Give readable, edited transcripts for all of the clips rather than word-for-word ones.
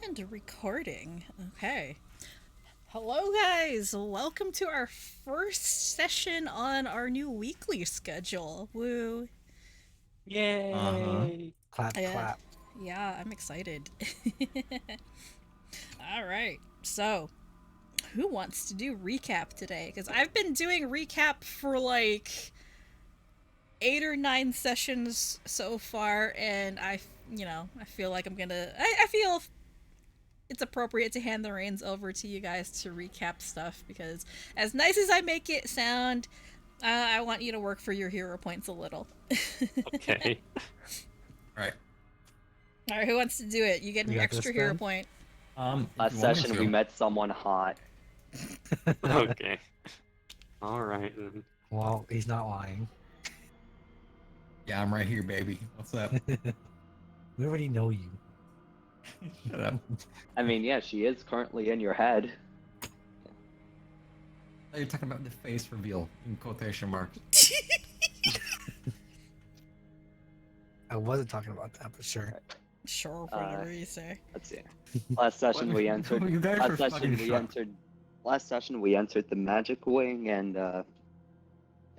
And recording. Okay. Hello, guys. Welcome to our first session on our new weekly schedule. Woo. Yay! Clap, Yeah. clap. Yeah, I'm excited. All right. So, who wants to do recap today? Because I've been doing recap for like 8 or 9 sessions so far, and I feel like I'm gonna. I feel it's appropriate to hand the reins over to you guys to recap stuff because, as nice as I make it sound, I want you to work for your hero points a little. Okay. Right. All right, who wants to do it? You get an You got extra this, hero Ben? point. if Last you want me session to. we met someone hot. Okay. Alright. Well, he's not lying. Yeah, I'm right here, baby. What's up? We already know you. Shut up. I mean, yeah, she is currently in your head. Oh, you're talking about the face reveal in quotation marks. I wasn't talking about that, but sure. Sure, whatever you say. Let's see. Last session we entered. You guys Last are session fucking we shocked. entered. Last session we entered the magic wing and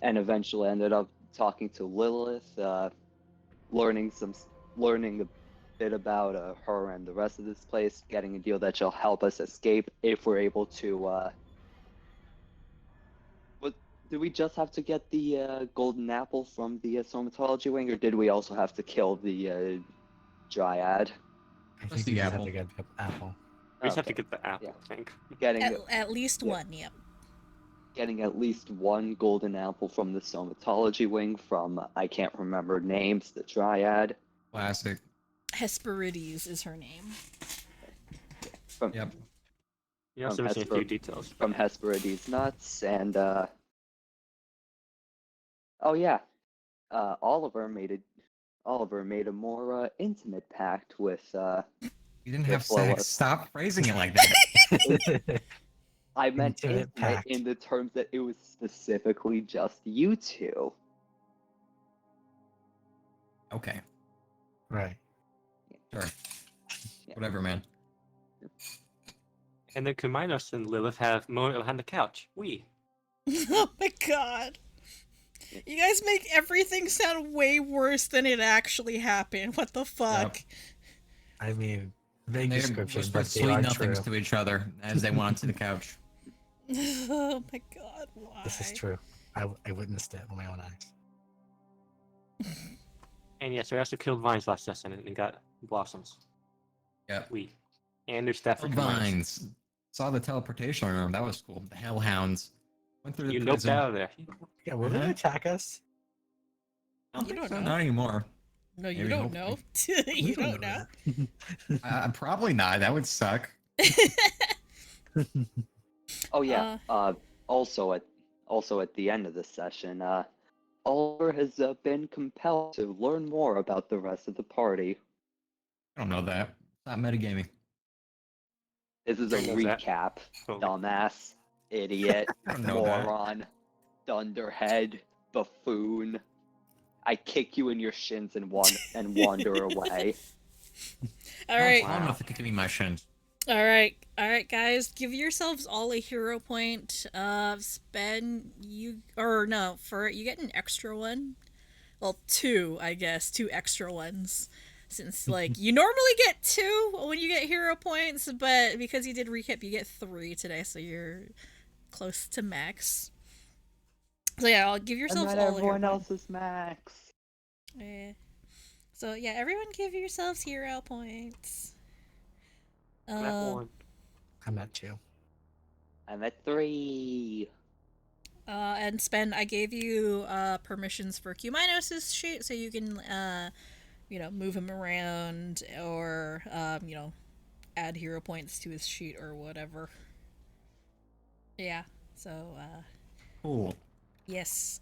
eventually ended up talking to Lilith, learning a bit about her and the rest of this place, getting a deal that she'll help us escape if we're able to. But did we just have to get the golden apple from the somatology wing, or did we also have to kill the dryad? I Just think the you just apple. have to get the apple. We just have to Okay. get the apple, Yeah. I think. Getting At least yeah. one, yep. getting at least one golden apple from the somatology wing from I can't remember names, the dryad. Classic. Hesperides is her name. From Yep. You also missing a few details. from Hesperides nuts and oh yeah, Oliver made a more intimate pact with You didn't have With Lilith. sex. Stop phrasing it like that. I meant Intimate intimate pact. in the terms that it was specifically just you two. Okay. Right. Sure. Yeah. Whatever, man. And then Kuminos and Lilith have moment behind the couch. Oh my god. You guys make everything sound way worse than it actually happened. What the fuck? I mean, vague They description, whispered but they sweet are nothings true. to each other as they went onto the couch. Oh my god, why? This is true. I witnessed it with my own eyes. And yes, we also killed Vines last session and got blossoms. Yep. And their staff for Kuminos. Vines. Saw the teleportation room. That was cool. The hellhounds. Went through the You noped prison. out of there. Yeah, will they Uh-huh. attack us? I don't You think don't so. know. Not anymore. No, you Maybe, don't know. hopefully. You don't know. Probably not. That would suck. Oh yeah. Also at the end of the session, Oliver has been compelled to learn more about the rest of the party. I don't know that. It's not metagaming. This is a Trey knows that. recap, Oh. dumbass, idiot, I don't know that. moron, dunderhead, buffoon. I kick you in your shins and wander away. All right. I don't know if it could be my shins. All right, guys. Give yourselves all a hero point. Spend you you get an extra one. Well, 2, I guess, 2 extra ones. Since like you normally get 2 when you get hero points, but because you did recap, you get 3 today, so you're close to max. So yeah, I'll give And yourselves not all everyone a hero else is max. point. So yeah, everyone give yourselves hero points. I'm at 1. I'm at 2. I'm at 3. And Spen, I gave you permissions for Kuminos' sheet, so you can move him around or add hero points to his sheet or whatever. Yeah. So Cool. yes.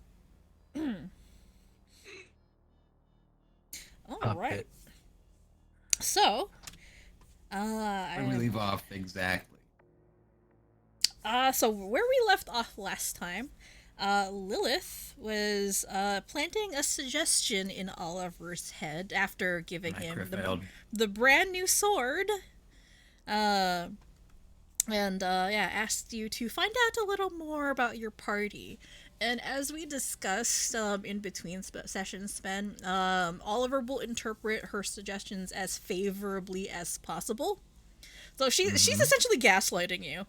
All Up right. it. So Where do we leave off exactly? So where we left off last time, Lilith was planting a suggestion in Oliver's head after giving him the brand new sword. Yeah, asked you to find out a little more about your party. And as we discussed in between sessions, Sven, Oliver will interpret her suggestions as favorably as possible. So she's essentially gaslighting you.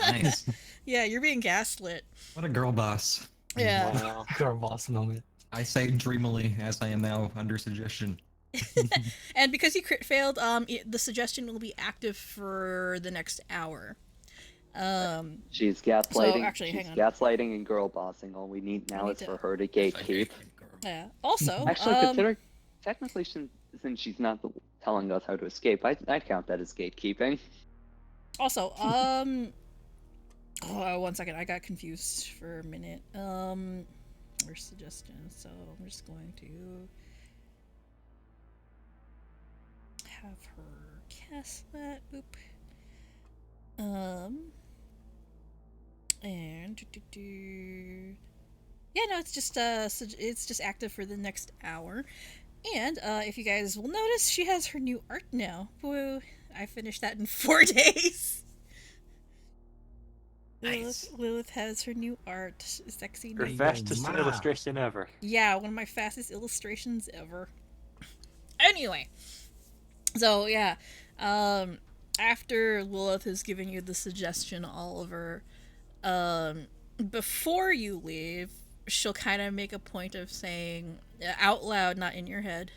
Nice. Yeah, you're being gaslit. What a girl boss. Yeah. Wow. Girl boss moment. I say dreamily, as I am now under suggestion. And because you crit failed, the suggestion will be active for the next hour. She's gaslighting. actually, she's hang on. gaslighting and girl bossing. All we need now is for her to gatekeep. Yeah. Also, Actually, consider technically since she's not telling us how to escape, I'd count that as gatekeeping. Also, oh, 1 second, I got confused for a minute. Where's suggestions? So I'm just going to have her cast that. Oop. And yeah, no, it's just active for the next hour. And if you guys will notice, she has her new art now. Woo! I finished that in 4 days. Nice. Lilith has her new art. Sexy Your new. fastest Wow. illustration ever. Yeah, one of my fastest illustrations ever. Anyway, so yeah, after Lilith has given you the suggestion, Oliver, before you leave, she'll kind of make a point of saying out loud, not in your head,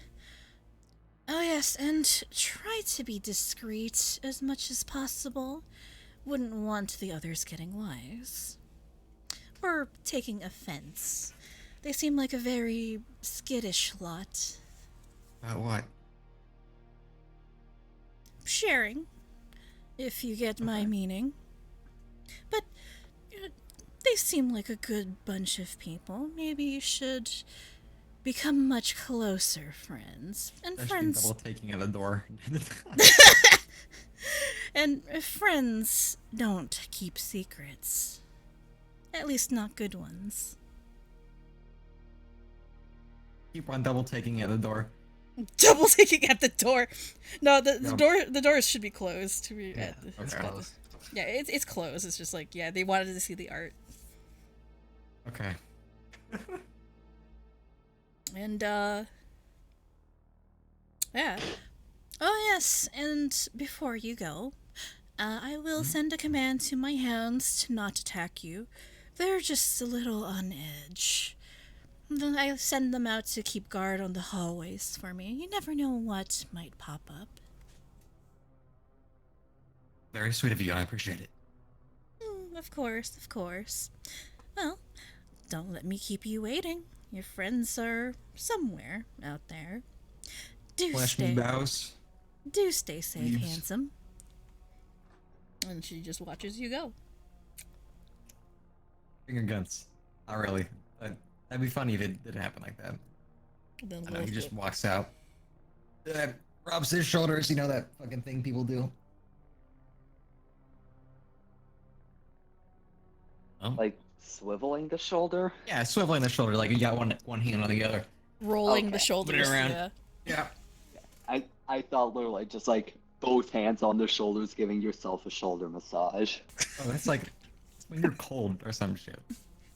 "Oh yes, and try to be discreet as much as possible. Wouldn't want the others getting wise. Or taking offense. They seem like a very skittish lot." About what? Sharing, if you get my meaning. But they seem like a good bunch of people. Maybe you should become much closer friends. And friends. Double taking at the door. And friends don't keep secrets. At least not good ones. Keep on double taking at the door. Double taking at the door. No, the Yeah. the doors should be closed. To be Yeah, It's okay. close. Yeah, it's closed. It's just like, yeah, they wanted to see the art. Okay. And yeah. Oh yes, and before you go, I will send a command to my hounds to not attack you. They're just a little on edge. Then I send them out to keep guard on the hallways for me. You never know what might pop up. Very sweet of you. I appreciate it. Of course, of course. Well, don't let me keep you waiting. Your friends are somewhere out there. Do Flash me bows. stay safe, Leaves. handsome. And she just watches you go. Finger guns. Not really. That'd be funny if it did happen like that. Then I know he Lilith just will- walks out. Rubs his shoulders. You know that fucking thing people do. Oh. Like swiveling the shoulder. Yeah, swiveling the shoulder like you got one hand on the other. rolling the Okay. shoulders. around. Yeah. Yeah. I thought literally just like both hands on the shoulders, giving yourself a shoulder massage. Oh, that's like it's when you're cold or some shit.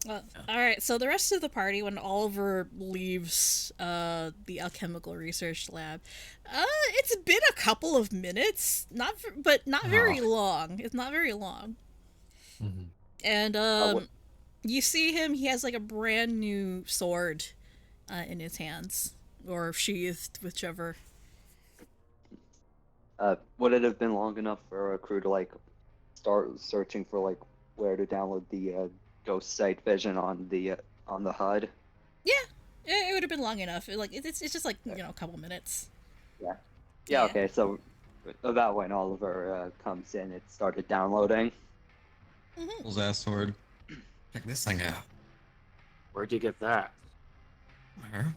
All right. So the rest of the party, when Oliver leaves the alchemical research lab, it's been a couple of minutes, but not very long. It's not very long. Mhm. And what- you see him. He has like a brand new sword in his hands, or sheathed, whichever. Would it have been long enough for a crew to like start searching for like where to download the ghost sight vision on the HUD? It would have been long enough. It's just like a couple minutes. Yeah. Yeah. Okay. So about when Oliver comes in, it started downloading. Pulls ass sword. Check this thing out. Where'd you get that? Where?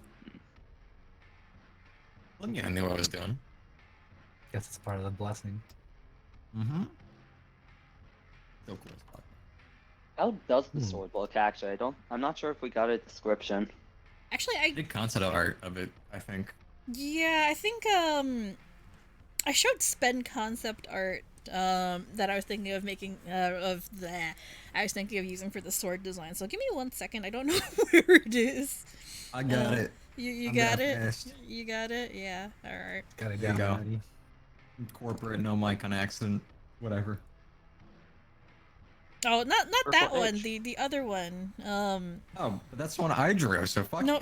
Well, yeah, I knew what I was doing. Guess it's part of the blessing. Mm-hmm. So cool. How does the sword look? Actually, I'm not sure if we got a description. Actually, I did concept art of it, I think. I think I showed spend concept art that I was thinking of making I was thinking of using for the sword design. So give me 1 second. I don't know where it is. I got it. You I'm got that it. fast. You got it. Yeah. All right. Got it There you down go. already. Corporate, no mic on accident. Whatever. Oh, not that Purple one. edge. The other one. Oh, but that's the one I drew, so fuck. No.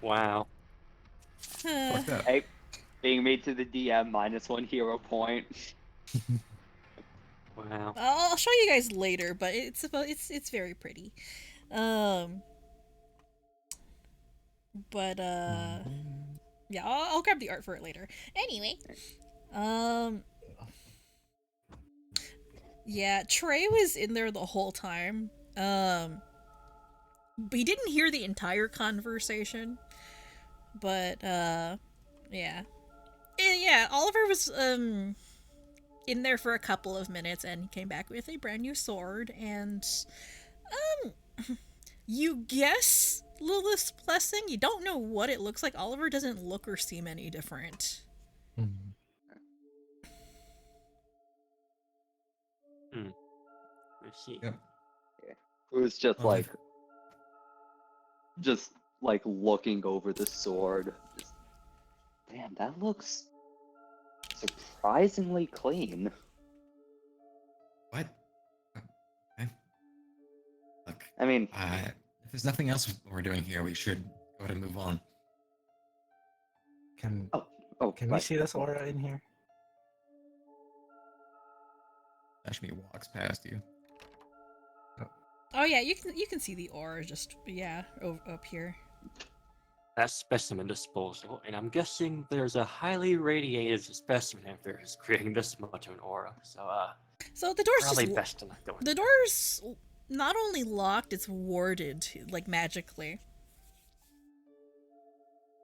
Wow. Fuck that. Hey, being made to the DM -1 hero point. Wow. I'll show you guys later, but it's very pretty. But yeah, I'll grab the art for it later. Anyway, yeah, Trey was in there the whole time. But he didn't hear the entire conversation. But yeah. Yeah, Oliver was in there for a couple of minutes and he came back with a brand new sword and you guess Lilith's blessing. You don't know what it looks like. Oliver doesn't look or seem any different. Mhm. I see. Yep. Who's just Oh, like, looking over the sword. Just, damn, that looks surprisingly clean. What? Okay. Look, I mean, if there's nothing else we're doing here, we should go ahead and move on. Can oh, can we right. see this aura in here? Ashmi walks past you. Oh yeah, you can see the aura just up here. That's specimen disposal, and I'm guessing there's a highly radiated specimen if there's creating this much of an aura. So the door's Probably just best to not go in. the door's not only locked, it's warded like magically.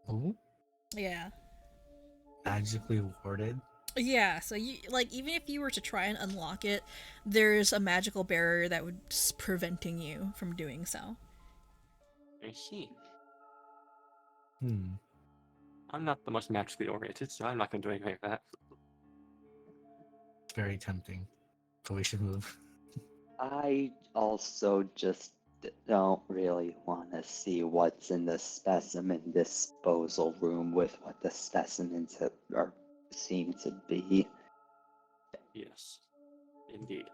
Oh, Yeah. magically warded. Yeah, so you like even if you were to try and unlock it, there's a magical barrier that would preventing you from doing so. I see. Hmm. I'm not the most magically oriented, so I'm not going to do anything like that. Very tempting. So we should move. I also just don't really want to see what's in the specimen disposal room with what the specimens seem to be. Yes, indeed.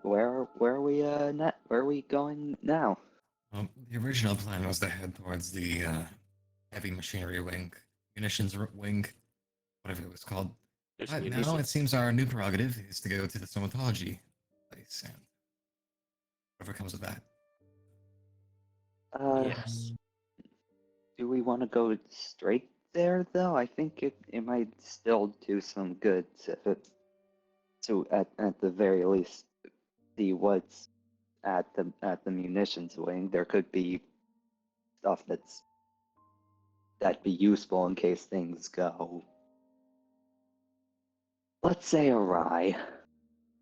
Where are we where are we going now? The original plan was to head towards the heavy machinery wing, munitions wing, whatever it was called. There's But now munitions. it seems our new prerogative is to go to the stomatology place and whatever comes of that. Yes. Do we want to go straight there though? I think it might still do some good to at the very least see what's at the munitions wing. There could be stuff that'd be useful in case things go, let's say, awry.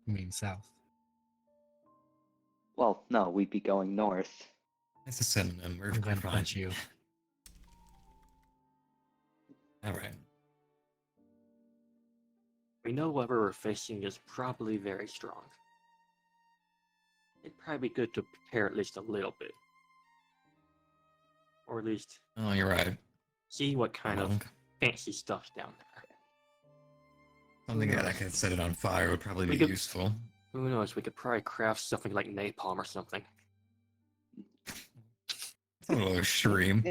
You mean south? Well, no, we'd be going north. It's a synonym. We're I'm going to fine. punch you. All right. We know what we're facing is probably very strong. It'd probably be good to prepare at least a little bit. Or at least Oh, you're right. see what kind of Wrong. fancy stuff's down there. Something Who that knows? could set it on fire would probably We be could- useful. Who knows, we could probably craft something like napalm or something. It's a little extreme.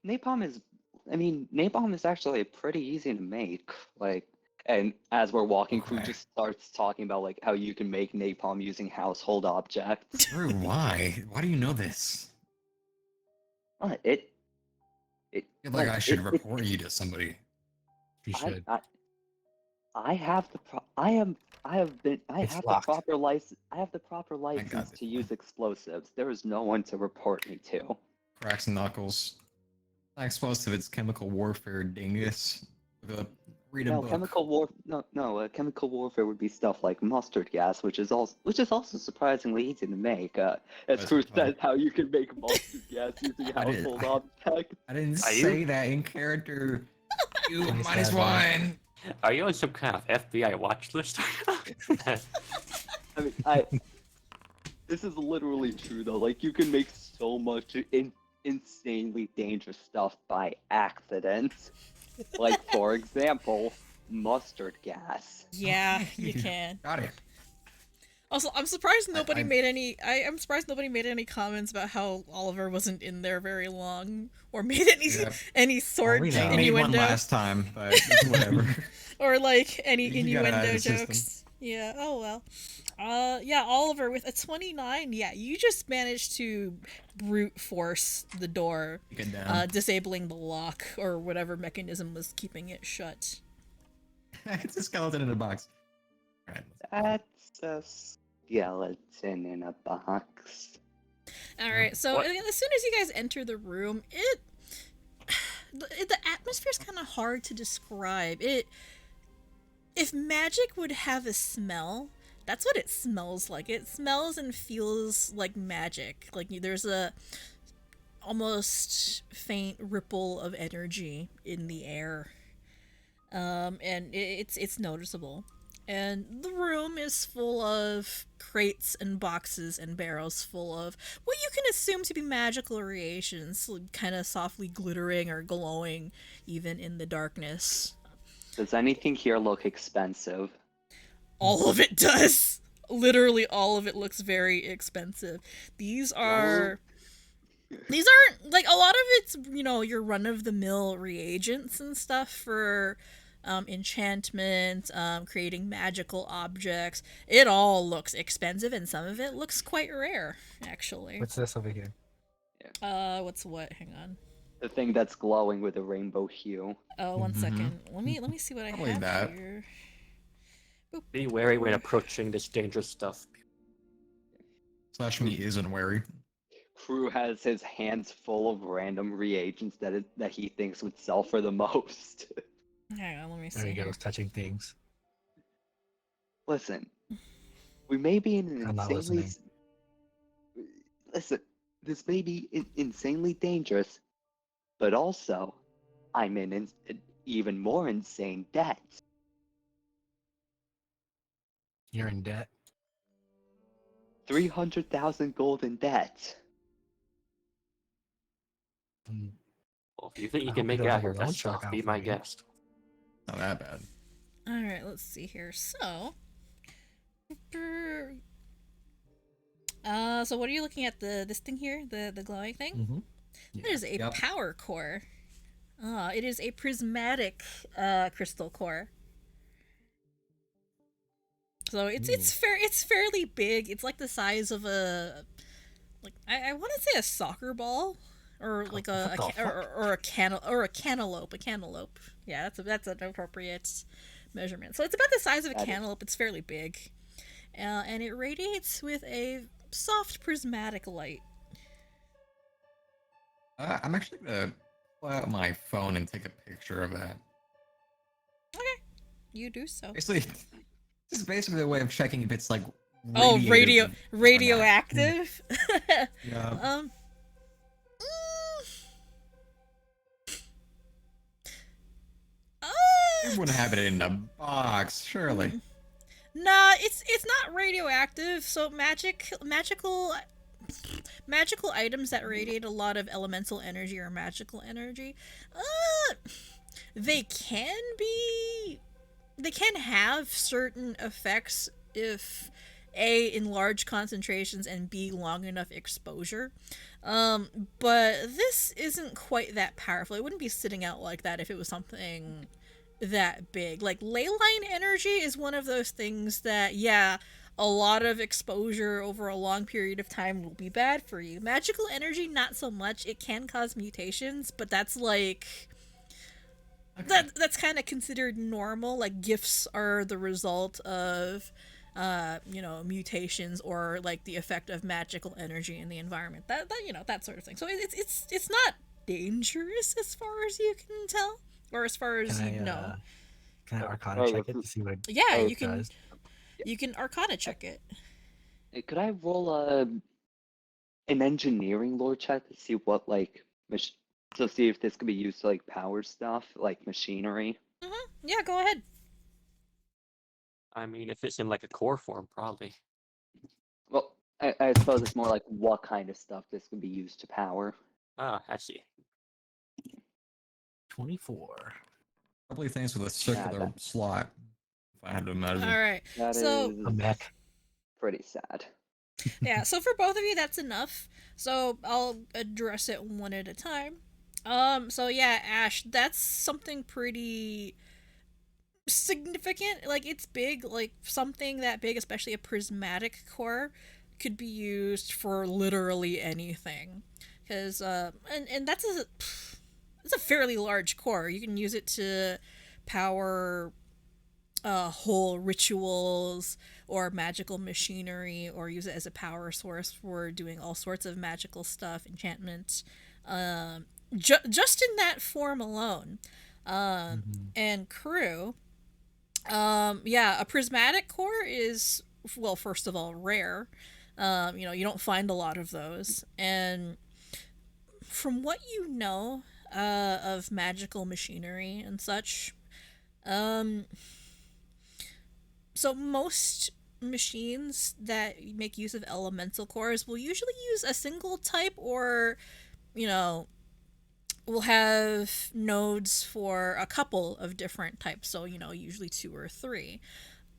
Napalm is actually pretty easy to make. Like, and as we're walking, Crew Okay. just starts talking about like how you can make napalm using household objects. Drew, why? Why do you know this? It I feel like I should it- report you to somebody. You should. I have the I have the locked. proper license. I have the proper got license this to one. use explosives. There is no one to report me to. Cracks and knuckles. Not explosive, it's chemical warfare dingus. With a Read a No, book. chemical warfare would be stuff like mustard gas, which is also surprisingly easy to make. As That's Croux fun. says, how you can make mustard gas using household objects. I didn't Are you- say that in character. You Nice minus guy, one. Are you on some kind of FBI watch list? I mean, this is literally true though. Like, you can make so much insanely dangerous stuff by accident. Like, for example, mustard gas. Yeah, you can. Got it. Also, I'm surprised nobody I- made any. I'm surprised nobody made any comments about how Oliver wasn't in there very long, or made any Yeah. any sort we of know. I made one innuendo, last time, but whatever. or like any You got it out of innuendo the system. jokes. Yeah. Oh well. Yeah, Oliver with a 29. Yeah, you just managed to brute force the door, Get down. disabling the lock or whatever mechanism was keeping it shut. It's a skeleton in a box. Alright. That's a skeleton in a box. All right, so What? as soon as you guys enter the room, the atmosphere's kind of hard to describe. If magic would have a smell, that's what it smells like. It smells and feels like magic. Like there's a almost faint ripple of energy in the air, and it's noticeable. And the room is full of crates and boxes and barrels full of what you can assume to be magical creations, kind of softly glittering or glowing even in the darkness. Does anything here look expensive? All of it does. Literally all of it looks very expensive. These aren't like, a lot of it's, your run-of-the-mill reagents and stuff for enchantment, creating magical objects. It all looks expensive, and some of it looks quite rare, actually. What's this over here? What's what? Hang on. The thing that's glowing with a rainbow hue. Oh, one Mhm. second. Let me see what I Probably have that. here. Be wary when approaching this dangerous stuff. Slash me isn't wary. Croux has his hands full of random reagents that he thinks would sell for the most. Hang on, let me see. There he here. goes, touching things. Listen, we may be in an I'm not insanely. Listen, this may be insanely dangerous, but also, I'm in an even more insane debt. You're in debt. 300,000 gold in debt. Mm, Well, if you think I you hope can he make it doesn't out have here, a loan that's shark tough. out Be for my you. guest. Not that bad. All right, let's see here. So, so what are you looking at? This thing here, the glowing thing. Mm-hmm. That is a Yep. power core. It is a prismatic crystal core. So it's fairly big. It's like the size of I want to say a soccer ball, or like a What the or a cantaloupe. A cantaloupe. Yeah, that's an appropriate measurement. So it's about the size of a That is- cantaloupe. It's fairly big, and it radiates with a soft prismatic light. I'm actually gonna pull out my phone and take a picture of that. Okay, you do so. Basically, this is basically a way of checking if it's like. Oh, radiative or not. radioactive. Yeah. mm, You wouldn't have it in a box, surely. Nah, it's not radioactive. So magical items that radiate a lot of elemental energy or magical energy, they can have certain effects if A, in large concentrations, and B, long enough exposure. But this isn't quite that powerful. It wouldn't be sitting out like that if it was something that big. Like, ley line energy is one of those things that, yeah, a lot of exposure over a long period of time will be bad for you. Magical energy, not so much. It can cause mutations, but that's like... That's kind of considered normal. Like, gifts are the result of, mutations, or like the effect of magical energy in the environment. That sort of thing. So it's not dangerous as far as you can tell, or as far as you know. Can I Arcana Oh, check it to see what Yeah, Oh, you can does? you can Arcana check it. could I roll an engineering lore check to see what to see if this could be used to like power stuff, like machinery? Yeah, go ahead. I mean, if it's in like a core form, probably. Well, I suppose it's more like what kind of stuff this could be used to power. Ah, I see. 24. Probably things with a circular that- slot, if I had to imagine. All right. That So is A mech. pretty sad. yeah, so for both of you, that's enough. So I'll address it one at a time. So yeah, Ash, that's something pretty significant. Like, it's big. Like, something that big, especially a prismatic core, could be used for literally anything. Because and it's a fairly large core. You can use it to power whole rituals or magical machinery, or use it as a power source for doing all sorts of magical stuff, enchantments, just in that form alone. And Croux, yeah, a prismatic core is, well, first of all, rare. You don't find a lot of those, and from what you know of magical machinery and such, so most machines that make use of elemental cores will usually use a single type, or you know will have nodes for a couple of different types, so usually two or three,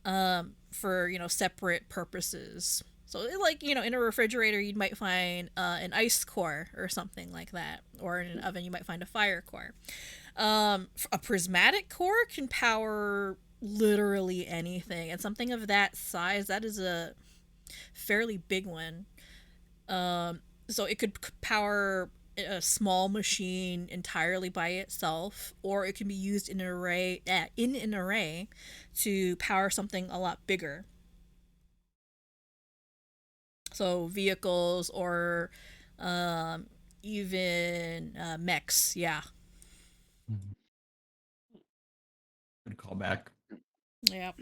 for separate purposes. So like in a refrigerator you might find an ice core or something like that, or in an oven you might find a fire core. A prismatic core can power literally anything, and something of that size, that is a fairly big one. So it could power a small machine entirely by itself, or it can be used in an array to power something a lot bigger. So vehicles, or even mechs, yeah. Good callback. Yeah.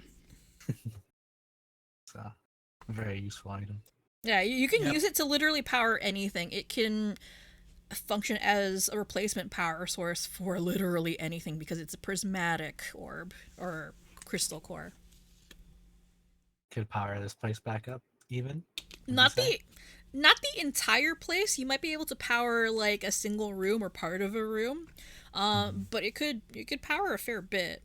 It's a very useful item. Yeah, you can Yep. use it to literally power anything. It can function as a replacement power source for literally anything, because it's a prismatic orb or crystal core. Could power this place back up, even? would you Not say? the entire place. You might be able to power like a single room or part of a room, but it could power a fair bit.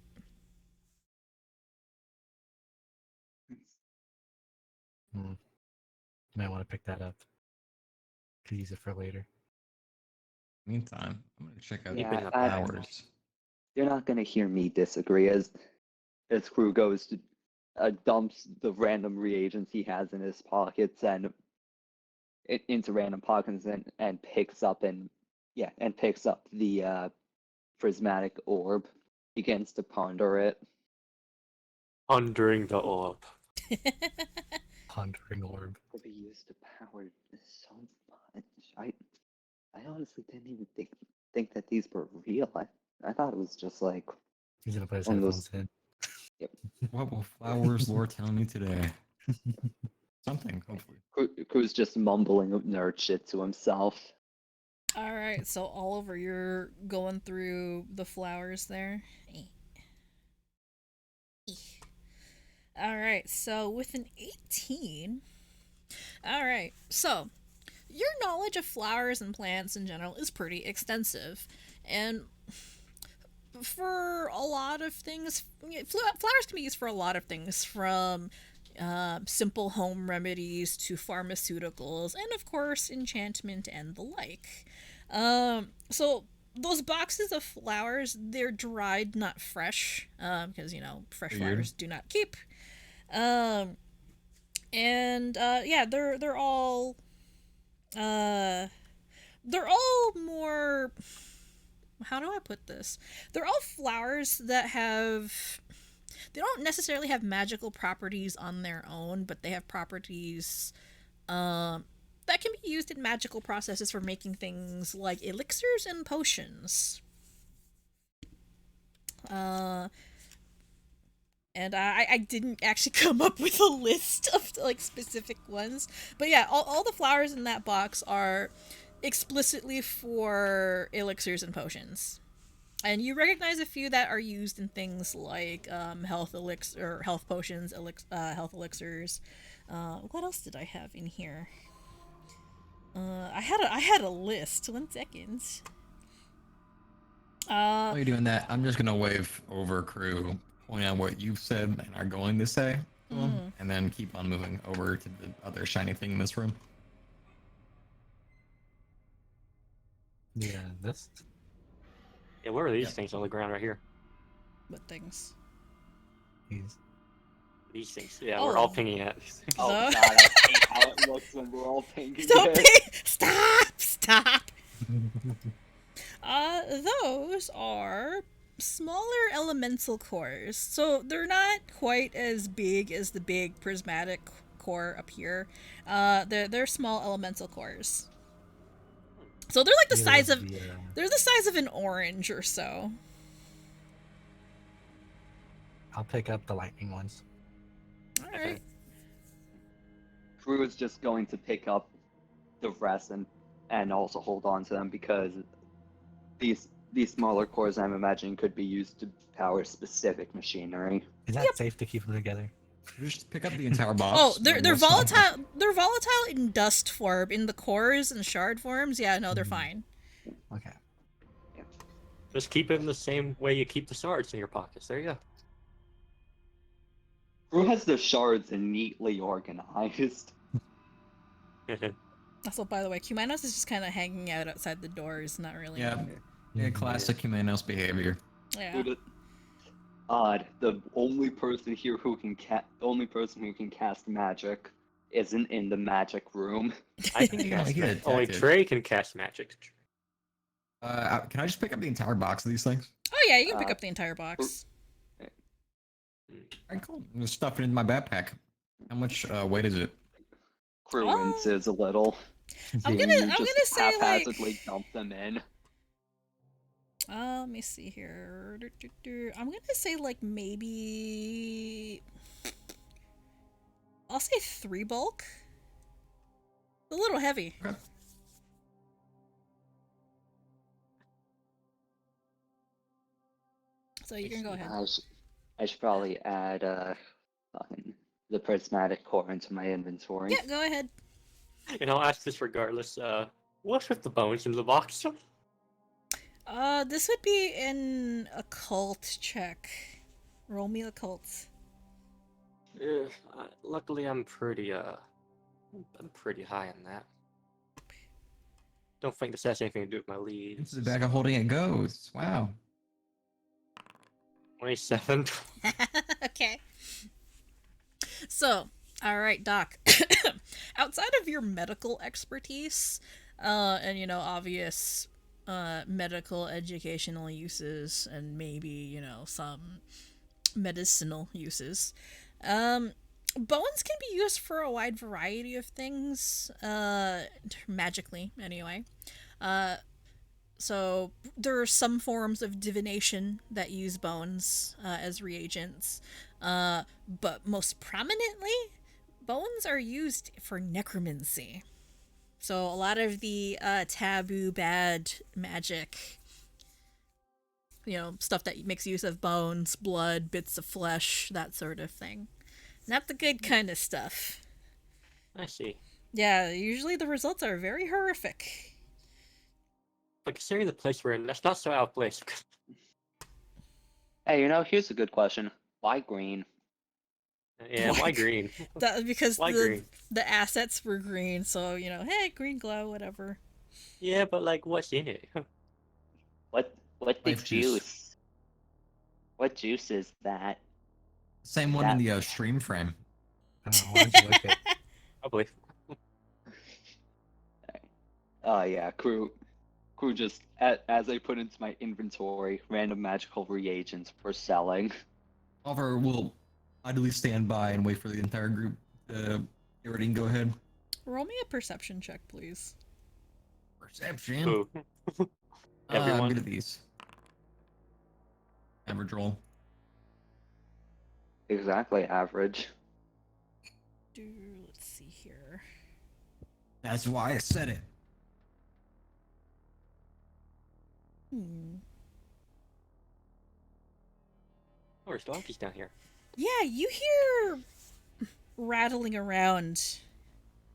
Hmm. Might want to pick that up. Could use it for later. Meantime, I'm gonna check out Yeah, the I- flowers. You're not gonna hear me disagree as Crew goes to dumps the random reagents he has in his pockets and into random pockets, and picks up the prismatic orb, begins to ponder it. Pondering the orb. Pondering orb. Could be used to power so much. I honestly didn't even think that these were real. I thought it was just like He's gonna put his one of those. headphones in. What will flowers lore tell me today? Something, hopefully. Crew's just mumbling nerd shit to himself. All right, so Oliver, you're going through the flowers there. All right, so with an 18. All right, so your knowledge of flowers and plants in general is pretty extensive, and for a lot of things, flowers can be used for a lot of things, from simple home remedies to pharmaceuticals, and of course enchantment and the like. So those boxes of flowers, they're dried, not fresh, because fresh Weird. flowers do not keep. And yeah, they're all more, how do I put this? They're all flowers that they don't necessarily have magical properties on their own, but they have properties that can be used in magical processes for making things like elixirs and potions. And I didn't actually come up with a list of like specific ones, but yeah, all the flowers in that box are explicitly for elixirs and potions. And you recognize a few that are used in things like health elixir, health potions, health elixirs. What else did I have in here? I had a list. 1 second. While you're doing that, I'm just gonna wave over Crew, point out what you've said and are going to say, to him, and then keep on moving over to the other shiny thing in this room. Yeah, this. Yeah, where are these Yep. things on the ground right here? What things? He's These things. Yeah, Oh. we're all pinging at these things. Oh The- god, I hate how it looks when we're all thinking Don't it. be. Stop. Those are smaller elemental cores. So they're not quite as big as the big prismatic core up here. They're small elemental cores. So they're like the size of they're the size of an orange or so. I'll pick up the lightning ones. All right. Crew is just going to pick up the rest and also hold on to them because these smaller cores, I'm imagining, could be used to power specific machinery. Is that safe to keep them together? Just pick up the entire box. Oh, they're and we'll stop. volatile. They're volatile in dust form, in the cores and shard forms. Yeah, no, they're fine. Okay. Just keep it in the same way you keep the shards in your pockets. There you Crew has the shards neatly organized. go. Also, by the way, Kumanos is just kind of hanging out outside the doors, not really. Yeah, classic Humanos behavior. Yeah. Odd. The only person here who can cast magic isn't in the magic room. I can Yeah, cast he magic. got Only attacked. Trey can cast magic. Can I just pick up the entire box of these things? Oh yeah, you can pick Uh, up the entire box. Alright, cool. I'm just stuff it in my backpack. How much weight is it? Crew Oh. is a little. I'm You gonna just say like. haphazardly dump them in. Let me see here. I'm gonna say like maybe. I'll say 3 bulk. A little heavy. Okay. So you can go ahead. I should probably add the prismatic core into my inventory. Yeah, go ahead. And I'll ask this regardless. What's with the bones in the box? This would be an occult check. Roll me occult. Luckily, I'm pretty high on that. Don't think this has anything to do with my lead. Into the bag of holding it goes. Wow. 27. Okay. So, all right, Doc. Outside of your medical expertise, and obvious medical educational uses, and maybe some medicinal uses, bones can be used for a wide variety of things, magically anyway. So there are some forms of divination that use bones as reagents, but most prominently, bones are used for necromancy. So a lot of the taboo, bad magic, stuff that makes use of bones, blood, bits of flesh, that sort of thing. Not the good kind of stuff. I see. Yeah, usually the results are very horrific. But considering the place we're in, that's not so out of place. Hey, here's a good question. Why green? Yeah, why green? Because Why green? the assets were green, so hey, green glow, whatever. Yeah, but like, what's in it? What the Life juice. juice? What juice is that? Same one in the stream frame. I don't know, why don't you look at Probably. Oh yeah, crew just as I put into my inventory, random magical reagents for selling. Oliver will idly stand by and wait for the entire group to get ready and go ahead. Roll me a perception check, please. Perception. Ooh. I'm Everyone. good at these. Average roll. exactly average. Let's see here. That's why I said it. Oh, there's donkeys down here. Yeah, you hear rattling around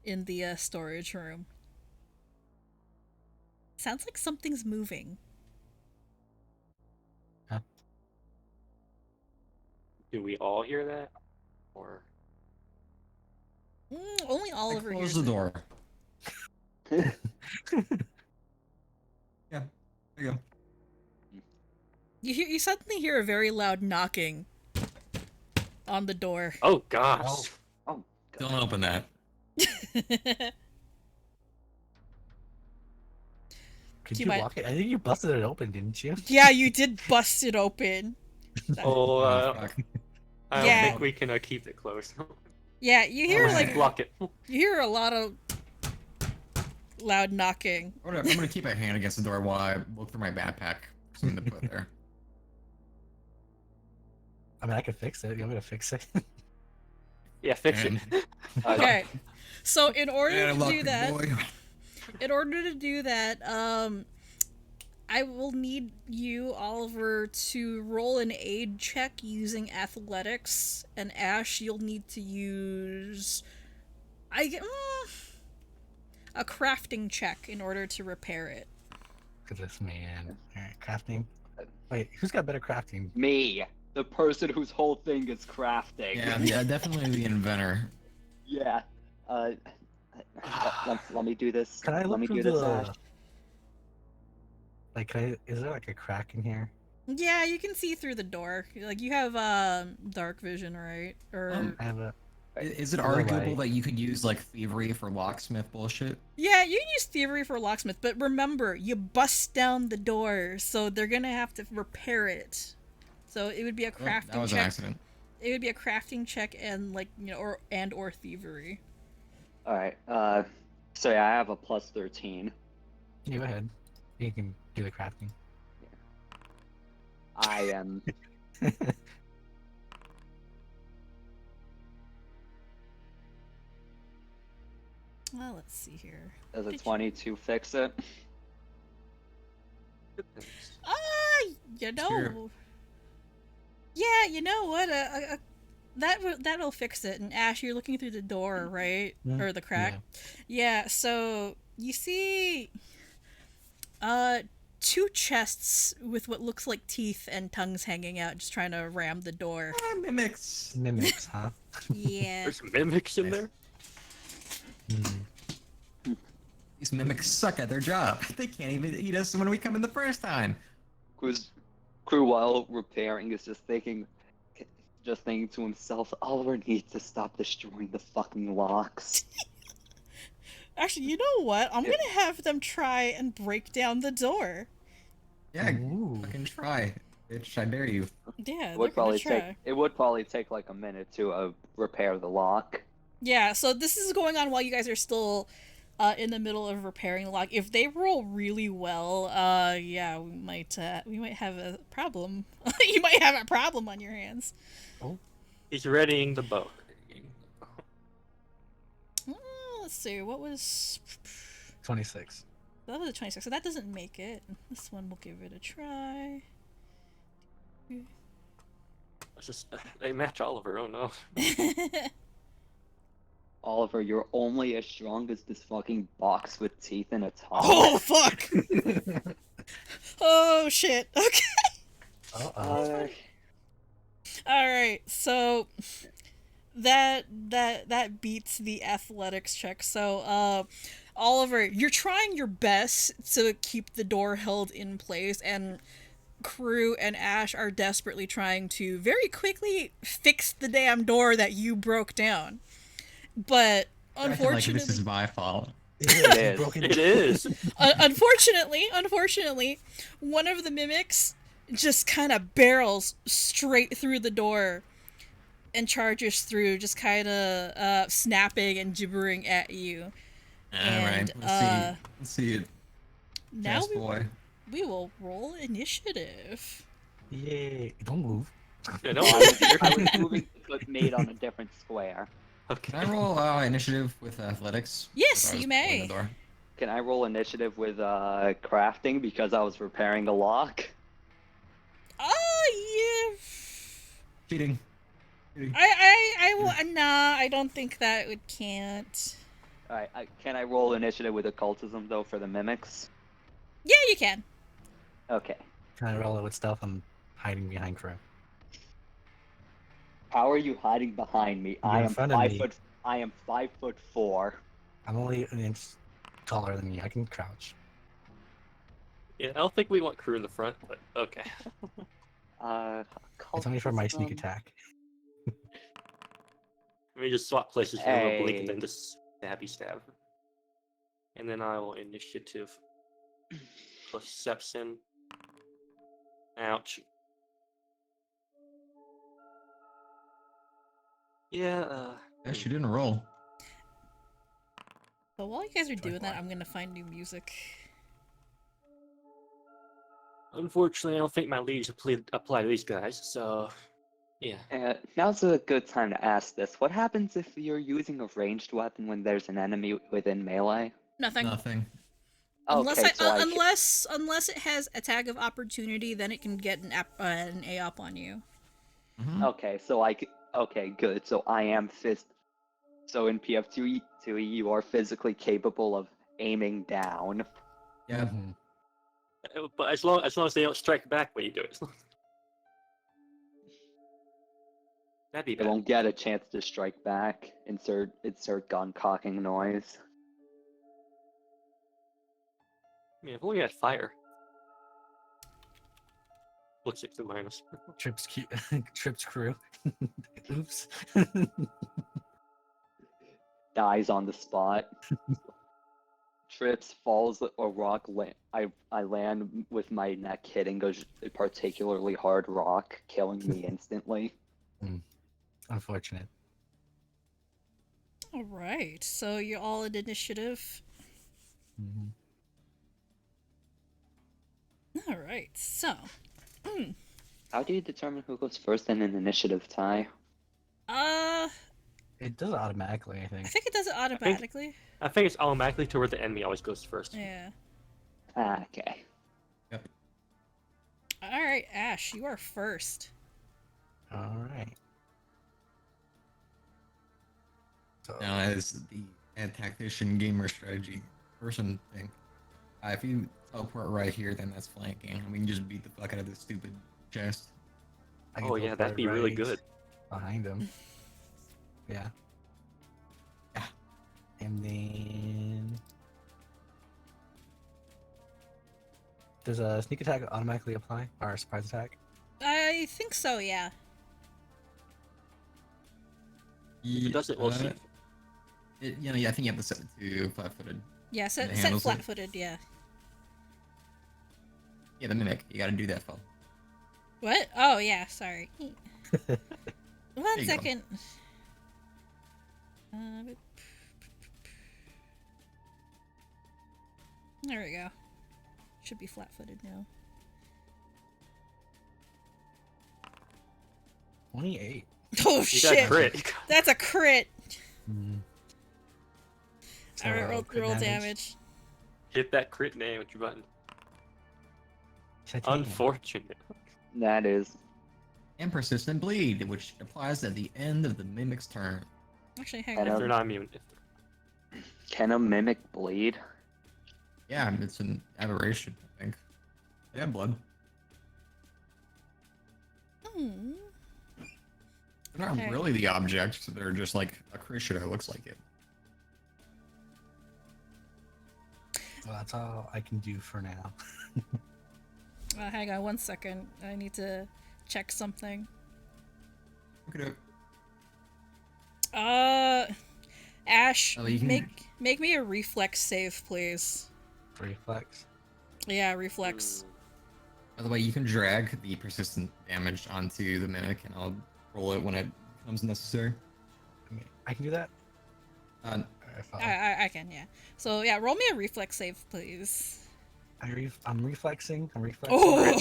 in the storage room. Sounds like something's moving. Do we all hear that? Or Only Oliver Close hears the it. door. Yeah, there you go. You suddenly hear a very loud knocking on the door. oh gosh. Oh, God. Don't open that. Could Do you you lock it? I think you busted it open, didn't you? Yeah, you did bust it open. Oh, Fuck. I don't Yeah. think we can keep it closed. Yeah, you hear Alright. like Block it. you hear a lot of loud knocking. I'm gonna keep a hand against the door while I look through my backpack for something to put there. I mean, I could fix it. You want me to fix it? Yeah, fix it. And- Okay. So in order Yeah, to luck, do that, boy. I will need you, Oliver, to roll an aid check using athletics, and Ash, you'll need to use a crafting check in order to repair it. Look at this man. Alright, crafting. Wait, who's got better crafting? Me, the person whose whole thing is crafting. Yeah, definitely the inventor. Yeah. Let me do this. Can I Let look me through do this, the... Ash. Like, is there like a crack in here? Yeah, you can see through the door. Like, you have dark vision, right? Or I have a... Is it Or arguable like- that you could use like thievery for locksmith bullshit? yeah, you can use thievery for locksmith, but remember, you bust down the door, so they're gonna have to repair it. So it would be a Oh, crafting that was an check. accident. It would be a crafting check and or thievery. Alright, so yeah, I have a plus 13. Yeah, go ahead. You can do the crafting. I am. Well, let's see here. Does a Did you- 22 fix it? You Sure. know. Yeah, you know what? That'll fix it. And Ash, you're looking through the door, right? Mm, Or the crack. Yeah. So you see, two chests with what looks like teeth and tongues hanging out, just trying to ram the door. Mimics. Mimics, huh? Yeah. There's mimics in there. These mimics suck at their job. They can't even eat us when we come in the first time. Crew, while repairing, is just thinking to himself, Oliver needs to stop destroying the fucking locks. Actually, you know what? I'm gonna have them try and break down the door. Yeah, Ooh. fucking try. Bitch, I dare you. Yeah, It would they're gonna probably try. take like a minute to repair the lock. Yeah, so this is going on while you guys are still in the middle of repairing the lock. If they roll really well, yeah, we might have a problem. You might have a problem on your hands. He's readying the bow. Let's see, what was 26. that was a 26, so that doesn't make it. This one we'll give it a try. Let's just they match Oliver. Oh no. Oliver, you're only as strong as this fucking box with teeth and a tongue. Oh fuck! Oh shit. Okay. Uh-oh. All right, so that beats the athletics check. So, Oliver, you're trying your best to keep the door held in place, and Crew and Ash are desperately trying to very quickly fix the damn door that you broke down. But Acting like unfortunately, this is my fault. It is. Broken- It is. unfortunately, one of the mimics just kind of barrels straight through the door and charges through, just kind of snapping and gibbering at you. And, Alright, let's see it. Now Yes, boy. we will roll initiative. Yay. Don't move. Yeah, no, I was moving but made on a different square. Can I roll initiative with athletics? Yes, If I was you pulling may. the door? Can I roll initiative with crafting because I was repairing the lock? Yeah. Cheating. Cheating. Nah, I don't think that it can't. Alright, can I roll initiative with occultism though for the mimics? Yeah, you can. Okay. Can I roll it with stealth? I'm hiding behind Croux. How are you hiding behind me? You're in front of me. I am 5'4". I'm only an inch taller than you. I can crouch. Yeah, I don't think we want Crew in the front, but okay. It's only for my sneak occultism. attack. Let me just swap places for a little blink and Hey. then just stabby stab. And then I will initiative. Perception. Ouch. Yeah, Yeah, she didn't roll. But while you guys are doing that, Try. I'm gonna find new music. unfortunately, I don't think my leads apply to these guys, so yeah. Now's a good time to ask this. What happens if you're using a ranged weapon when there's an enemy within melee? Nothing. Nothing. Okay, Unless it has a tag of opportunity, then it can get an A up on you. Mm-hmm. Okay, okay, good. So I am So in PF2E, you are physically capable of aiming down. Yeah. Mhm. But as long as they don't strike back when you do it, that'd be They bad. won't get a chance to strike back. Insert gun cocking noise. I mean, I've only had fire. Plus 6 to minus. Trips Crew. Oops. Dies on the spot. Trips, falls, or rock. I land with my neck hitting a particularly hard rock, killing me instantly. Unfortunate. All right, so you're all in initiative. Mm-hmm. All right, so How do you determine who goes first in an initiative tie? It does it automatically, I I think. think it does it automatically. I think it's automatically to where the enemy always goes first. Yeah. Okay. All right, Ash, you are first. All right. So, Now, as the tactician gamer strategy person thing, if you teleport right here, then that's flanking. We can just beat the fuck out of this stupid chest. I can Oh yeah, teleport that'd be really right good. behind him. Yeah. Yeah. And then does a sneak attack automatically apply, or a surprise attack? I think so. Yeah. If it does it, we'll see. Yeah, I think you have to set it to flat-footed. Yeah. It Set handles it. flat-footed. Yeah. Yeah, the mimic. You gotta do that, fella. What? Oh yeah. Sorry. There One you go. second. There we go. Should be flat-footed now. 28. Oh You got shit! crit. That's a crit. Mm. So, All right, crit roll damage. Hit that crit name with your button. Titanium. Unfortunate. That is. And persistent bleed, which applies at the end of the mimic's turn. Actually, hang And on. If they're not immune. Can a mimic bleed? Yeah, it's an aberration, I think. Yeah, blood. Hmm. They're not Okay. really the object, they're just like a creature that looks like it. Well, that's all I can do for now. Hang on 1 second. I need to check something. Look at it. Ash, Oh, you can- make me a reflex save, please. Reflex. Yeah, reflex. By the way, you can drag the persistent damage onto the mimic, and I'll roll it when it becomes necessary. I mean, I can do that. If I can, yeah. So yeah, roll me a reflex save, please. I'm reflexing. I'm reflexing. Oh,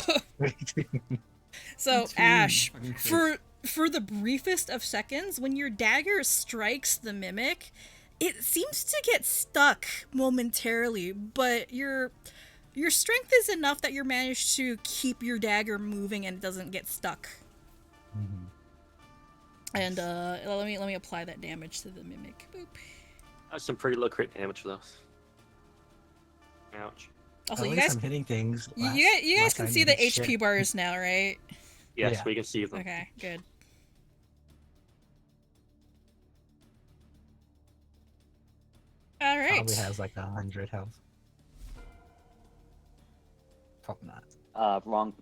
So Two Ash, fucking crits. for the briefest of seconds, when your dagger strikes the mimic, it seems to get stuck momentarily, but your strength is enough that you manage to keep your dagger moving and it doesn't get stuck. Mhm. And let me apply that damage to the mimic. Boop. That's some pretty low crit damage though. Ouch. Also, At you least guys, I'm hitting things. you guys last can time see you the did HP shit. bars now, right? Yes, Yeah. we can see them. Okay, good. All right. Probably has like 100 health. Probably not. Wrong.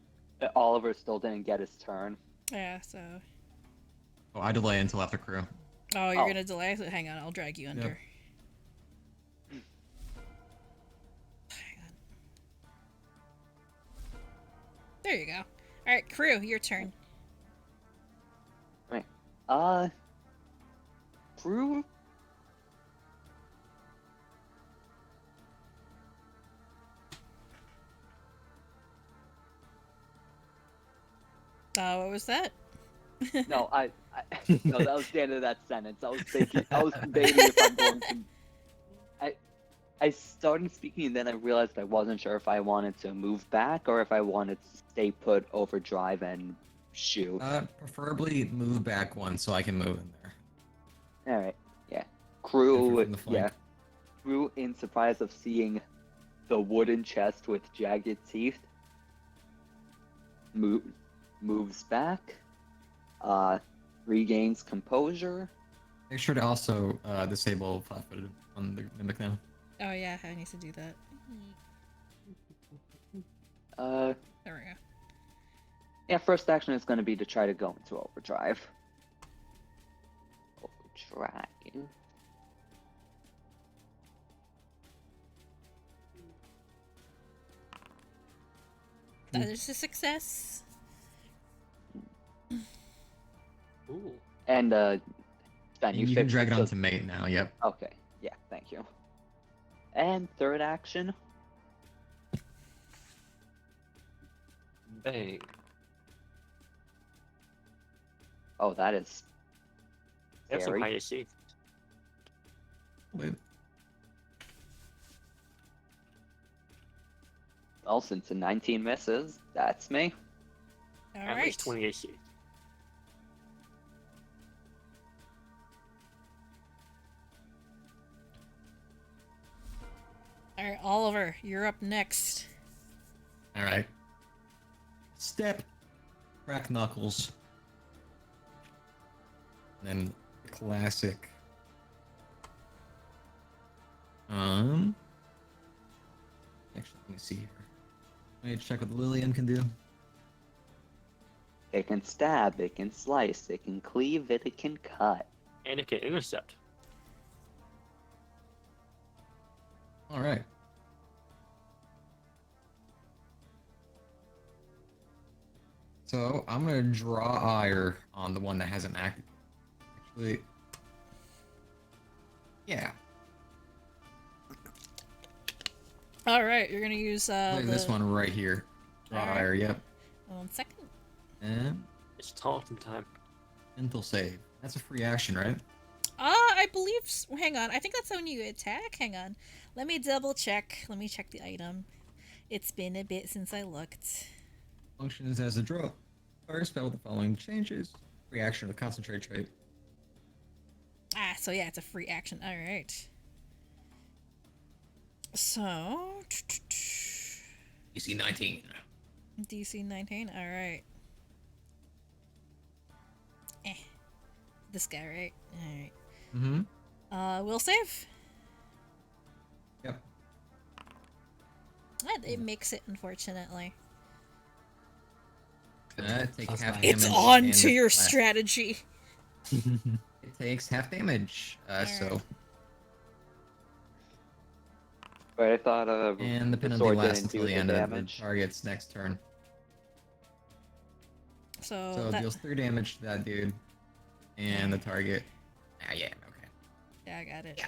Oliver still didn't get his turn. Yeah. So. Oh, I delay until after Crew. Oh, you're Oh. gonna delay? So hang on, I'll drag you under. Hang on. There you go. All right, Crew, your turn. Crew. What was that? No, no, that was the end of that sentence. I was debating if I'm going to. I started speaking and then I realized I wasn't sure if I wanted to move back or if I wanted to stay put, overdrive, and shoot. Preferably move back one so I can move in there. All right, yeah. Different Crew, from the flank. yeah. Crew, in surprise of seeing the wooden chest with jagged teeth, moves back, regains composure. Make sure to also disable flat-footed on the mimic now. Oh yeah, I need to do that. Uh, There we go. yeah, first action is going to be to try to go into overdrive. Overdrive. That is a success. Ooh. And Ben, You can fixed drag it so- onto mate now, yep. Okay, yeah, thank you. And third action, Bang. oh, that is They have some scary. high AC. Wait. Well, since a 19 misses, that's me. All At right. least 20 AC. All right, Oliver, you're up next. Alright. Step. Crack knuckles. And then classic. Actually, let me see here. Let me check what the Lillian can do. It can stab, it can slice, it can cleave, it can cut. And it can intercept. Alright. So, I'm gonna draw ire on the one that hasn't acted. Actually. Yeah. All right, you're gonna use Play this one right here. Draw Alright. ire, yep. 1 second. And It's taunting time. mental save. That's a free action, right? I believe. Hang on. I think that's when you attack. Hang on. Let me double check. Let me check the item. It's been a bit since I looked. Functions as a draw. Fire spell with the following changes. Reaction of concentrate trait. Ah, so yeah, it's a free action. All right. So DC 19. DC 19. All right. This guy, right? All right. Mm-hmm. Will save. Yep. It makes it, unfortunately. Take Plus half nine. damage. It's on and to your flat. strategy. It takes half damage. So, But I thought and the penalty sword lasts didn't until do the the end of the damage. target's next turn. So, So it that, deals 3 damage to that dude, and the target. Ah, yeah, okay. yeah, I got it.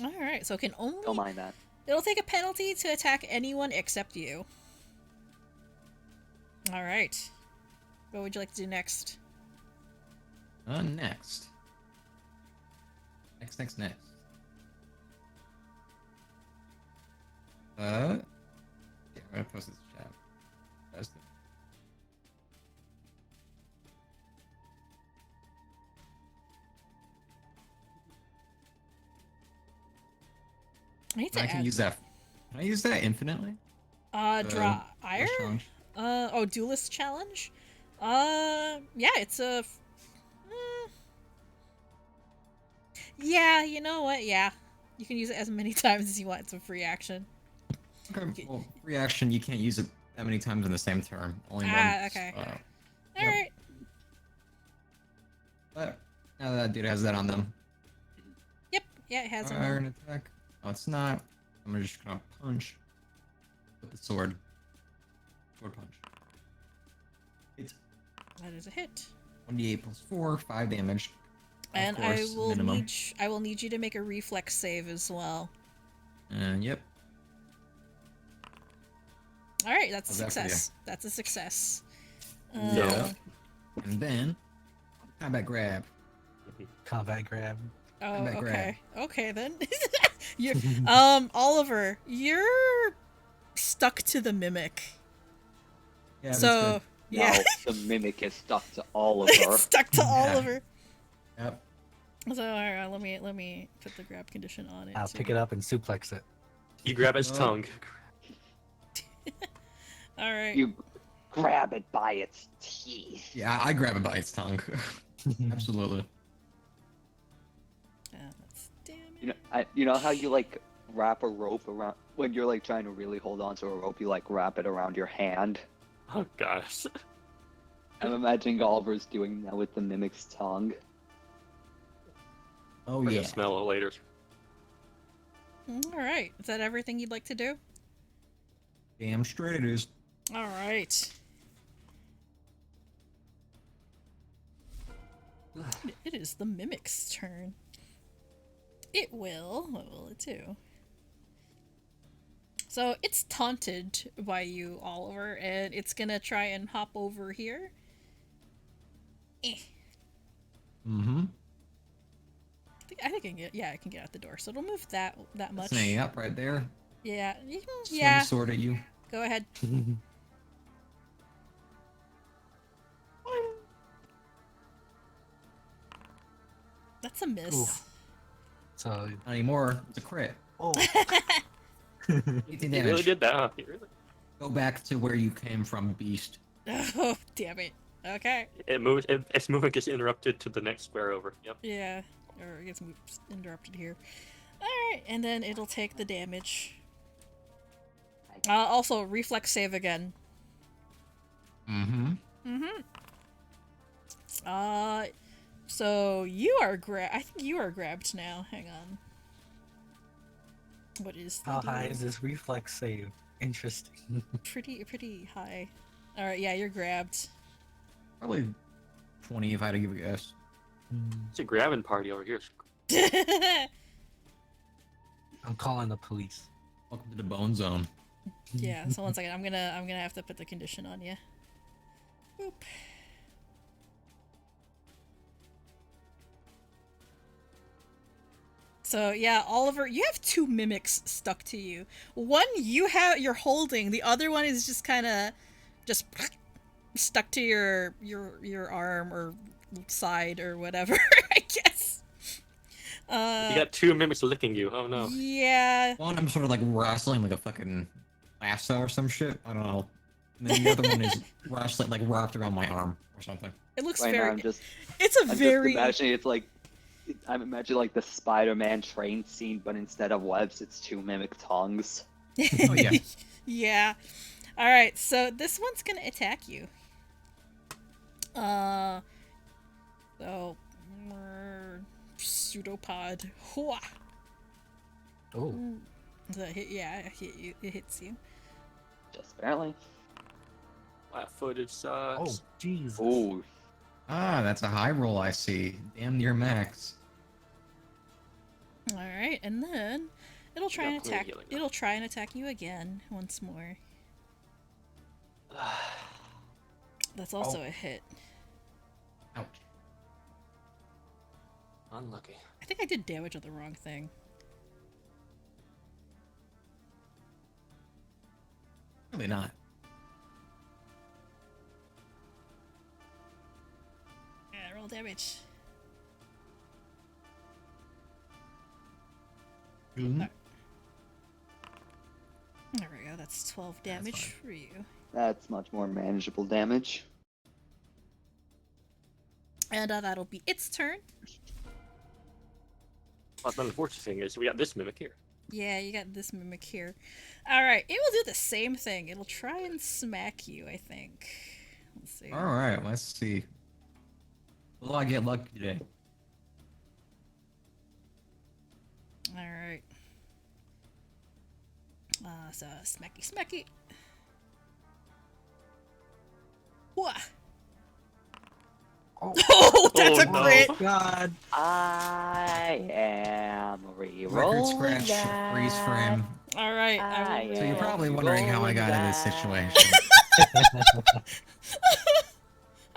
All right. So it can only. Don't mind that. It'll take a penalty to attack anyone except you. All right. What would you like to do next? Next. Next. Yeah, I'm gonna post this chat. That's the- I need to I can add. use that. Can I use that infinitely? Draw ire? Last challenge? Oh, duelist challenge? Yeah, it's a... Yeah, you know what? Yeah. You can use it as many times as you want. It's a free action. Okay, well, free action, you can't use it that many times in the same turn. Only Ah, once. okay. Yep. Alright. But now that dude has that on them. Yep. Yeah, it has Fire one. and attack. No, it's not. I'm just gonna punch with the sword. Sword punch. It's That is a hit. 1d8 plus 4, 5 damage. And Of course, minimum. I will need you to make a reflex save as well. And yep. Alright, that's a How's that for you? success. That's a success. Yeah. And then combat grab. Combat grab. Oh, Combat okay. grab. Okay then. you Oliver, you're stuck to the mimic. Yeah, that's So yeah. No, the mimic is stuck to Oliver. It's stuck to Yeah. Oliver. good. Yep. So alright, let me put the grab condition on it. I'll too. pick it up and suplex it. You grab his Oh. tongue. Alright. You grab it by its teeth. Yeah, I grab it by its tongue. Absolutely. That's You know, you know how you like wrap a rope around when you're like trying to really hold on to a rope. You like wrap it around your hand. Oh gosh. I'm imagining Oliver's doing that with the mimic's tongue. Oh We're yeah. gonna smell it later. Alright. Is that everything you'd like to do? Damn straight it is. Alright. It is the mimic's turn. It will. What will it do? So it's taunted by you, Oliver, and it's gonna try and hop over here. Mm-hmm. I think I can get. Yeah, I can get out the door. So it'll move that much. Snake up right there. Yeah. Swing Yeah. sword at you. Go ahead. That's a miss. Ooh. So, Not anymore. It's a crit. oh, 18 You damage. really did that, huh? You really? Go back to where you came from, beast. Oh, damn it. Okay. It moves. Its movement gets interrupted to the next square over. Yep. Yeah. Or it gets interrupted here. Alright, and then it'll take the damage. Also, reflex save again. Mm-hmm. So you are I think you are grabbed now. Hang on. What is the how high deal? is this reflex save? Interesting. Pretty high. Alright, yeah, you're grabbed. Probably 20 if I had to give a guess. It's a grabbing party over here. I'm calling the police. Welcome to the bone zone. Yeah, so 1 second. I'm gonna have to put the condition on you. Boop. So yeah, Oliver, you have 2 mimics stuck to you. One you're holding, the other one is just kind of just stuck to your arm or side or whatever, I guess. You got 2 mimics licking you. Oh no. Yeah. One I'm sort of like wrestling like a fucking lasso or some shit. I don't know. And then the other one is wrestling like wrapped around my arm or something. It looks Right now, very. I'm just very. imagining it's like I'm imagining like the Spider-Man train scene, but instead of webs, it's 2 mimic tongues. Oh yeah. Yeah. All right. So this one's gonna attack you. So pseudopod. Hua. Oh, Does that hit? Yeah, it hit you. It hits you. Just barely. Flat-footed oh, sucks. Jesus. Ooh, Ah, that's a high roll I see. Damn near max. All right, and then it'll try got and plenty of attack. healing now. It'll try and attack you again once more. That's also a hit. Ouch. Unlucky. I think I did damage on the wrong thing. Really not. Yeah, roll damage. Mhm. There we go. That's 12 damage fine. for you. That's much more manageable damage. And that'll be its turn. But the unfortunate thing is we got this mimic here. Yeah, you got this mimic here. Alright, it will do the same thing. It'll try and smack you, I think. Let's see. All right, let's see. Will I get lucky today? Alright. So, smacky, smacky. Wha! Oh, that's Oh, a no. crit! God. I am Record re-rolling scratch, that. freeze frame. Alright, I will So you're roll. probably wondering how I got in this Rolling situation.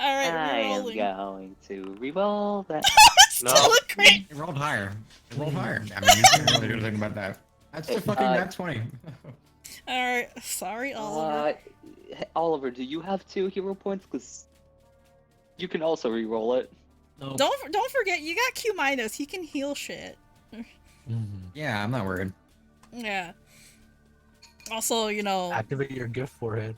Alright, I am rerolling. going to re-roll that. Still No. a crit! It rolled higher. It rolled higher. I mean, you can't really do anything about that. That's the fucking nat 20. Alright, sorry, Oliver. Oliver, do you have 2 hero points? Because you can also re-roll it. Nope. Don't forget, you got Q minus. He can heal shit. Mhm. Yeah, I'm not worried. Yeah. Also, you know, Activate your gift forehead.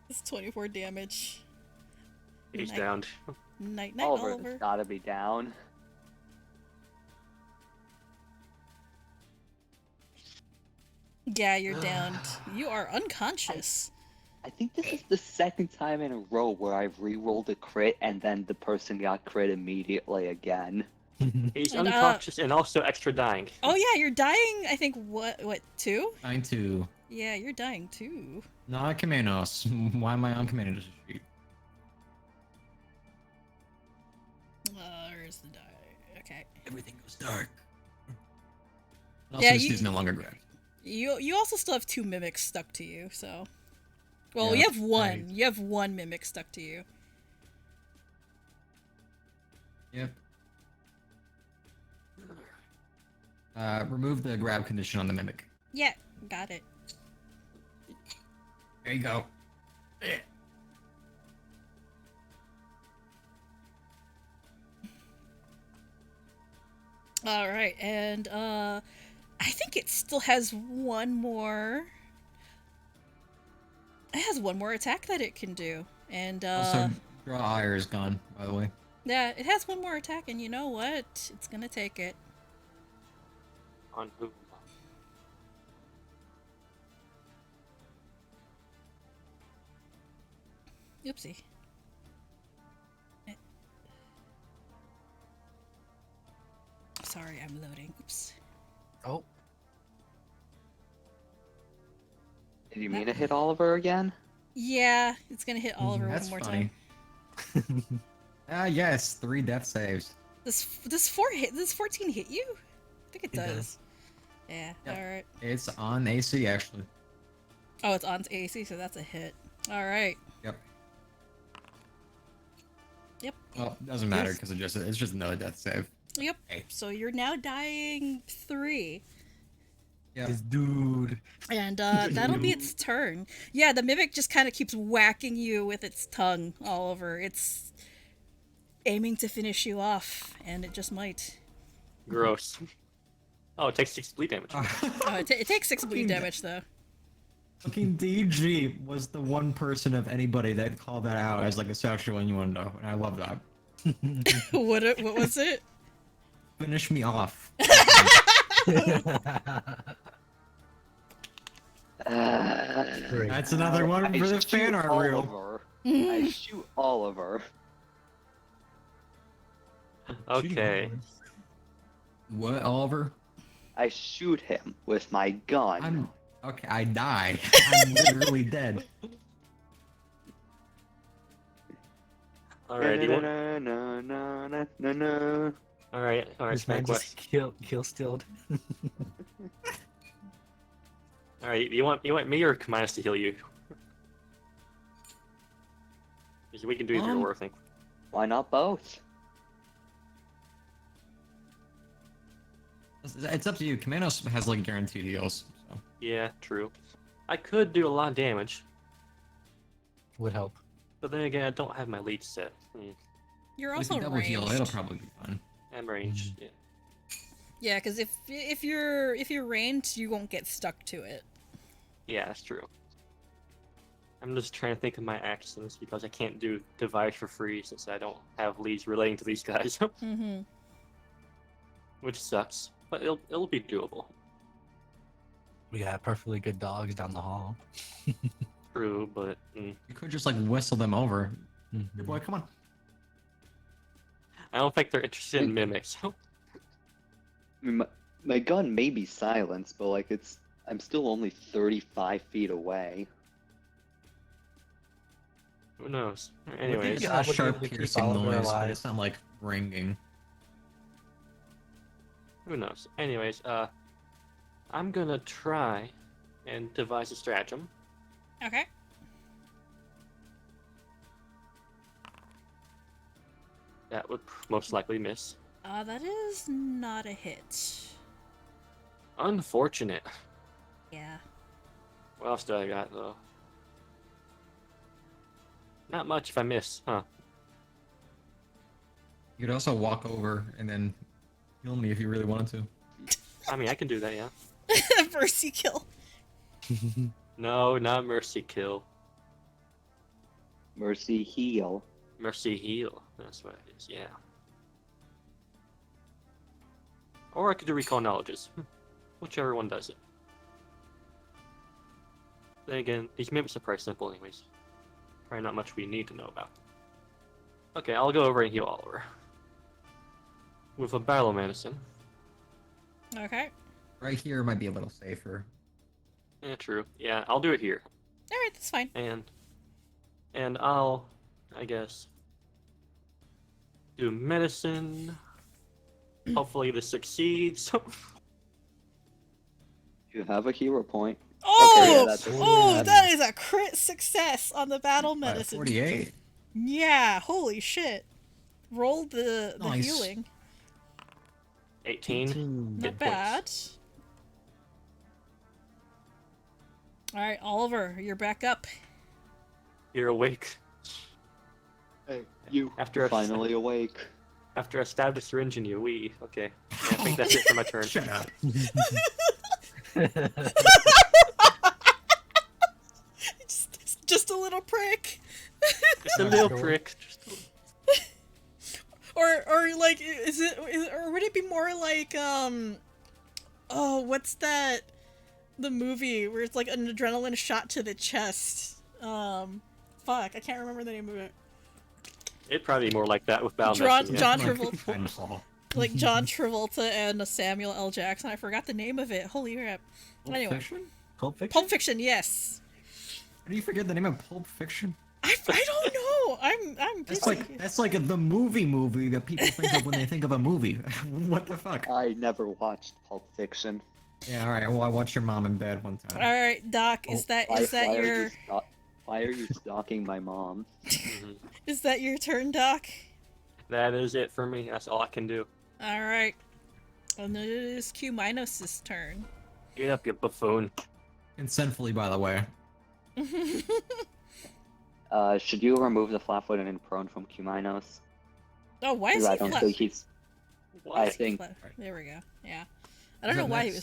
it's 24 damage. He's Night. downed. Night, night, Oliver, Oliver. has gotta be down. Yeah, you're downed. You are unconscious. I think this is the second time in a row where I've re-rolled a crit and then the person got crit immediately again. He's And, unconscious and also extra dying. Oh yeah, you're dying. I think what 2? 9-2. Yeah, you're dying too. Not Kamenos. Why am I on Kamenos' sheet? Where's the die? Okay. Everything goes dark. Yeah, Also, you- he's no longer grabbed. You also still have 2 mimics stuck to you. So, well, Yeah, you have 1. right. You have 1 mimic stuck to you. Yep. Remove the grab condition on the mimic. Yeah, got it. There you go. All right, and I think it still has one more. It has one more attack that it can do, and Also, draw ire is gone, by the way. yeah, it has one more attack, and you know what? It's gonna take it. On who? Oopsie. Sorry, I'm loading. Oops. Oh, Did you mean to hit Oliver again? Yeah, it's gonna hit Oliver That's one more funny. time. Yes, 3 death saves. Does 14 hit you? I think it It does. does. Yeah. Yep. All right. It's on AC, actually. Oh, it's on AC, so that's a hit. All right. Yep. Yep. Well, it doesn't matter because it's just another death save. Yep. Hey. So you're now dying 3. Yep. this dude. And that'll be its turn. Yeah, the mimic just kind of keeps whacking you with its tongue all over. It's aiming to finish you off, and it just might. Gross. Oh, it takes 6 bleed damage. Oh, it takes 6 bleed damage, though. Fucking DG was the one person of anybody that called that out as like a sexual innuendo, and I love that. What was it? Finish me off. Great. That's another one I for the shoot fan art reel. Oliver. I shoot Oliver. Okay. What, Oliver? I shoot him with my gun. I'm okay. I die. I'm literally dead. Alright, you want... No. Alright, This man Smack just kill stilled. Alright, you want me or Kamias to heal you? We can do either or, I think. Why not both? It's up to you. Commandos has like guaranteed heals. So. Yeah, true. I could do a lot of damage, Would help. but then again, I don't have my lead set. You're If also you double heal, it'll ranged. probably be fine. And range. Yeah. Yeah, because if you're ranged, you won't get stuck to it. Yeah, that's true. I'm just trying to think of my actions because I can't do device for free since I don't have leads relating to these guys, Mm-hmm. which sucks. But it'll be doable. We got perfectly good dogs down the hall. True, but You could just like whistle them over. Mhm. Hey, boy, come on. I don't think they're interested in mimics. I mean, my gun may be silenced, but like I'm still only 35 feet away. Who knows? think Anyways, you It's a obligated sharp to keep piercing Oliver noise, but alive. it's not like ringing. who knows? Anyways, I'm gonna try and devise a stratagem. Okay. That would most likely miss. That is not a hit. Unfortunate. Yeah. What else do I got though? Not much if I miss, huh? You could also walk over and then heal me if you really wanted to. I mean, I can do that, yeah. Mercy kill. No, not mercy kill. Mercy heal. Mercy heal. That's what it is, yeah. Or I could do recall knowledges. Whichever one does it. Then again, these mimics are pretty simple anyways. Probably not much we need to know about. Okay, I'll go over and heal Oliver. With a battle medicine. Okay. Right here might be a little safer. Yeah, true. Yeah, I'll do it here. All right, that's fine. And I'll, I guess, do medicine. Hopefully this succeeds. You have a hero point. Oh, yeah, that's- oh, that is a crit success on the battle medicine. 48. Yeah, holy shit. Roll the Nice. healing. 18. Not Hit bad. points. All right, Oliver, you're back up. You're awake. Hey, you After a- finally awake. After I stabbed a syringe in you, okay. I think that's it for my turn. Shut up. just a little prick. Just a little prick. Or like or would it be more like oh, what's that, the movie where it's like an adrenaline shot to the chest? Fuck, I can't remember the name of it. It'd probably be more like that with battle John medicine. John Yeah. Travolta, Dinosaur. like John Travolta and Samuel L. Jackson. I forgot the name of it. Holy crap. Pulp Anyway, Fiction? Pulp Fiction? Pulp Fiction, yes. How do you forget the name of Pulp Fiction? I don't know. I'm busy. That's like the movie that people think of when they think of a movie. What the fuck? I never watched Pulp Fiction. Yeah, all right. Well, I watched your mom in bed one time. All right, Doc. Is that your Why are you stalking my mom? Mhm. is that your turn, Doc? That is it for me. That's all I can do. All right. And it is Q Minos' turn. Get up, you buffoon. Consentfully, by the way. Should you remove the flat-footed and prone from Kuminos? Oh, why is I he don't flat? think he's. What? I think. There we go. Yeah. I don't Is know it why he next?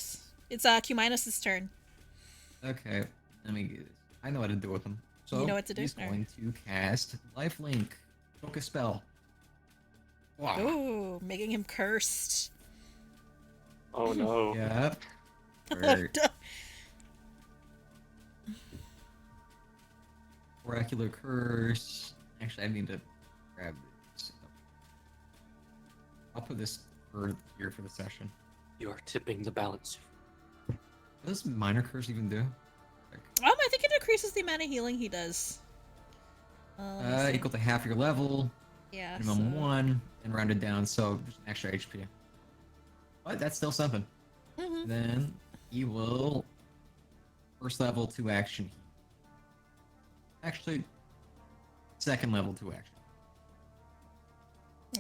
was. It's Q Minos' turn. Okay, let me get this. I know what to do with him. So You know what to do? he's Alright. going to cast Lifelink. Focus spell. Wow. Ooh, making him cursed. Oh no. Yep. Oh, Word. duh. Oracular curse. Actually, I need to grab this. I'll put this for here for the session. You are tipping the balance. What does minor curse even do? I think it increases the amount of healing he does. Let's see. Equal to half your level, Yeah. minimum so- 1, and rounded down, so just an extra HP. But that's still something. Mhm. Then he will first level 2 action. Actually, second level 2 action.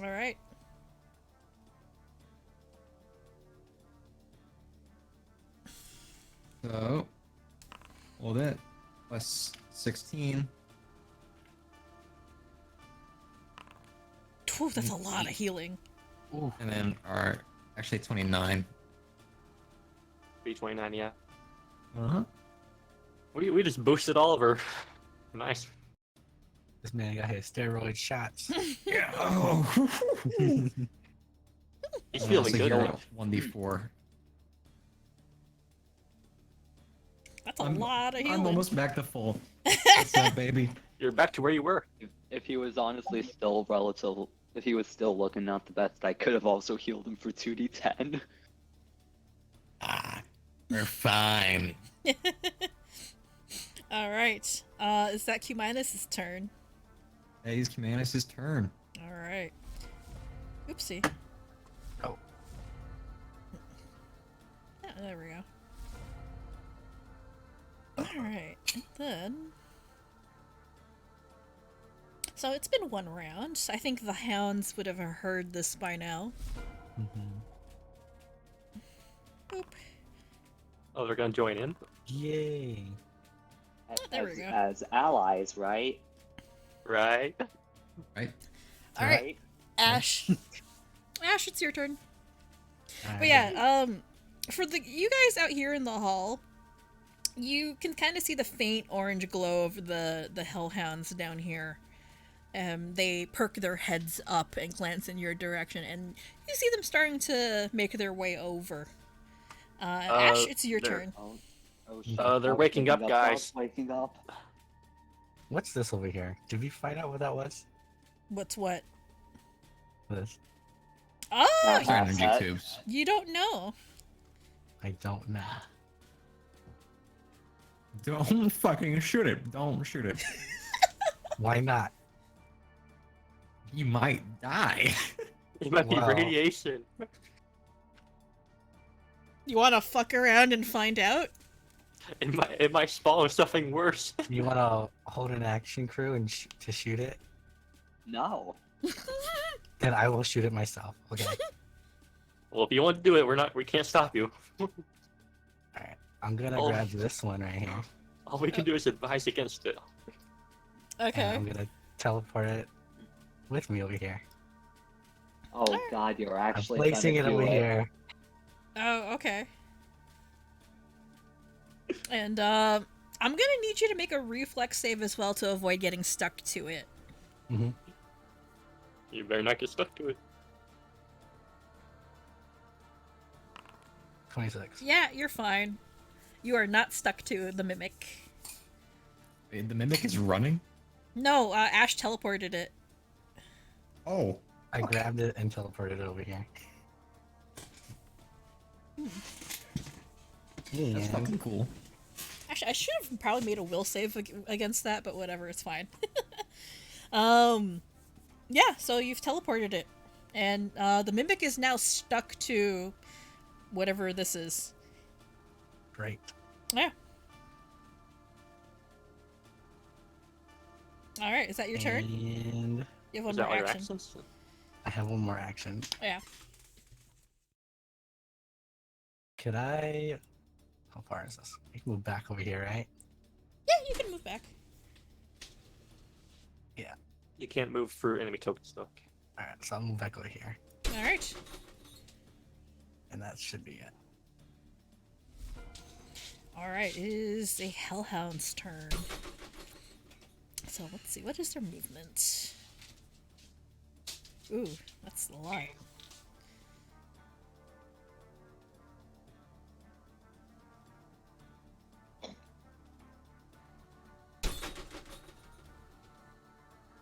All right. So, hold it. Plus 16. Phew, that's a lot of healing. Ooh. And then our actually 29. B29, yeah. Uh-huh. We just boosted Oliver. Nice. This man got his steroid shots. Yeah. Oh. He's feeling good. You're Now. 1d4. That's a lot of healing. I'm almost back to full. What's up, baby? You're back to where you were. If he was honestly still relative, if he was still looking not the best, I could have also healed him for 2d10. Ah, we're fine. All right. Is that Q-Minus's turn? Hey, it's Munitions' turn. All right. Oopsie. Oh. Yeah, there we go. All right. And then. So it's been one round. I think the hounds would have heard this by now. Boop. Oh, they're gonna join in. Yay. There we go. As allies, right? Right. Right? All right. Ash. Ash, it's your turn. But yeah, for you guys out here in the hall, you can kind of see the faint orange glow of the hellhounds down here. They perk their heads up and glance in your direction, and you see them starting to make their way over. Ash, it's your turn. They're waking up, guys. Waking up. What's this over here? Did we find out what that was? What's what? This. Oh, It's our energy tubes. you don't know. I don't know. Don't fucking shoot it. Don't shoot it. Why not? You might die. It might be Wow. radiation. You want to fuck around and find out? It might spawn something worse. You want to hold an action crew and to shoot it? No. Then I will shoot it myself. Okay. Well, if you want to do it, we can't stop you. Alright. I'm gonna Oh. grab this one right here. All we can do is advise against it. Okay. And I'm gonna teleport it with me over here. Oh God, you're I'm actually placing it gonna do over here. Oh, okay. And I'm gonna need you to make a reflex save as well to avoid getting stuck to it. Mm-hmm. You better not get stuck to it. 26. Yeah, you're fine. You are not stuck to the mimic. Wait, the mimic is running? No, Ash teleported it. Oh. I grabbed it and teleported it over here. That's fucking And cool. Actually, I should have probably made a will save against that, but whatever, it's fine. Yeah, so you've teleported it. And the mimic is now stuck to whatever this is. great. Yeah. Alright, is that your turn? And You have one Is more that all your action. actions? I have one more action. Yeah. Could I... How far is this? I can move back over here, right? Yeah, you can move back. You can't move through enemy tokens, though. Alright, so I'll move back over here. Alright. And that should be it. Alright, it is a Hellhound's turn. So let's see, what is their movement? Ooh, that's a lot.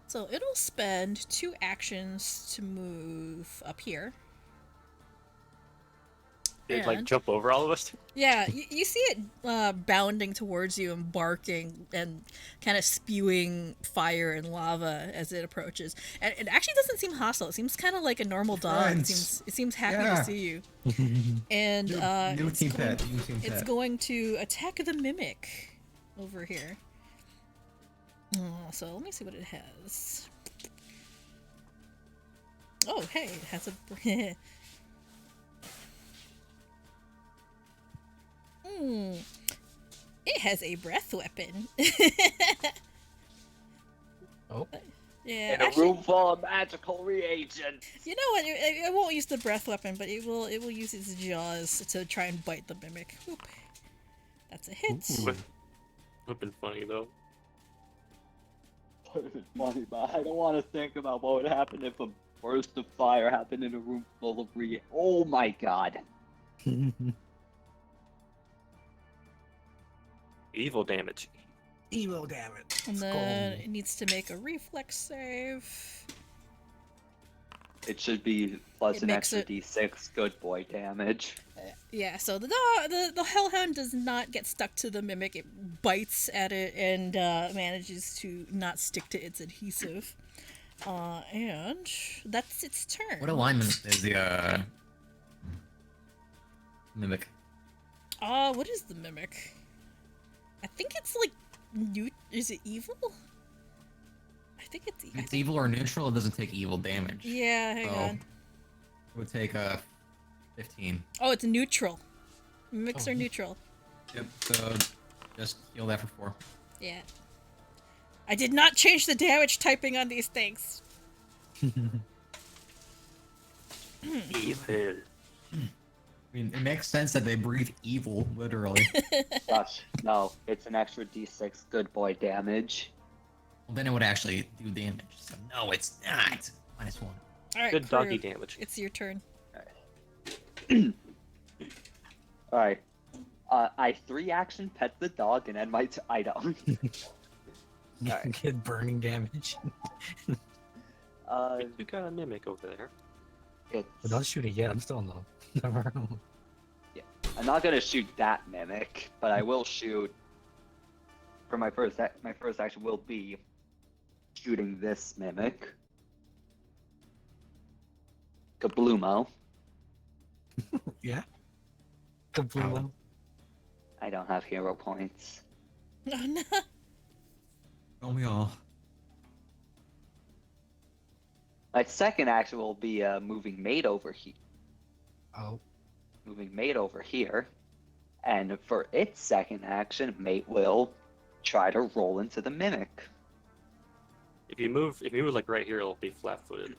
So it'll spend 2 actions to move up here. It'd like And- jump over all of us. Yeah, you see it bounding towards you and barking and kind of spewing fire and lava as it approaches. And it actually doesn't seem hostile. It seems kind of like a normal dog. Friends. It seems happy Yeah. to see you. And New it's, team going, pet. New team it's pet. going to attack the mimic over here. So let me see what it has. Oh, hey, it has a. It has a breath weapon. Oh, Yeah, In a actually, room full of magical reagents. you know what? It won't use the breath weapon, but it will. It will use its jaws to try and bite the mimic. Whoop. That's a hit. Ooh. Would have been funny though. Would have been funny, but I don't want to think about what would happen if a burst of fire happened in a room full of Oh my god. Evil damage. Evil damage. And Let's then go. it needs to make a reflex save. It should be plus It an makes extra d6 good boy damage. Yeah, so the hellhound does not get stuck to the mimic. It bites at it and manages to not stick to its adhesive. And that's its turn. What alignment is the mimic? What is the mimic? I think it's like is it evil? I think it's If it's evil or neutral, it doesn't take evil damage. Yeah, hang So, on. It would take 15. Oh, it's neutral. Mimics Oh. are neutral. Yep, so just heal that for 4. Yeah. I did not change the damage typing on these things. Evil. I mean, it makes sense that they breathe evil, literally. Gosh, no, it's an extra d6 good boy damage. Well, then it would actually do damage. So, no, it's not. -1. Alright, Good doggy Crew, damage. it's your turn. Alright. I 3-action pet the dog and end my item. Alright. Get burning damage. You got a mimic over there. It's... But don't shoot it yet. I'm still in the. I'm not gonna shoot that mimic, but I will shoot. For my first action will be shooting this mimic. Kabloomo. Yeah. Kabloomo. I don't have hero points. Oh no. Don't we all? My second action will be moving mate over here. Oh. Moving mate over here. And for its second action, mate will try to roll into the mimic. If you move like right here, it'll be flat-footed.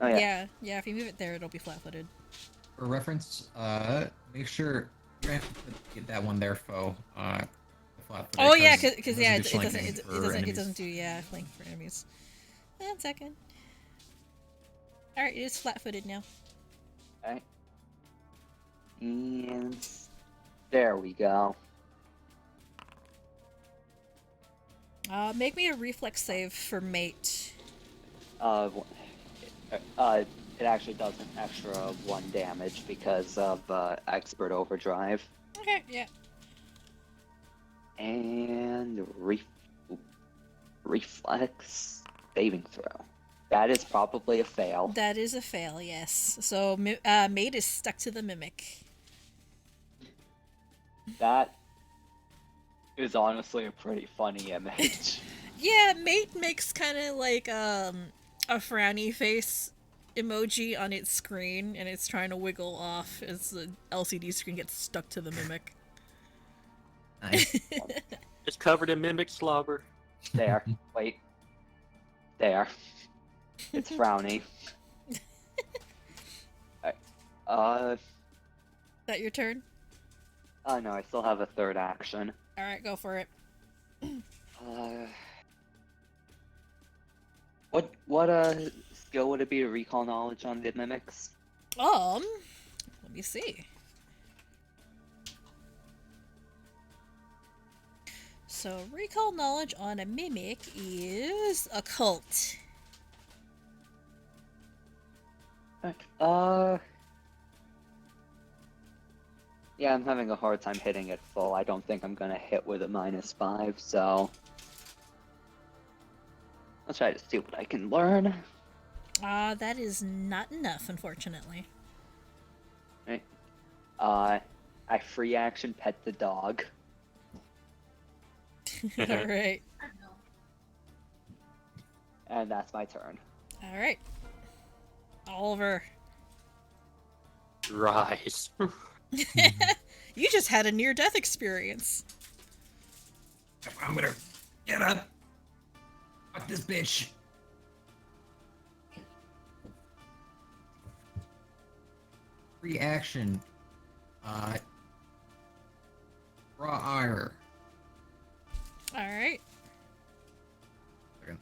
Oh Yeah, if you move it there, it'll be flat-footed. For reference, make sure you have to get that one there, foe. Flat-footed, Oh yeah, because it yeah, doesn't do it flanking for doesn't enemies. do flank for enemies. 1 second. All right, it is flat-footed now. Okay. And there we go. Make me a reflex save for mate. It actually does an extra 1 damage because of expert overdrive. Okay, yeah. And reflex saving throw. That is probably a fail. That is a fail, yes. So mate is stuck to the mimic. That is honestly a pretty funny image. Yeah, mate makes kind of like a frowny face emoji on its screen, and it's trying to wiggle off as the LCD screen gets stuck to the mimic. Nice. It's covered in mimic slobber. There. Wait. There. It's frowny. Is that your turn? No, I still have a third action. All right, go for it. What skill would it be to recall knowledge on the mimics? Let me see. So recall knowledge on a mimic is occult. Yeah, I'm having a hard time hitting it full. I don't think I'm gonna hit with a -5, so I'll try to see what I can learn. That is not enough, unfortunately. Right. I free action pet the dog. Alright. And that's my turn. Alright. Oliver. Rise. You just had a near-death experience. I'm gonna get up. Fuck this bitch. Reaction. Raw ire. Alright. Second.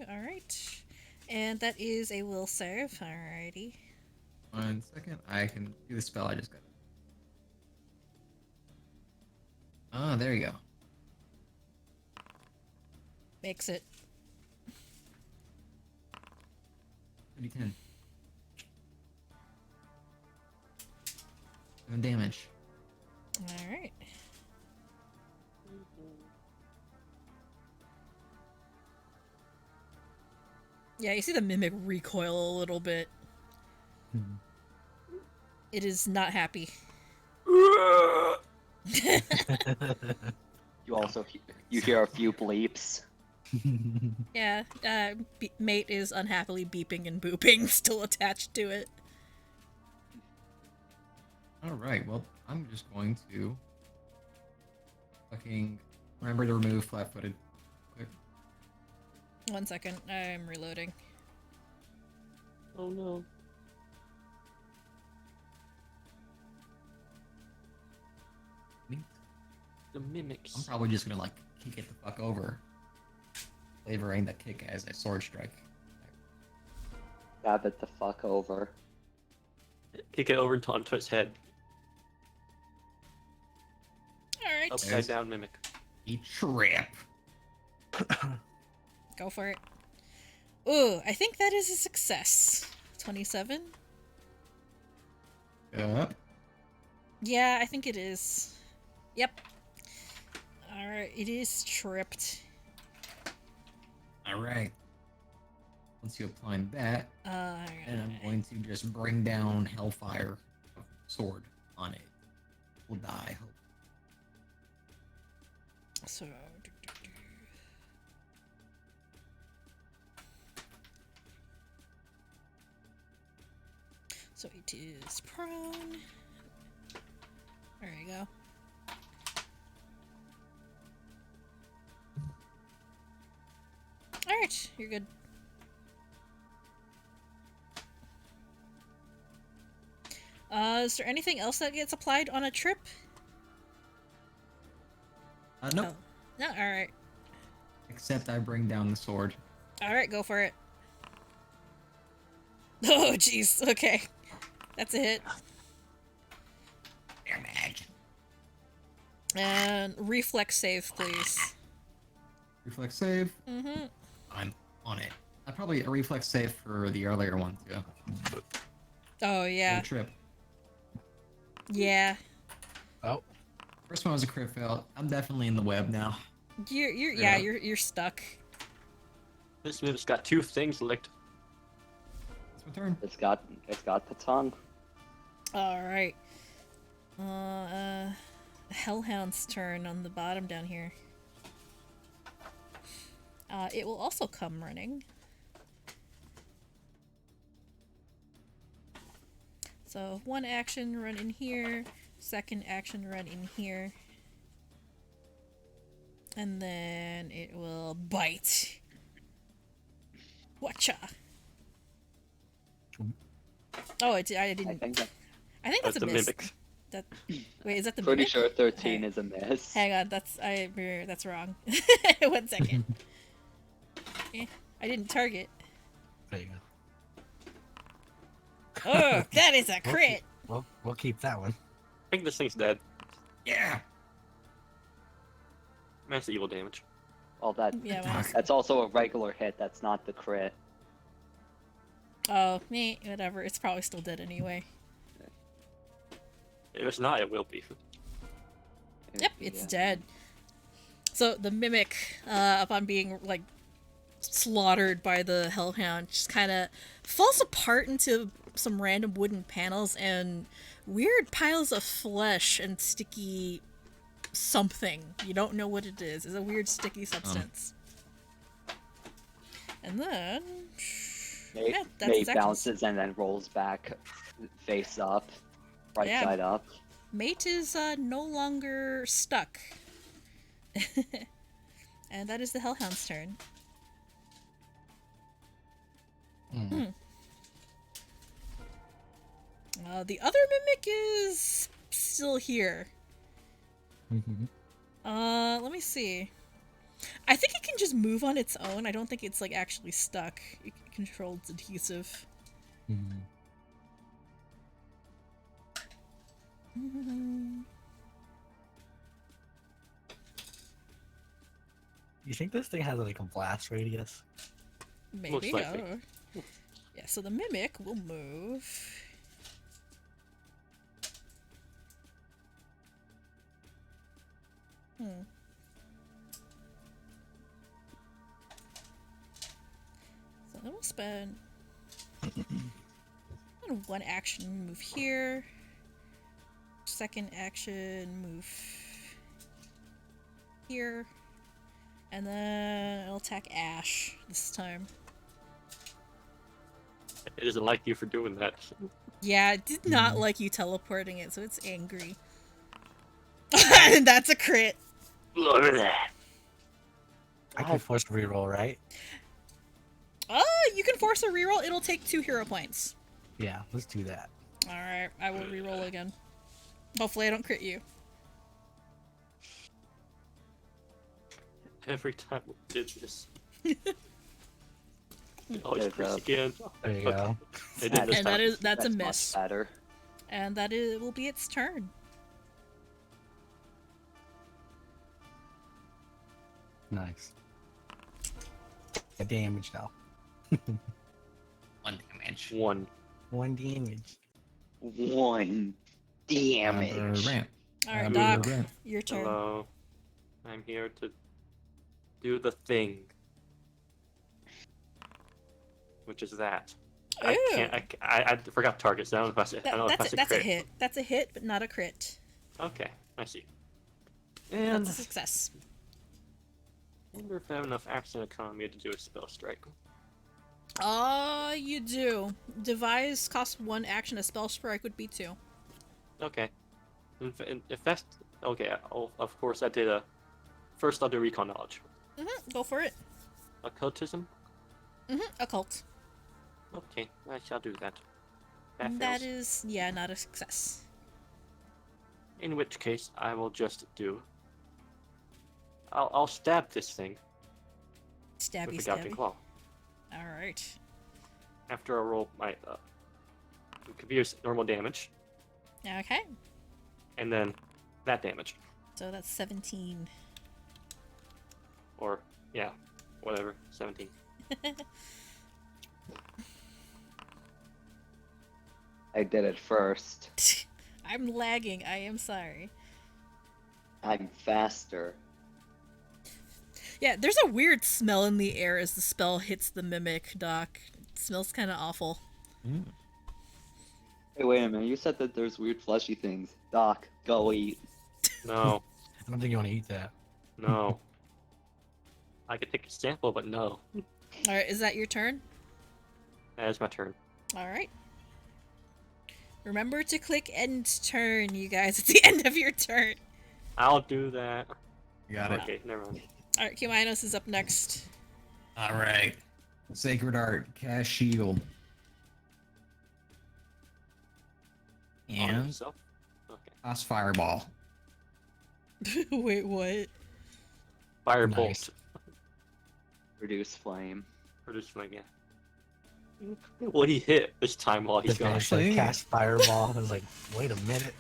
Alright. And that is a will save. Alrighty. 1 second. I can do the spell I just got. Ah, there you go. Makes it. 10. 7 damage. Alright. Yeah, you see the mimic recoil a little bit. It is not happy. You also you hear a few bleeps. Yeah, mate is unhappily beeping and booping, still attached to it. Alright, well, I'm just going to fucking remember to remove flat-footed. Quick. 1 second, I'm reloading. Oh no. Neat. The mimics. I'm probably just gonna like kick it the fuck over. Flavoring the kick as a sword strike. Stab it the fuck over. Kick it over onto its head. Alright, Upside Yes. down mimic. A trap. go for it. Ooh, I think that is a success. 27? Yep. Yeah, I think it is. Yep. Alright, it is tripped. Alright. Once you apply that, and I'm going to just bring down Hellfire sword on it. Will die. So, so it is prone. There you go. Alright, you're good. Is there anything else that gets applied on a trip? Nope. Oh. No, alright. Except I bring down the sword. Alright, go for it. Oh, jeez. Okay. That's a hit. Damage. And reflex save, please. Reflex save. Mm-hmm. I'm on it. Probably a reflex save for the earlier one too. Oh, yeah. The trip. Yeah. Oh, First one was a crit fail. I'm definitely in the web now. You're stuck. This mimic's got 2 things licked. It's my turn. It's got the tongue. Alright. Hellhound's turn on the bottom down here. It will also come running. So, 1 action, run in here. 2nd action, run in here. And then it will bite. Watcha! Oh, I didn't. I think I think that's That's a the miss. mimic. Wait, is that the pretty mimic? sure 13 is a miss. Hang on, that's wrong. 1 second. I didn't target. there you go. Oh, that is a crit. We'll keep that one. I think this thing's dead. Yeah. That's the evil damage. Well, Yeah. that's also a regular hit. That's not the crit. Oh, whatever. It's probably still dead anyway. If it's not, it will be. Yep, it's Yeah. dead. So the mimic, upon being like slaughtered by the hellhound, just kind of falls apart into some random wooden panels and weird piles of flesh and sticky something. You don't know what it is. It's a weird sticky substance. And then yeah, that's May its actions. bounces and then rolls back, face up, right Yeah. side up. Mate is no longer stuck. And that is the Hellhound's turn. The other mimic is still here. Let me see. I think it can just move on its own. I don't think it's like actually stuck. It controls adhesive. You think this thing has like a blast radius? Maybe. Most likely. Yeah, so the mimic will move. So then we'll spend one action, move here. Second action, move here. And then I'll attack Ash this time. It doesn't like you for doing that. Yeah, it did not like you teleporting it, so it's angry. And that's a crit. Look at that. I can force a reroll, right? You can force a reroll. It'll take 2 hero points. Yeah, let's do that. Alright, I will reroll again. Hopefully I don't crit you. Every time we did this. Always press again. There you go. It did this And time. that's a much miss. better. And will be its turn. Nice. A damage now. 1 damage. One. 1 damage. 1 damage. Ramp. Alright, Ramp. Doc, your turn. Hello. I'm here to do the thing. Which is that. I Ooh. can't. I forgot targets. I don't know if I don't know if That's a crit. hit. That's a hit, but not a crit. Okay, I see. And That's a success. I wonder if I have enough action economy to do a spell strike. You do. Devise costs 1 action. A spell strike would be 2. Okay. If that's okay, of course I did a. First, I'll do recon knowledge. Go for it. Occultism. Occult. Okay, I shall do that. That fails. is, yeah, not a success. In which case, I will just do. I'll stab this thing Stabby, with the gouging stabby. claw. Alright. After I roll my confused normal damage, Okay. and then that damage, So that's 17. or yeah, whatever, 17. I did it first. I'm lagging. I am sorry. I'm faster. Yeah, there's a weird smell in the air as the spell hits the mimic, Doc. It smells kind of awful. Hey, wait a minute. You said that there's weird fleshy things. Doc, go eat. No, I don't think you want to eat that. no. I could take a sample, but no. Alright, is that your turn? That is my turn. Alright. Remember to click end turn, you guys. It's the end of your turn. I'll do that. You got it. Okay, never mind. Alright, Kuminos is up next. All right. Sacred Art, cast shield. On And yourself? Okay. cast fireball. Wait, what? Firebolt. Nice. Reduce flame. Produce flame, yeah. What he hit this time while he's The gone. guy said Actually- cast fireball. I was like, wait a minute.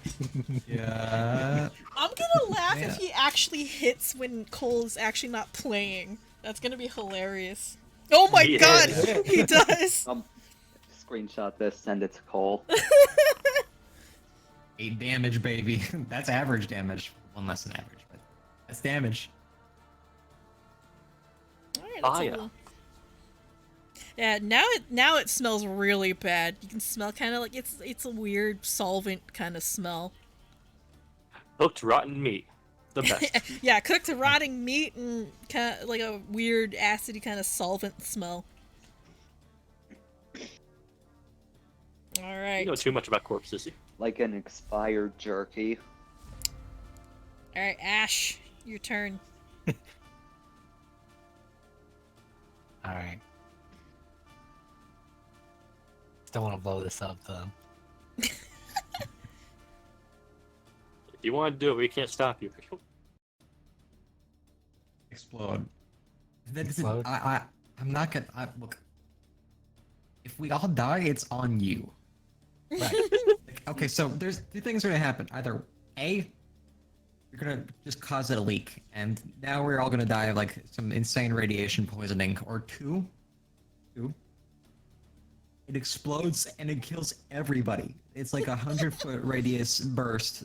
Yeah. I'm gonna laugh Yeah. if he actually hits when Cole's actually not playing. That's gonna be hilarious. Oh my He god, is. he does! Screenshot this, send it to Cole. 8 damage, baby. That's average damage. One less than average, but that's damage. Alright, that's a Fire. little... Yeah, now it smells really bad. You can smell kind of like it's a weird solvent kind of smell. Cooked rotten meat. The best. Yeah, cooked rotting meat and kind of like a weird acidy kind of solvent smell. All right. You know too much about corpses. Like an expired jerky. All right, Ash, your turn. All right. Still want to blow this up though. If you want to do it, we can't stop you. Explode. That isn't- Explode? I'm not gonna. Look. If we all die, it's on you. Right. Like, okay, so there's two things are gonna happen. Either A, you're gonna just cause it a leak, and now we're all gonna die of like some insane radiation poisoning, or two, it explodes and it kills everybody. It's like 100-foot radius burst,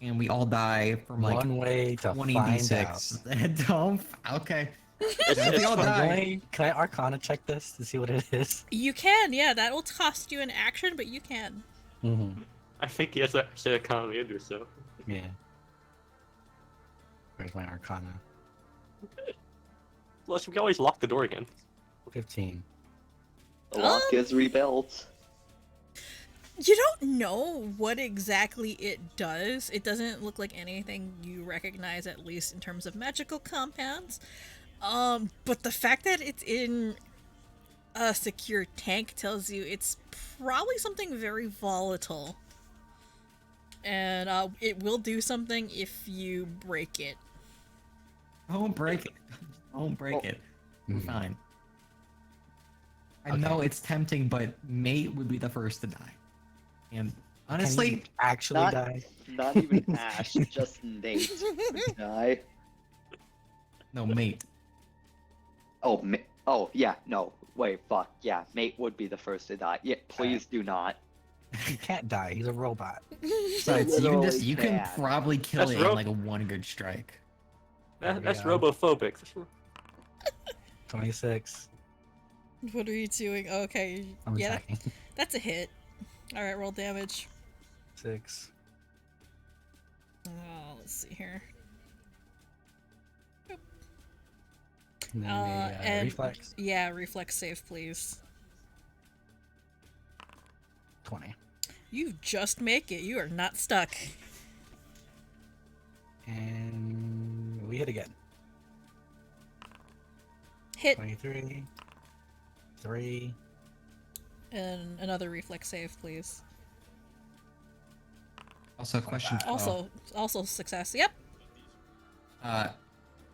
and we all die from like One way to 20 find d6. Don't. Okay. It's We all fun. die. Can I Arcana check this to see what it is? You can, yeah. That will cost you an action, but you can. Mm-hmm. I think he has to say economy under, so. Yeah. Where's my Arcana? Plus, we can always lock the door again. 15. The lock is rebuilt. You don't know what exactly it does. It doesn't look like anything you recognize, at least in terms of magical compounds. But the fact that it's in a secure tank tells you it's probably something very volatile. And it will do something if you break it. Don't break it. Don't break it. We're Mhm. fine. I Okay. know it's tempting, but mate would be the first to die. And Can honestly, you actually Not- die? Not even Ash, just Nate would die. no mate. Oh, yeah, no. Wait, fuck. Yeah, Mate would be the first to die. Yeah, please do not. He can't die. He's a robot. Besides, Literally you can can. probably kill That's it in rope. like a one good strike. That's Yeah. robophobic. 26. What are you doing? Okay, I'm yeah, attacking. that's a hit. Alright, roll damage. 6. Oh, let's see here. And then and reflex. Yeah, reflex save, please. 20. You just make it. You are not stuck. And we hit again. Hit 23. 3. and another reflex save, please. Also, question. Also success. Yep.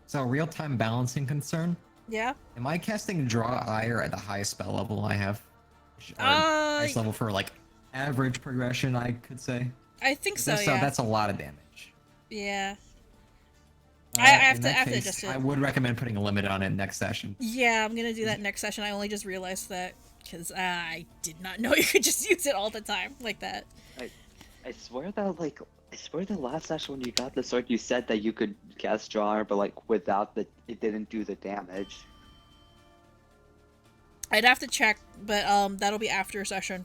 So real-time balancing concern. Yeah. Am I casting Draw Ire at the highest spell level I have? Or highest level for like average progression, I could say. I think so. So Yeah. that's a lot of damage. Yeah. Uh, I have in to- that I have to case, adjust it. I would recommend putting a limit on it next session. Yeah, I'm gonna do that next session. I only just realized that because I did not know you could just use it all the time like that. I swear that last session when you got the sword, you said that you could cast Draw, but like without it didn't do the damage. I'd have to check, but that'll be after a session.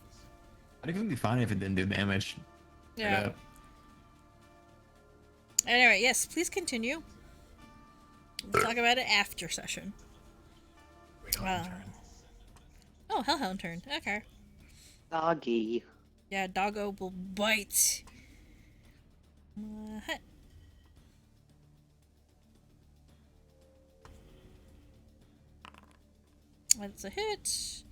I think it would be fine if it didn't do damage. Straight Yeah. up. Anyway, yes, please continue. We'll talk about it after session. Oh, Hellhound turn. Okay. Doggy. Yeah, doggo will bite. Hut. That's a hit.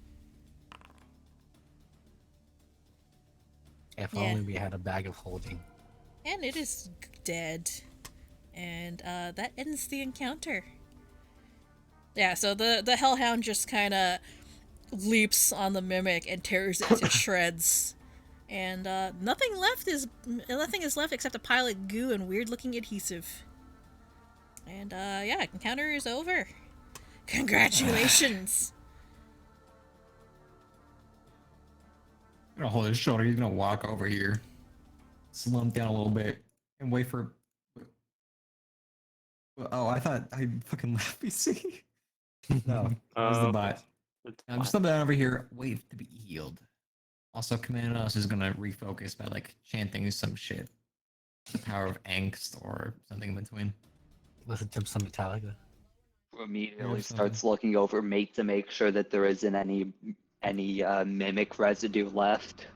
If Yeah. only we had a bag of holding. And it is dead. And that ends the encounter. Yeah, so the Hellhound just kind of leaps on the mimic and tears it to shreds. And nothing is left except a pile of goo and weird-looking adhesive. And yeah, encounter is over. Congratulations. I'm gonna hold his shoulder. He's gonna walk over here, slump down a little bit, and wait for. Oh, I thought I fucking left PC. No, that was the bot. It's I'm fine. just down over here, wait to be healed. Also, Commandos is gonna refocus by like chanting some shit. The power of angst or something in between. Listen to some Metallica. Immediately Or something. starts looking over mate to make sure that there isn't any mimic residue left.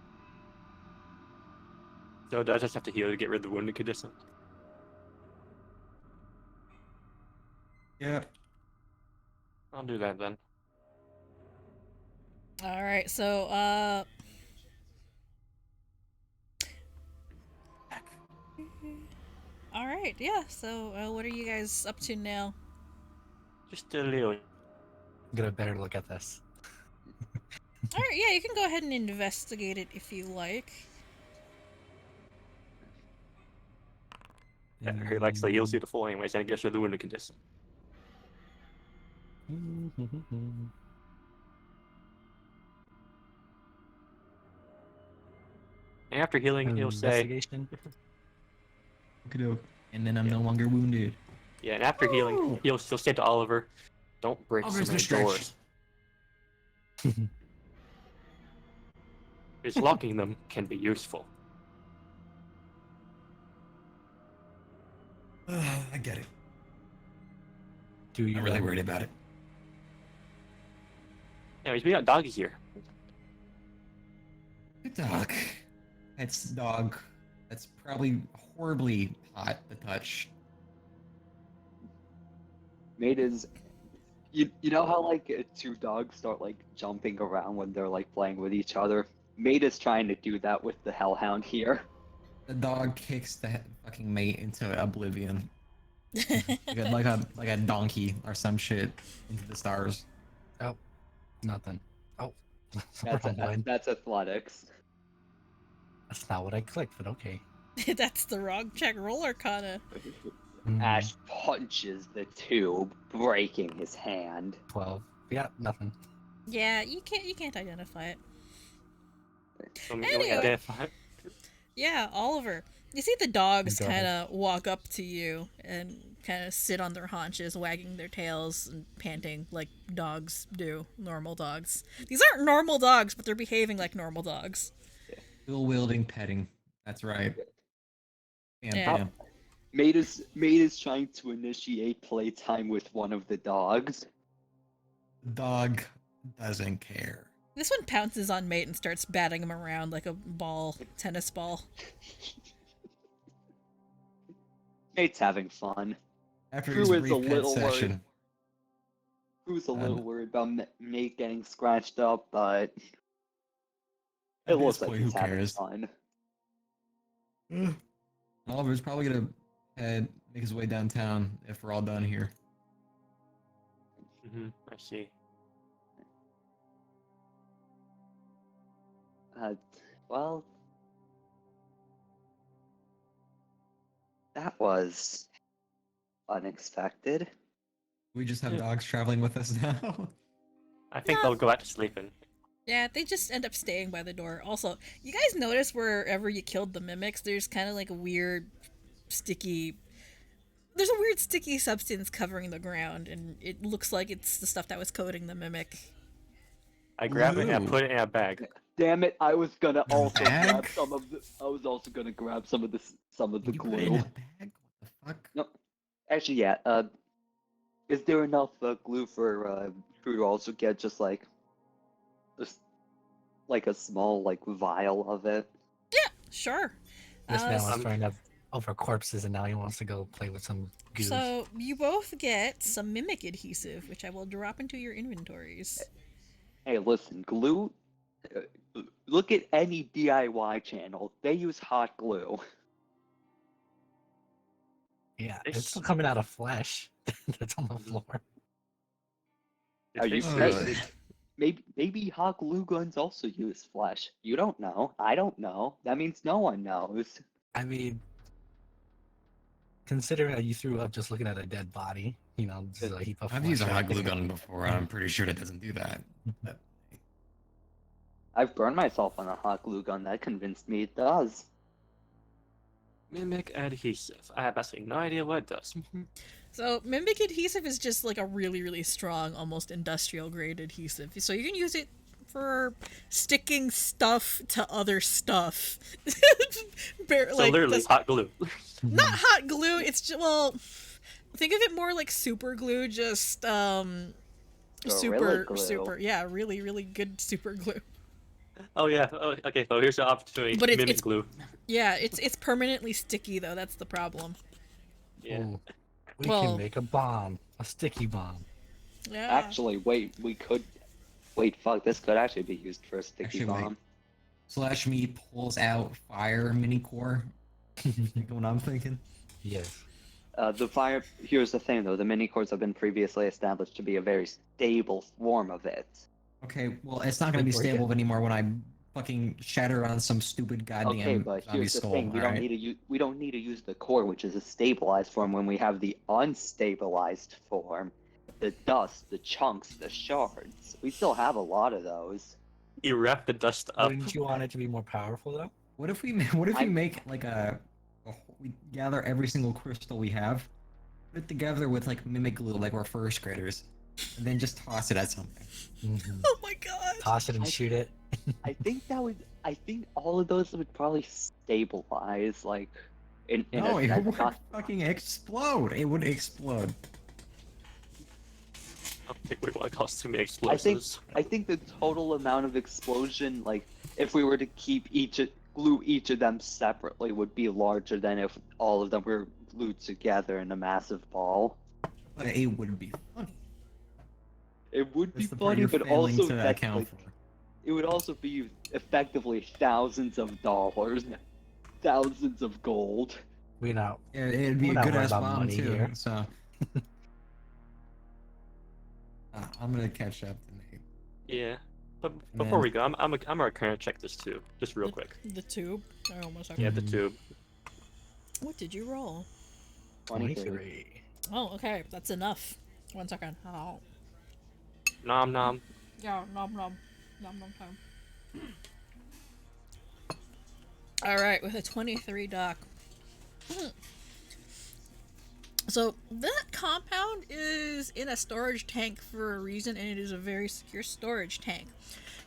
So do I just have to heal to get rid of the wounded condition? Yeah. I'll do that then. All right, so all right, yeah. So what are you guys up to now? Just a little. Get a better look at this. All right, yeah, you can go ahead and investigate it if you like. Yeah, he likes the heals you to full anyways, and it gets rid of the wounded condition. And after healing, he'll say, Investigation. Okey-doke. And then I'm Yeah. no longer wounded. yeah, and after healing, Woo! he'll say to Oliver, don't break so Oliver's many the stretch. doors. Because locking them can be useful. I get it. Do you I'm really worried about it. Anyways, we got doggy here. Good dog. It's dog. That's probably horribly hot to touch. Mate is, you know how like two dogs start like jumping around when they're like playing with each other? Mate is trying to do that with the hellhound here. The dog kicks the fucking mate into oblivion. like a donkey or some shit into the stars. Oh, nothing. Oh, That's athletics. That's not what I clicked, but okay. That's the wrong check. Roll Arcana. Ash punches the tube, breaking his hand. 12. Yeah, nothing. Yeah, you can't identify it. So we Anyway. identify. Yeah, Oliver. You see the dogs Go kind ahead. of walk up to you and kind of sit on their haunches, wagging their tails and panting like dogs do, normal dogs. These aren't normal dogs, but they're behaving like normal dogs. Dual wielding petting. That's right. Bam, Yeah. bam. Mate is trying to initiate playtime with one of the dogs. The dog doesn't care. This one pounces on Mate and starts batting him around like a tennis ball. Mate's having fun. After Crew his is a brief pet little session, worried. Who's a little worried about Mate getting scratched up, but it at looks this like point, he's who having cares? fun. Oliver's probably gonna make his way downtown if we're all done here. I see. Well, that was unexpected. We just have Yeah. dogs traveling with us now. I think No. they'll go back to sleeping. Yeah, they just end up staying by the door. Also, you guys notice wherever you killed the mimics, there's kind of like a weird sticky... There's a weird sticky substance covering the ground, and it looks like it's the stuff that was coating the mimic. I grab it and I Ooh. put it in a bag. Damn it! I was gonna also Bag? grab some of the. I was also gonna grab some of the You put it in glue. a bag? What the fuck? No, actually, yeah. Is there enough glue for Crew to also get just like a small like vial of it? Yeah, sure. This man s- was throwing up over corpses, and now he wants to go play with some goo. So you both get some mimic adhesive, which I will drop into your inventories. Hey, listen, glue. Look at any DIY channel. They use hot glue. Yeah, It's- it's still coming out of flesh. That's on the floor. Are you Ugh. maybe hot glue guns also use flesh? You don't know. I don't know. That means no one knows. I mean, considering that you threw up just looking at a dead body, you know, just a heap of I've flesh used a right hot glue there. gun before. I'm pretty sure it doesn't do that. But I've burned myself on a hot glue gun. That convinced me it does. Mimic adhesive. I have absolutely no idea what it does. So mimic adhesive is just like a really, really strong, almost industrial grade adhesive. So you can use it for sticking stuff to other stuff. So literally hot glue. Not hot glue. It's just, well, think of it more like super glue. Just Gorilla glue. super. Yeah, really, really good super glue. Oh yeah. Oh, okay. So here's the opportunity. But Mimic it's glue. Yeah, it's permanently sticky though. That's the problem. Yeah. Ooh, we Well- can make a bomb, a sticky bomb. Yeah. Actually, wait, we could. Wait, fuck, this could actually be used for a sticky Actually, wait. bomb. Slash me pulls out fire mini core. You know what I'm thinking? Yes. The fire. Here's the thing, though. The mini cores have been previously established to be a very stable form of it. Okay, well, it's not gonna be Break it. stable anymore when I fucking shatter on some stupid goddamn Okay, but zombie here's the skull. thing: we don't alright? need to use. We don't need to use the core, which is a stabilized form, when we have the unstabilized form, the dust, the chunks, the shards. We still have a lot of those. You wrap the dust up. Wouldn't you want it to be more powerful though? What if we what if we I'm- make like we gather every single crystal we have, put it together with like mimic glue like we're first graders, and then just toss it at something. Mhm. Oh my god. Toss it and I- shoot it. I think that would. I think all of those would probably stabilize, like, in No, a it sense. would Not, fucking explode. It would explode. I think we want to cause too many I explosives. think the total amount of explosion, like, if we were to keep glue each of them separately, would be larger than if all of them were glued together in a massive ball. But it would be funny. It would be That's the part funny, you're but failing also to that's, account like, for. it would also be effectively thousands of dollars, thousands of gold. We know. Yeah, it'd be We're a not good worried ass about bomb money too. here. So I'm gonna catch up to Nate. Yeah. But And before then- we go, I'm gonna kind of check this too, just real quick. The tube. Oh, 1 second. Yeah, the Mhm. tube. What did you roll? 23. Oh, okay. That's enough. 1 second. Oh. Nom nom. Yeah, nom nom. Nom nom time. Alright, with a 23 doc. So, that compound is in a storage tank for a reason, and it is a very secure storage tank.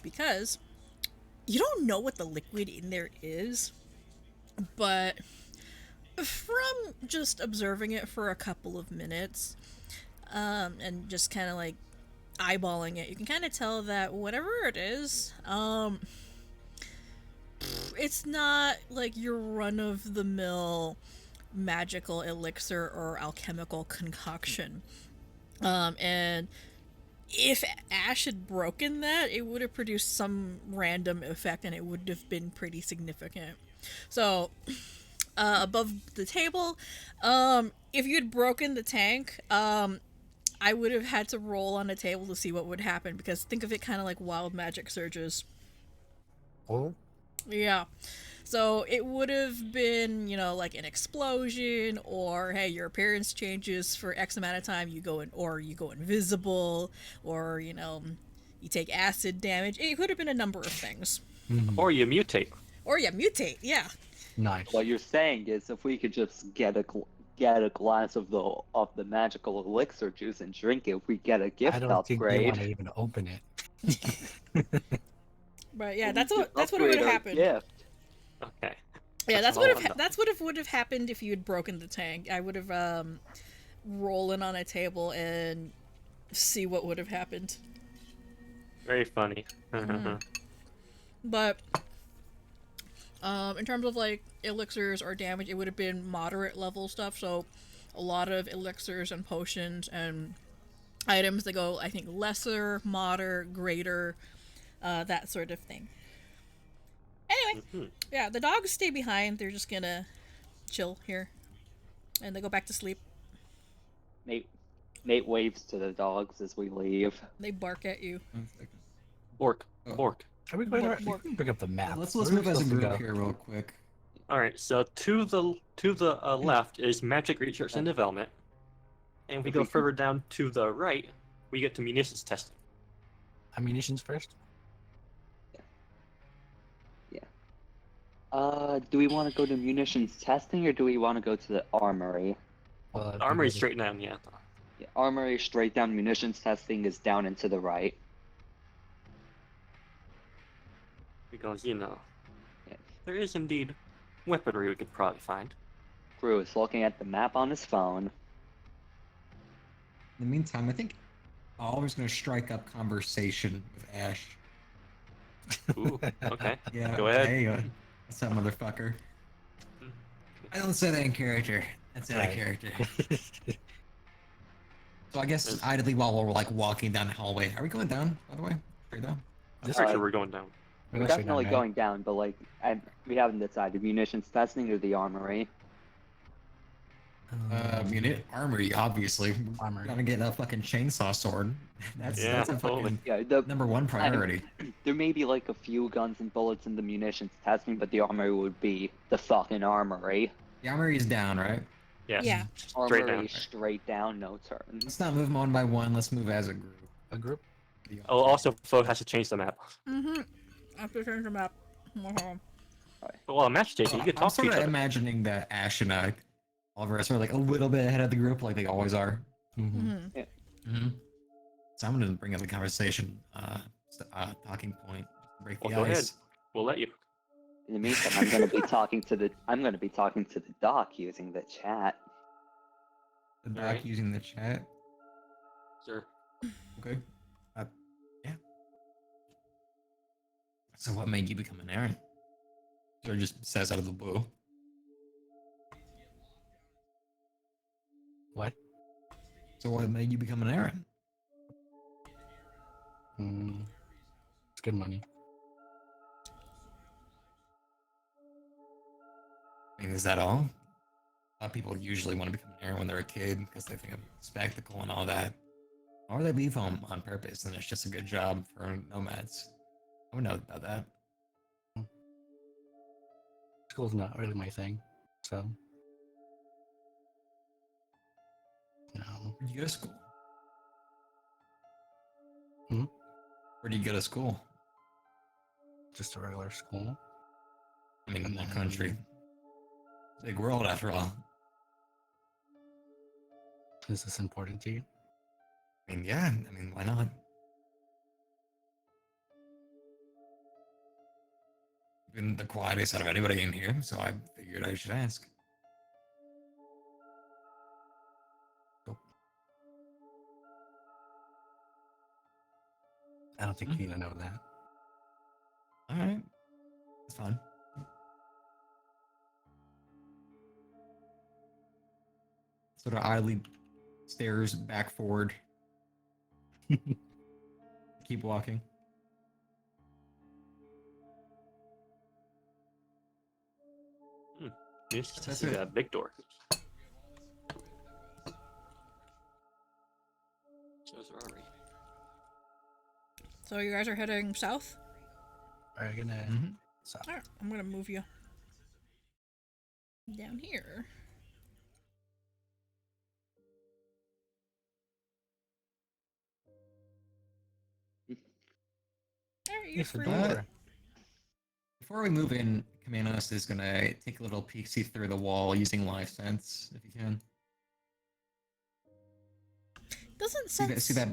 Because you don't know what the liquid in there is, but from just observing it for a couple of minutes, and just kind of like eyeballing it, you can kind of tell that whatever it is, it's not like your run-of-the-mill magical elixir or alchemical concoction. And if Ash had broken that, it would have produced some random effect, and it would have been pretty significant. So, above the table, if you had broken the tank, I would have had to roll on a table to see what would happen, because think of it kind of like wild magic surges. Oh, Yeah. So it would have been, like an explosion, or hey, your appearance changes for X amount of time, you go invisible, or you take acid damage. It could have been a number of things. mhm. Or you mutate. Or yeah, mutate, yeah. Nice. What you're saying is, if we could just get a glass of the magical elixir juice and drink it, we get a gift I don't think they want to upgrade. even open it. But yeah, We that's could what would upgrade have our happened. gift. Okay. Yeah, That's that's what all I know. that's what would have happened if you had broken the tank. I would have rolling on a table and see what would have happened. Very funny. But in terms of like elixirs or damage, it would have been moderate level stuff. So a lot of elixirs and potions and items that go, I think, lesser, moderate, greater, that sort of thing. Anyway, Mhm. yeah, the dogs stay behind. They're just gonna chill here, and they go back to sleep. Nate waves to the dogs as we leave. They bark at you. Orc. Oh. Orc. Are we going More- to more- pick up the map? Let's Where are move we as a supposed to group go? here real quick. All right. So to the left is magic research and development, and if we If go we can- further down to the right, we get to munitions testing. Munitions first? Do we want to go to munitions testing or do we want to go to the armory? Well, it'd be Armory good if- straight down, yeah. Yeah, armory straight down. Munitions testing is down and to the right. Because, you know, Yeah. there is indeed weaponry we could probably find. Croux is looking at the map on his phone. In the meantime, I think Oliver's gonna strike up conversation with Ash. Ooh, okay. Yeah. Go ahead. Hey, what's up, motherfucker? I don't say that in character. That's out of Right. character. So I guess There's- idly while we're like walking down the hallway, are we going down? By the way, straight down. This Uh, actually we're going down. We're We're going straight definitely down, right? going down, but like we haven't decided munitions testing or the armory. Armory, obviously. Armory. We're gonna get a fucking chainsaw sword. That's Yeah, that's a totally. fucking Yeah, the number one priority. there may be like a few guns and bullets in the munitions testing, but the armory would be the fucking armory. The armory is down, right? Yes. Yeah. Straight Armory down. straight down, no turns. Let's not move them one by one. Let's move as a group. A group? Oh, also, Flo has to change the map. Mm-hmm. I have to change the map. Mhm. But while match taking, you can I'm talk to sort each of other. imagining that Ash and Oliver are sort of like a little bit ahead of the group, like they always are. Mm-hmm. Mhm. Mm-hmm. So I'm gonna bring up the conversation, talking point, break the Well, go ahead. ice. We'll let you. In the meantime, I'm gonna be talking to the doc using the chat. The doc Alright. using the chat. Sir. Okay. Yeah. So what made you become an Aaron? Or just says out of the blue. What? So what made you become an Aaron? It's good money. I mean, is that all? A lot of people usually want to become an Aaron when they're a kid because they think of spectacle and all that. Or they leave home on purpose and it's just a good job for nomads. I would know about that. School's not really my thing, so. No. Where'd you go to school? Hmm? Where do you go to school? Just a regular school. I mean, in that country. Big world, after all. Is this important to you? I mean, yeah. I mean, why not? You've been the quietest out of anybody in here, so I figured I should ask. I don't think you need to know that. All right. That's fine. Sort of idly stares back forward. Keep walking. Yes, to That's see it. that big door. Shows where are we? So you guys are heading south? Are you gonna? Mhm. So, Alright, I'm gonna move you down here. Alright, you're it's a free. door. Before we move in, Kamenos is gonna take a little peek-see through the wall using life sense, if you can. Doesn't See sense. that? See that?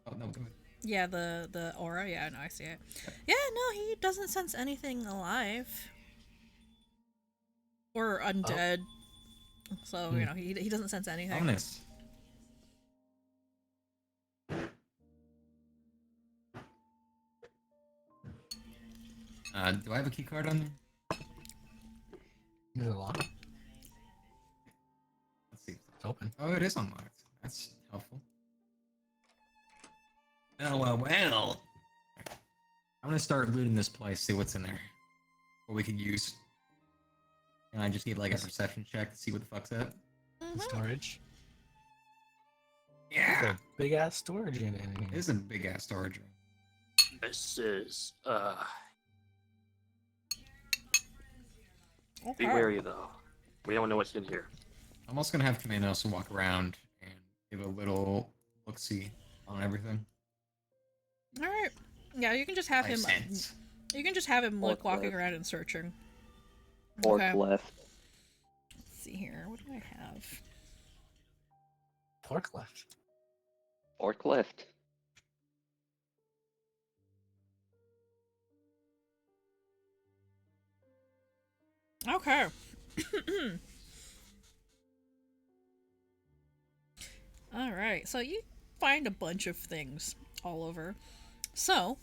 Oh no! Go ahead. Yeah, the aura. Yeah, no, I see it. Yeah, no, he doesn't sense anything alive or undead. So you know, he doesn't sense anything. Ominous. Do I have a key card on there? Is it locked? Let's see. It's open. Oh, it is unlocked. That's helpful. Well. I'm gonna start looting this place, see what's in there. What we could use. And I just need like a perception check to see what the fuck's up. Mhm. Storage. Yeah! Big ass storage unit in It here. is a big ass storage room. This is be Okay. wary though. We don't know what's in here. I'm also gonna have Kamenos walk around and give a little look-see on everything. All right. Yeah, you can just have Life him. sense. You can just have him like Forklift. walking around and searching. Okay. Forklift. Let's see here. What do I have? Forklift. Forklift. Okay. All right. So you find a bunch of things all over. So,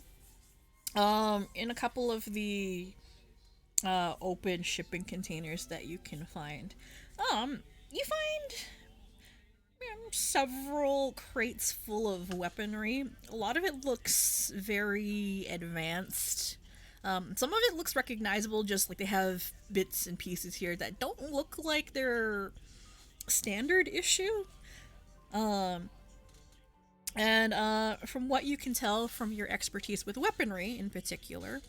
in a couple of the open shipping containers that you can find, you find several crates full of weaponry. A lot of it looks very advanced. Some of it looks recognizable, just like they have bits and pieces here that don't look like they're standard issue. And from what you can tell from your expertise with weaponry in particular,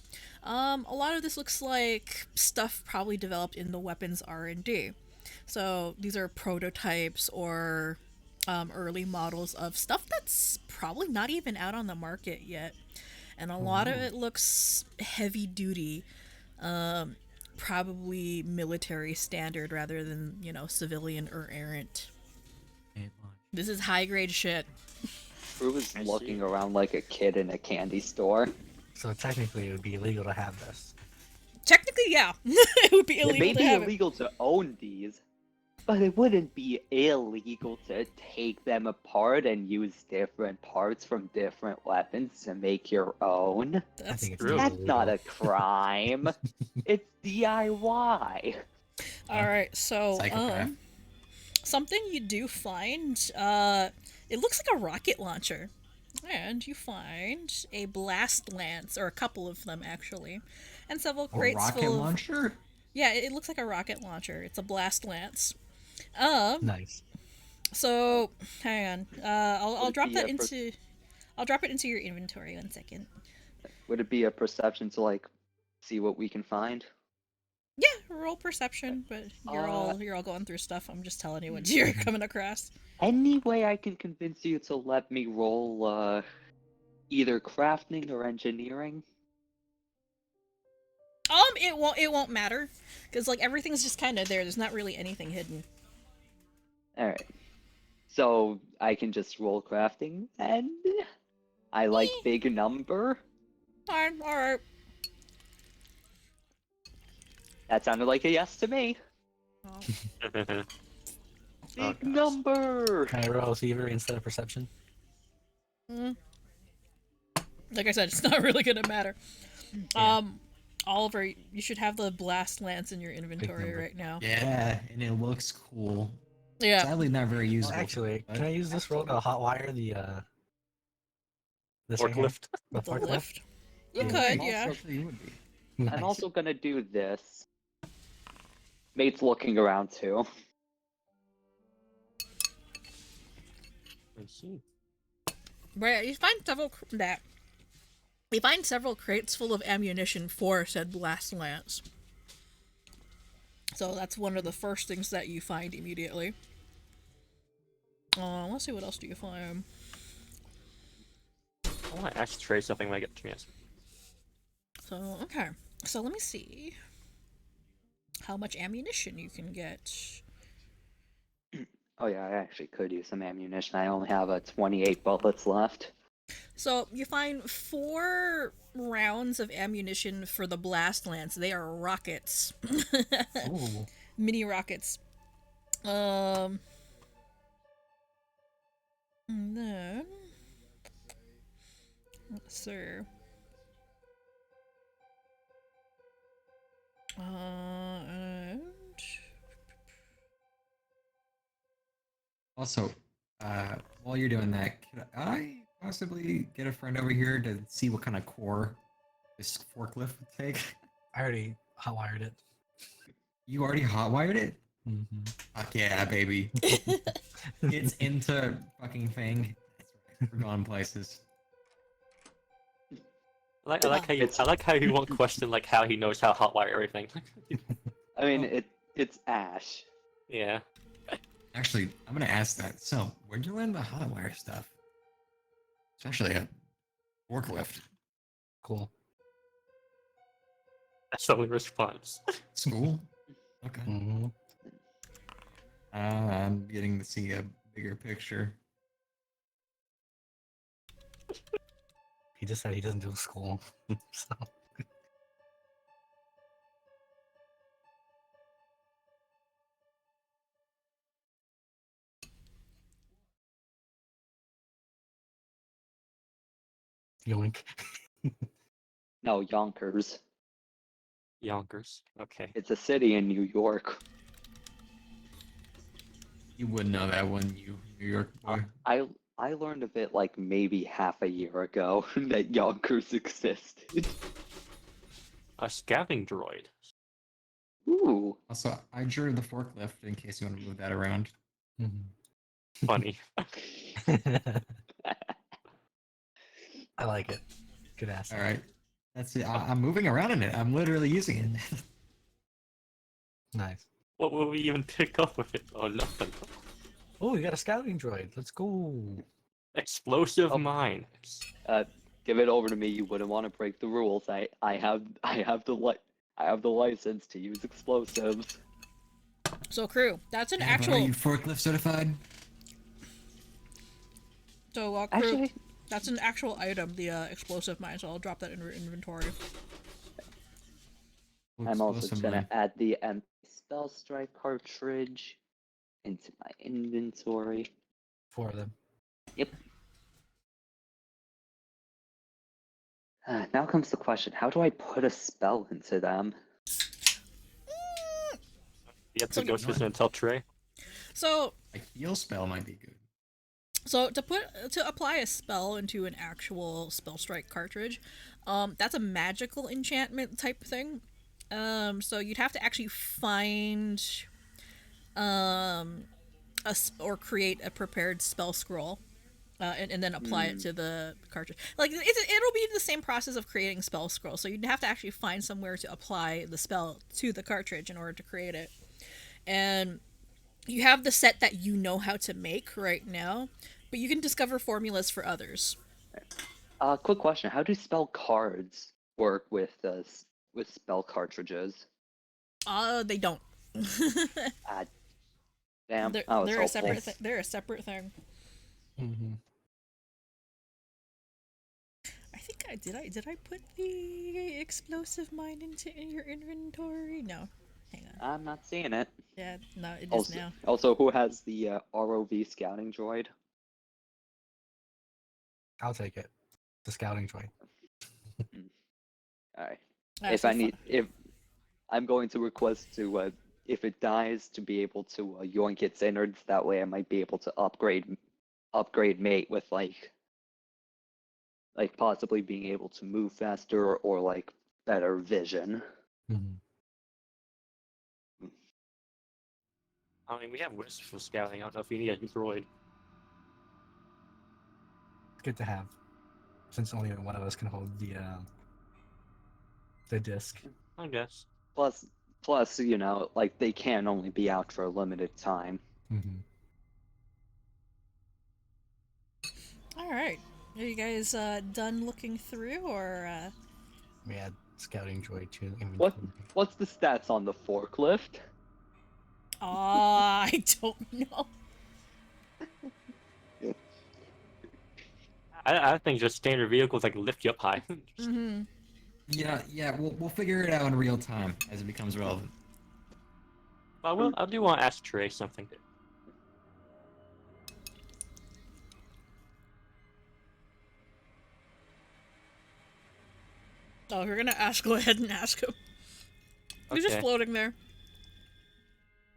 a lot of this looks like stuff probably developed in the weapons R&D. So these are prototypes or early models of stuff that's probably not even out on the market yet. And a lot of it looks heavy duty, probably military standard rather than, civilian or errant. This is high grade shit. Crew was I looking see. around like a kid in a candy store. So technically, it would be illegal to have this. Technically, yeah. It would be It illegal may to be have illegal to own these, but it wouldn't be illegal to take them apart and use different parts from different weapons to make your own. it. I That's think it's True. That's illegal. not a crime. It's DIY. all right. So, Psychopath. something you do find, it looks like a rocket launcher. And you find a blast lance, or a couple of them actually, and several A crates rocket full of. launcher? Yeah, it looks like a rocket launcher. It's a blast lance. Nice. So hang on. I'll Would it drop be that a into. I'll drop it into your inventory. 1 second. Would it be a perception to see what we can find? Yeah, roll perception, but you're all going through stuff. I'm just telling you what you're coming across. Any way I can convince you to let me roll either crafting or engineering? It won't matter, because everything's just kind of there. There's not really anything hidden. Alright. So I can just roll crafting and I like big number. All right. That sounded like a yes to me. Oh. Big gosh. number. Can I roll thievery instead of perception? Like I said, it's not really gonna matter. Yeah. Oliver, you should have the blast lance in your inventory number. right now. Yeah, and it looks cool. Yeah. Sadly, not very Well, usable. actually, but- can I use this roll to hotwire the this right here? Forklift. The The forklift? lift. You Yeah. could, I'm yeah. also- You would be. Nice. I'm also gonna do this. Mate's looking around too. I see. Right, you find several crates full of ammunition for said blast lance. So that's one of the first things that you find immediately. Let's see, what else do you find? I want to ask Trey something when I get the chance. So, okay. So let me see how much ammunition you can get. Oh yeah, I actually could use some ammunition. I only have 28 bullets left. So you find 4 rounds of ammunition for the blast lance. They are rockets. Ooh. Mini rockets. And then let's see. And Also, while you're doing that, could I possibly get a friend over here to see what kind of core this forklift would take? I already hotwired it. You already hotwired it? Mm-hmm. Fuck yeah, baby. It's into fucking thing. We're going places. I like how you won't question how he knows how to hotwire everything. I mean, it's Ash. Yeah. Actually, I'm gonna ask that. So, where'd you learn the hotwire stuff? Especially a forklift. Cool. That's the only response. School? Okay. Mm-hmm. I'm getting to see a bigger picture. He just said he doesn't do school. So yoink. No, Yonkers. Yonkers. Okay. It's a city in New York. You wouldn't know that, wouldn't you, New York boy? I learned of it like maybe half a year ago that Yonkers existed. A scouting droid. Ooh. Also, I drew the forklift in case you want to move that around. Mm-hmm. Funny. I like it. Good ass. All right. That's it. I'm moving around in it. I'm literally using it. Nice. What will we even pick up with it? Oh, nothing. Oh, you got a scouting droid. Let's go. Explosive Oh. mine. Give it over to me. You wouldn't want to break the rules. I have the license to use explosives. So, Crew, that's an Yeah, but actual. Are you forklift certified? So, Crew, Actually, that's an actual item, the explosive mine. So I'll drop that in your inventory. I'm also Explosive gonna mine. add the empty spell strike cartridge into my inventory. 4 of them. Yep. Now comes the question: how do I put a spell into them? You have to So- go to and tell Trey. So, A heal spell might be good. to apply a spell into an actual spell strike cartridge, that's a magical enchantment type thing. So you'd have to actually find or create a prepared spell scroll, and then apply it to the cartridge. Like it'll be the same process of creating spell scroll. So you'd have to actually find somewhere to apply the spell to the cartridge in order to create it, and you have the set that you know how to make right now, but you can discover formulas for others. Quick question: how do spell cards work with spell cartridges? They don't. Ah, damn. they're, I was they're a hopeful. separate. They're a separate thing. Mm-hmm. I think I did. I put the explosive mine in your inventory? No. Hang on. I'm not seeing it. Yeah, no, it is Also, now. also, who has the ROV scouting droid? I'll take it. The scouting droid. All right. So If I'm going to request to, if it dies, to be able to yoink its innards. That way, I might be able to upgrade mate with like possibly being able to move faster or like better vision. Mm-hmm. I mean, we have wisps for scouting. I don't know if you need a droid. It's good to have, since only one of us can hold the disc. I guess. Plus, you know, like they can only be out for a limited time. Mm-hmm. all right, are you guys done looking through, or We add scouting droid to What inventory. what's the stats on the forklift? I don't know. I think just standard vehicles like lift you up high. Mm-hmm. Yeah, we'll figure it out in real time as it becomes relevant. I do want to ask Trey something. Oh, if you're gonna ask, go ahead and ask him. He's just Okay. floating there.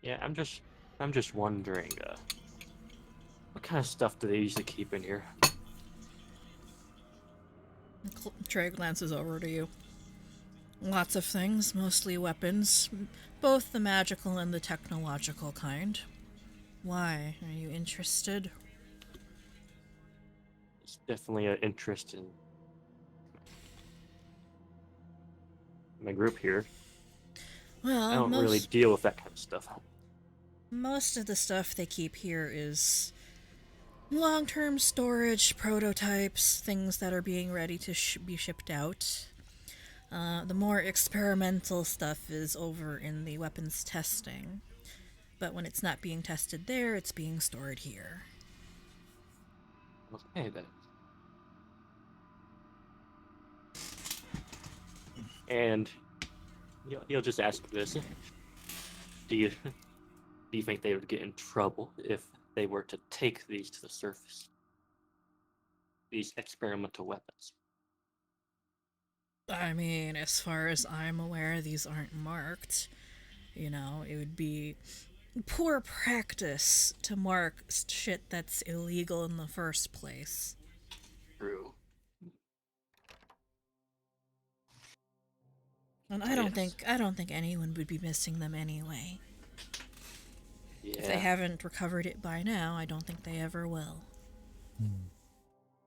Yeah, I'm just wondering, what kind of stuff do they usually keep in here? Trey glances over to you. Lots of things, mostly weapons, both the magical and the technological kind. Why? Are you interested? It's definitely an interest in my group here. Well, I don't really deal with that kind of stuff. most of the stuff they keep here is long-term storage, prototypes, things that are being ready to be shipped out. The more experimental stuff is over in the weapons testing. But when it's not being tested there, it's being stored here. Okay then. And he'll just ask this: Do you think they would get in trouble if they were to take these to the surface? These experimental weapons. I mean, as far as I'm aware, these aren't marked. You know, it would be poor practice to mark shit that's illegal in the first place. True. And I don't think anyone would be missing them anyway. Yeah. If they haven't recovered it by now, I don't think they ever will.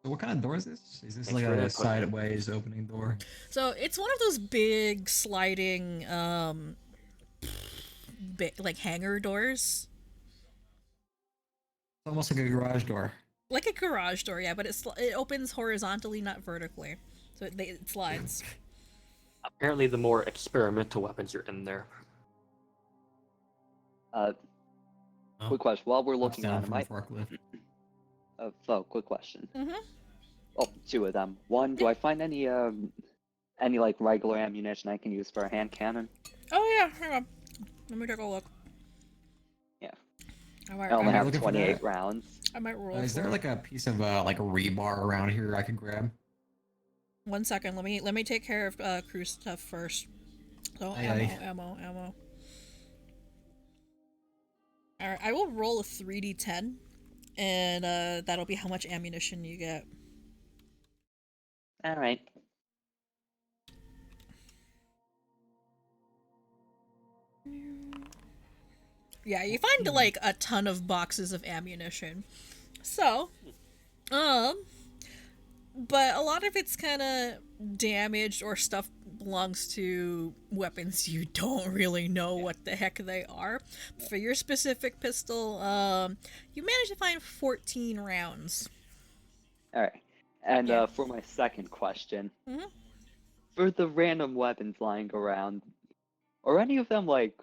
So what kind of door is this? Is this Thanks like for a input. sideways opening door? So it's one of those big sliding, like hangar doors. It's almost like a garage door. Like a garage door, yeah, but it opens horizontally, not vertically. So it slides. Apparently, the more experimental weapons are in there. Quick question. While we're Looks looking down at from them, the forklift. so quick question. Mm-hmm. Oh, two of them. One, do I find any like regular ammunition I can use for a hand cannon? Oh yeah, hang on. Let me take a look. Yeah. I might, I only I'm have looking for 28 that. rounds. I might roll. Is there for it. like a piece of like a rebar around here I can grab? 1 second? Let me take care of Croux stuff first. So Aye, ammo. All right, I will roll a 3d10, and that'll be how much ammunition you get. All right. Yeah, you find like a ton of boxes of ammunition. So, but a lot of it's kind of damaged or stuff belongs to weapons you don't really know what the heck they are. For your specific pistol, you managed to find 14 rounds. All right. And Yeah. for my second question, Mhm. for the random weapons lying around, are any of them like,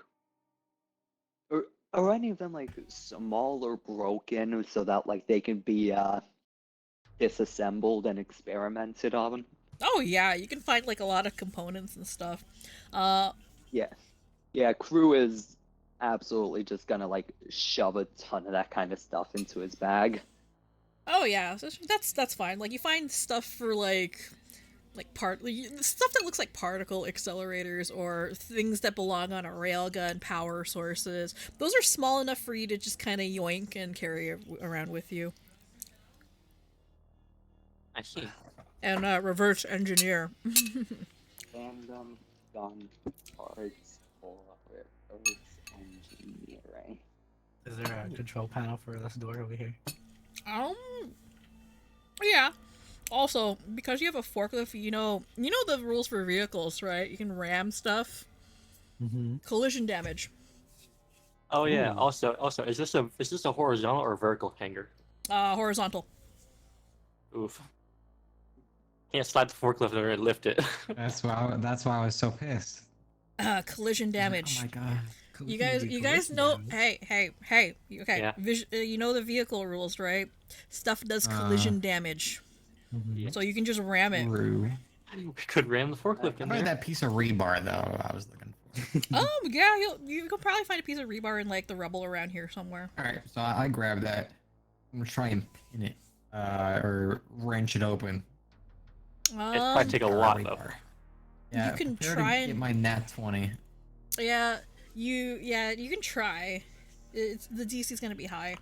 are any of them like small or broken so that like they can be disassembled and experimented on? Oh yeah, you can find like a lot of components and stuff. Yeah. Yeah, Crew is absolutely just gonna like shove a ton of that kind of stuff into his bag. Oh yeah, so that's fine. Like you find stuff for like stuff that looks like particle accelerators or things that belong on a railgun, power sources. Those are small enough for you to just kind of yoink and carry around with you. I see. And reverse engineer. Random gun parts for Earth engineering. Is there a control panel for this door over here? Yeah. Also, because you have a forklift, you know the rules for vehicles, right? You can ram stuff. Mm-hmm. Collision damage. Oh yeah. Ooh. Also, is this a horizontal or vertical hanger? Horizontal. Oof. Can't slide the forklift over and lift it. That's why I was so pissed. Collision damage. Oh my god. You guys know. Hey. Okay. Yeah. You know the vehicle rules, right? Stuff does collision damage, Mm-hmm. so you can just ram it. True. We could ram the forklift in How about there. that piece of rebar though I was looking for? Yeah, you could probably find a piece of rebar in like the rubble around here somewhere. Alright, so I grabbed that. I'm gonna try and pin it. Or wrench it open. It'd probably take a lot though. Rebar. Yeah, You can prepare try to get and- my nat 20. Yeah, you can try. The DC's gonna be high.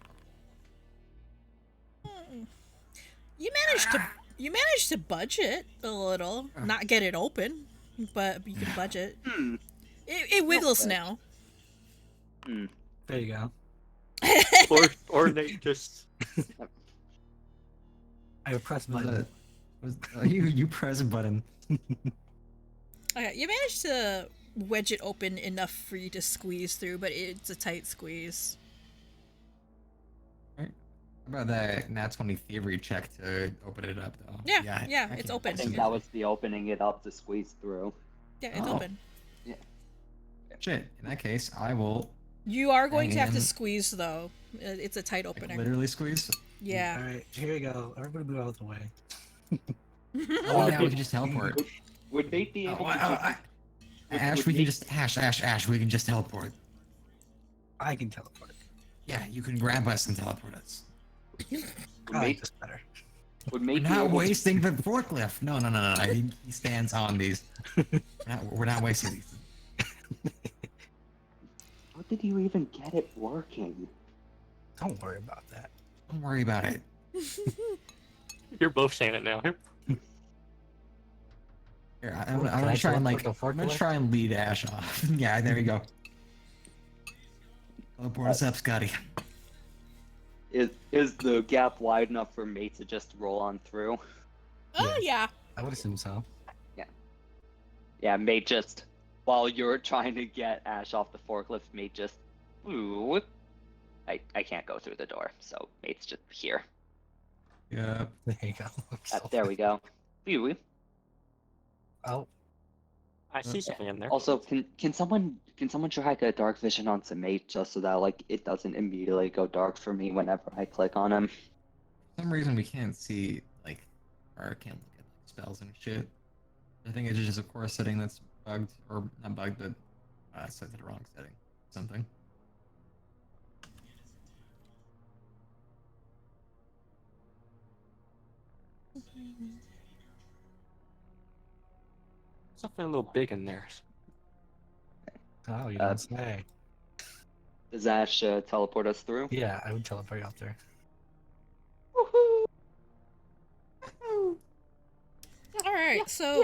You managed to budget a little, not get it open, but you can budget. It wiggles now. There you go. Or they just. I press Was button. you press a button. Okay, you managed to wedge it open enough for you to squeeze through, but it's a tight squeeze. How about that nat 20 thievery check to open it up though? Yeah, I it's can- open. I think that was the opening it up to squeeze through. Yeah, it's Oh. open. Shit. In that case, I will You are going to have to And- squeeze though. It's a tight like, opener. literally squeeze. Yeah. Alright, here we go. Everybody move out of the way. Oh, yeah, we can just teleport. Would they be able to just... Ash, would we can they- just Ash. We can just teleport. I can teleport. Yeah, you can grab us and teleport us. would I like mate, this better. would We're mate be not able to... wasting the forklift. No. He stands on these. We're not wasting these. How did you even get it working? Don't worry about that. Don't worry about it. You're both saying it now. Here, Ooh, I'm can gonna I try and teleport like the I'm gonna forklift? try and lead Ash off. Yeah, there we go. Teleport us up, Scotty. Is the gap wide enough for mate to just roll on through? Oh yeah. I would assume so. Yeah, mate just... While you're trying to get Ash off the forklift, mate just... Ooh. I can't go through the door, so mate's just here. Yeah. There you go. There we go. Ooh. Oh, I see something in there. Also, can someone try a dark vision onto mate just so that like it doesn't immediately go dark for me whenever I click on him? For some reason we can't see like, or can't look at like, spells and shit. I think it's just a core setting that's bugged, or not bugged, but set to the wrong setting. Something. Something a little big in there. oh, you Uh, don't say. Does Ash teleport us through? Yeah, I would teleport you out there. All right. So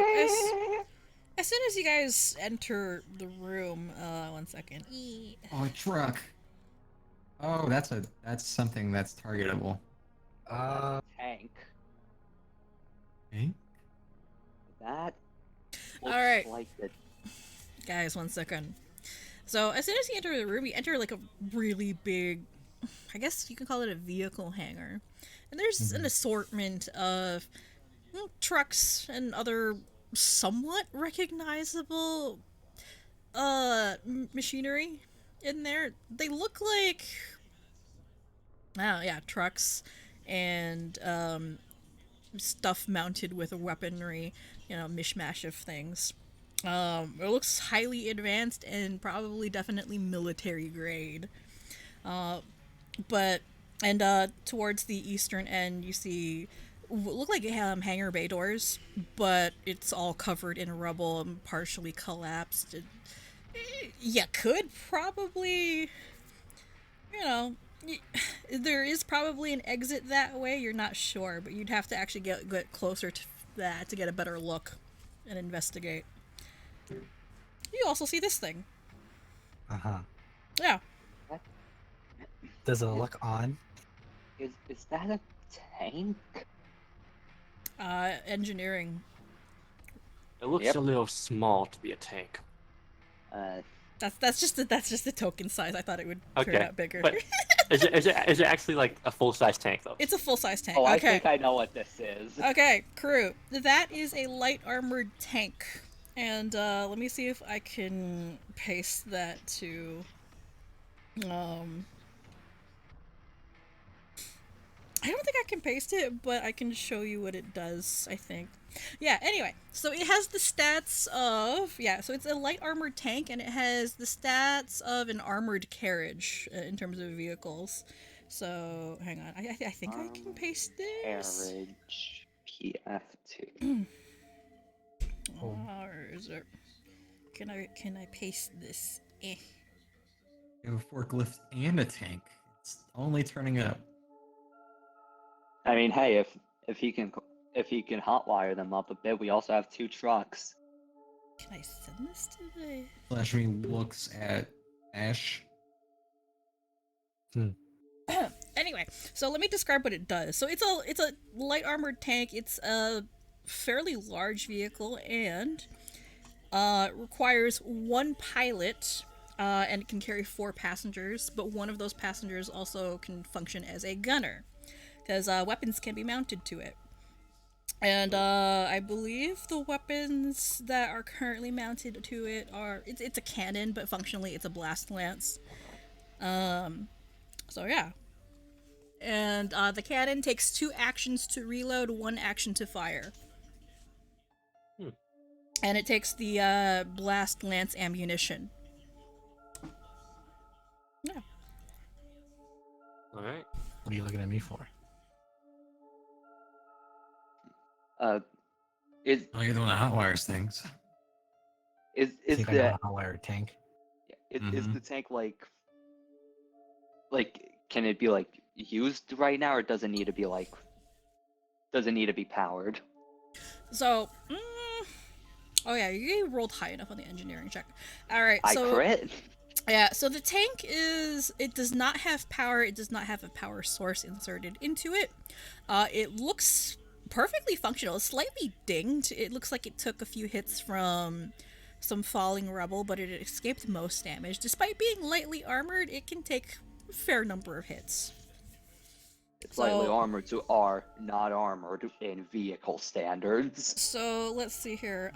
as soon as you guys enter the room, 1 second. Oh, a truck. Oh, that's something that's targetable. Tank. Eh? That. All right. Like it. Guys, 1 second. So as soon as you enter the room, you enter like a really big, I guess you can call it a vehicle hangar. And there's an assortment of trucks and other somewhat recognizable machinery in there. They look like, oh yeah, trucks and stuff mounted with weaponry, mishmash of things. It looks highly advanced and probably definitely military grade. Towards the eastern end, you see look like hangar bay doors, but it's all covered in rubble and partially collapsed. You could probably, there is probably an exit that way. You're not sure, but you'd have to actually get closer to that to get a better look and investigate. You also see this thing. Uh-huh. Yeah. Does it look on? Is that a tank? Engineering. It looks Yep. a little small to be a tank. That's just the token size. I thought it would turn Okay, out bigger. but is it actually like a full size tank though? It's a full size tank. Oh, I Okay. think I know what this is. Okay, crew. That is a light armored tank. And let me see if I can paste that to I don't think I can paste it, but I can show you what it does, I think. Yeah, anyway, so it has the stats of, so it's a light armored tank, and it has the stats of an armored carriage in terms of vehicles. So, hang on, I think I can paste this. Carriage PF2. Or is it... Can I paste this? Eh. You have a forklift and a tank. It's only turning up. I mean, hey, if he can hotwire them up a bit, we also have 2 trucks. Can I send this to the... Flashy looks at Ash. Anyway, so let me describe what it does. So it's a light armored tank. It's a fairly large vehicle and requires 1 pilot, and it can carry 4 passengers, but one of those passengers also can function as a gunner, because weapons can be mounted to it. And I believe the weapons that are currently mounted to it are it's a cannon, but functionally it's a blast lance. So yeah. And the cannon takes 2 actions to reload, 1 action to fire. Hmm. And it takes the blast lance ammunition. Yeah. All right. What are you looking at me for? Is Oh, you're the one that hotwires things. is I is think I know the how to wire a tank. is Mhm. the tank like can it be like used right now, or does it need to be powered? So, oh yeah, you rolled high enough on the engineering check. All right, I so crit. yeah, so the tank it does not have power. It does not have a power source inserted into it. It looks perfectly functional. It's slightly dinged. It looks like it took a few hits from some falling rubble, but it escaped most damage. Despite being lightly armored, it can take a fair number of hits. It's lightly So- armored to R, not armored in vehicle standards. So let's see here.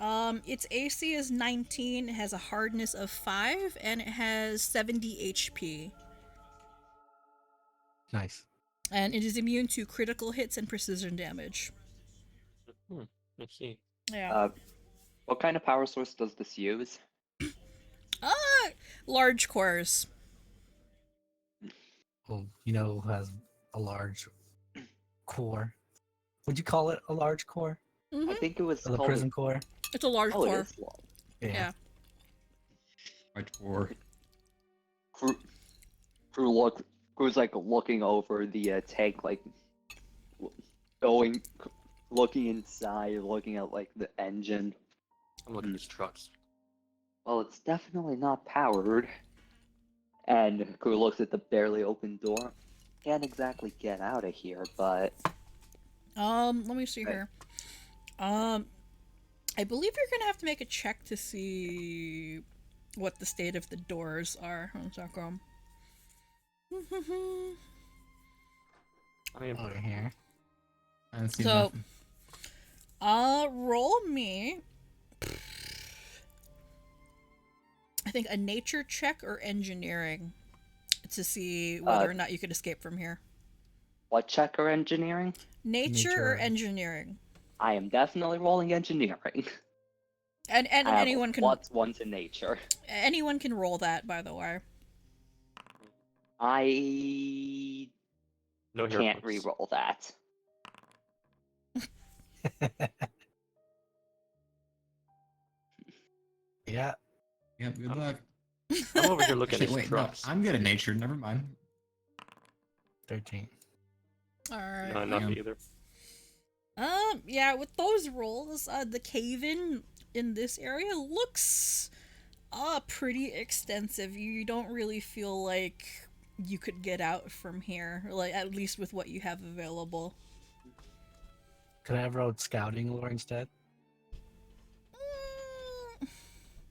Its AC is 19, it has a hardness of 5, and it has 70 HP. Nice. And it is immune to critical hits and precision damage. Let's see. Yeah. What kind of power source does this use? Large cores. Well, you know who has a large core? Would you call it a large core? Hmm. I think it was Or the called. prison core? It's a large Oh, core. it is long. Yeah. Right for. Crew's like looking over the tank, like going, looking inside, looking at like the engine. I'm looking at these trucks. Well, it's definitely not powered. And Crew looks at the barely open door. Can't exactly get out of here, but Let me see Right. here. I believe you're gonna have to make a check to see what the state of the doors are. One second. I mean, Over here. I don't see So- nothing. Roll me. I think a nature check or engineering to see whether or not you could escape from here. what check or engineering? Nature or Nature. engineering. I am definitely rolling engineering. And I have anyone can +1 to nature. anyone can roll that, by the way. I no hero can't points. re-roll that. Yeah. Yep, good luck. I'm over here looking Actually, at these wait, no, trucks. I'm good at nature. Never mind. 13. Alright. No, not Yeah. me either. Yeah, with those rolls, the cave-in this area looks pretty extensive. You don't really feel like you could get out from here, like at least with what you have available. Could I have rolled scouting lore instead? Mm,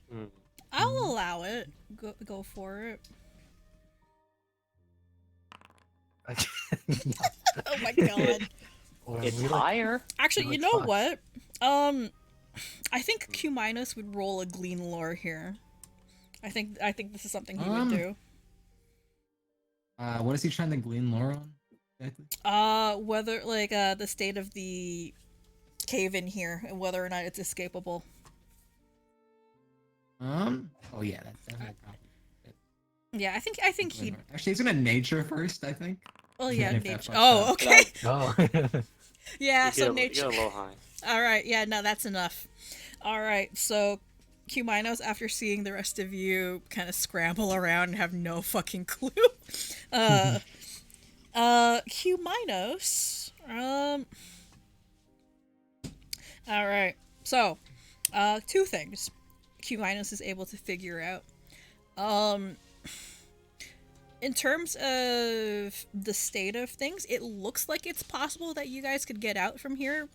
Hmm. I'll allow it. Go for it. Oh my god. Or It's we like- higher. Actually, Like you know fuck. what? I think Q- would roll a glean lore here. I think this is something he would do. What is he trying to glean lore on? Exactly. Whether like the state of the cave in here and whether or not it's escapable. Oh yeah, that's definitely a problem. Yeah, I think he. Actually, he's gonna nature first. I think. Oh Yeah, yeah, if that nature. fucks Oh, up. okay. Oh. Yeah, You so get nature. a little high. All right, yeah, no, that's enough. All right, so Q Minos, after seeing the rest of you kind of scramble around and have no fucking clue, Q Minos, all right, so, two things Q Minos is able to figure out. In terms of the state of things, it looks like it's possible that you guys could get out from here,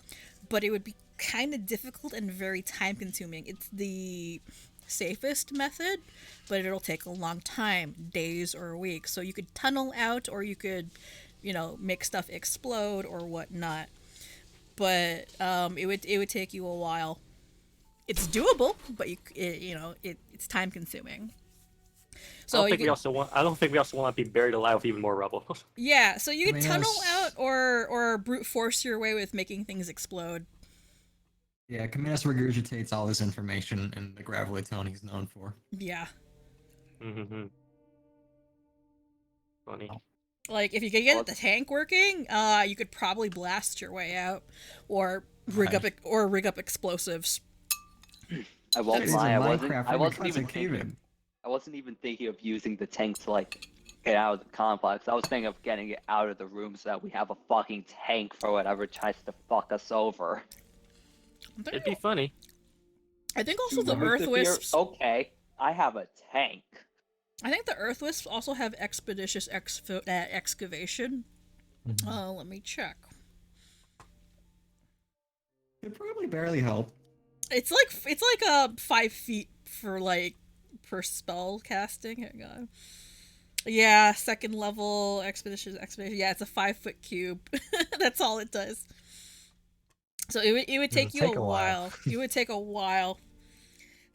but it would be kind of difficult and very time consuming. It's the safest method, but it'll take a long time, days or weeks. So you could tunnel out, or you could, make stuff explode or whatnot. but it would take you a while. It's doable, but it's time consuming. So I don't think we also want to be buried alive with even more rubble. Yeah, so you I can mean, tunnel yes. out or brute force your way with making things explode. Yeah, Kaminas regurgitates all this information in the gravelly tone he's known for. Yeah. Mm-hmm. Funny. Like if you could get the tank working, you could probably blast your way out, or rig up explosives. I won't He's a lie, Minecrafter I wasn't because even of Caven. I wasn't even thinking of using the tank to like get out of the complex. I was thinking of getting it out of the room so that we have a fucking tank for whatever tries to fuck us over. It'd be funny. I think also the Remove Earth fear. Wisps. Okay, I have a tank. I think the Earth Wisps also have expeditious excavation. Mhm. Let me check. Could probably barely help. It's like 5 feet for like per spell casting. Hang on. Yeah, second level expeditious excavation. Yeah, it's a 5-foot cube. That's all it does. So it would take you a while. It would take a while.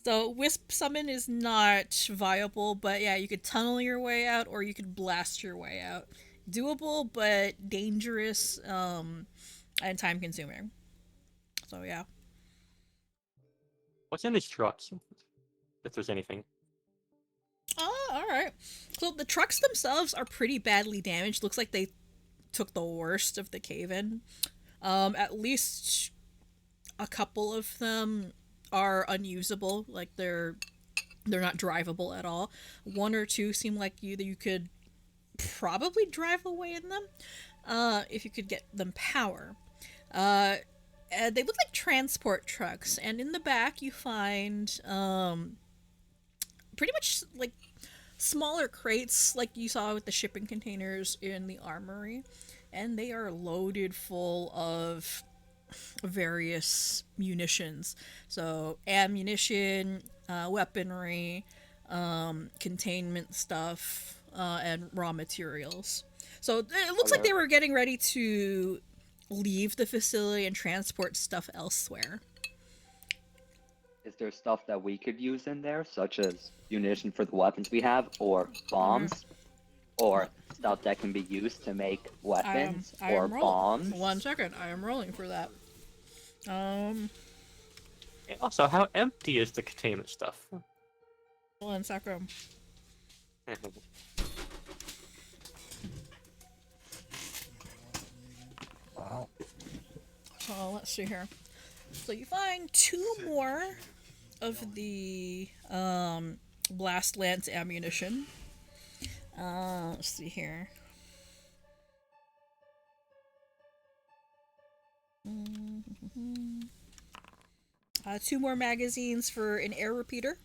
So Wisp Summon is not viable, but yeah, you could tunnel your way out or you could blast your way out. Doable, but dangerous, and time consuming. So yeah. What's in these trucks? If there's anything. Oh, alright. So the trucks themselves are pretty badly damaged. Looks like they took the worst of the cave-in. At least a couple of them are unusable, like they're not drivable at all. One or two seem like you could probably drive away in them, if you could get them power. And they look like transport trucks, and in the back you find pretty much like smaller crates like you saw with the shipping containers in the armory, and they are loaded full of various munitions. So ammunition, weaponry, containment stuff, and raw materials. So it looks like they were getting ready to leave the facility and transport stuff elsewhere. Is there stuff that we could use in there, such as munition for the weapons we have, or bombs, or stuff that can be used to make weapons or bombs? 1 second, I am rolling for that. And also, how empty is the containment stuff? 1 second. Wow. So let's see here. So you find 2 more of the blast lance ammunition. Let's see here. Mm-hmm. 2 more magazines for an air repeater.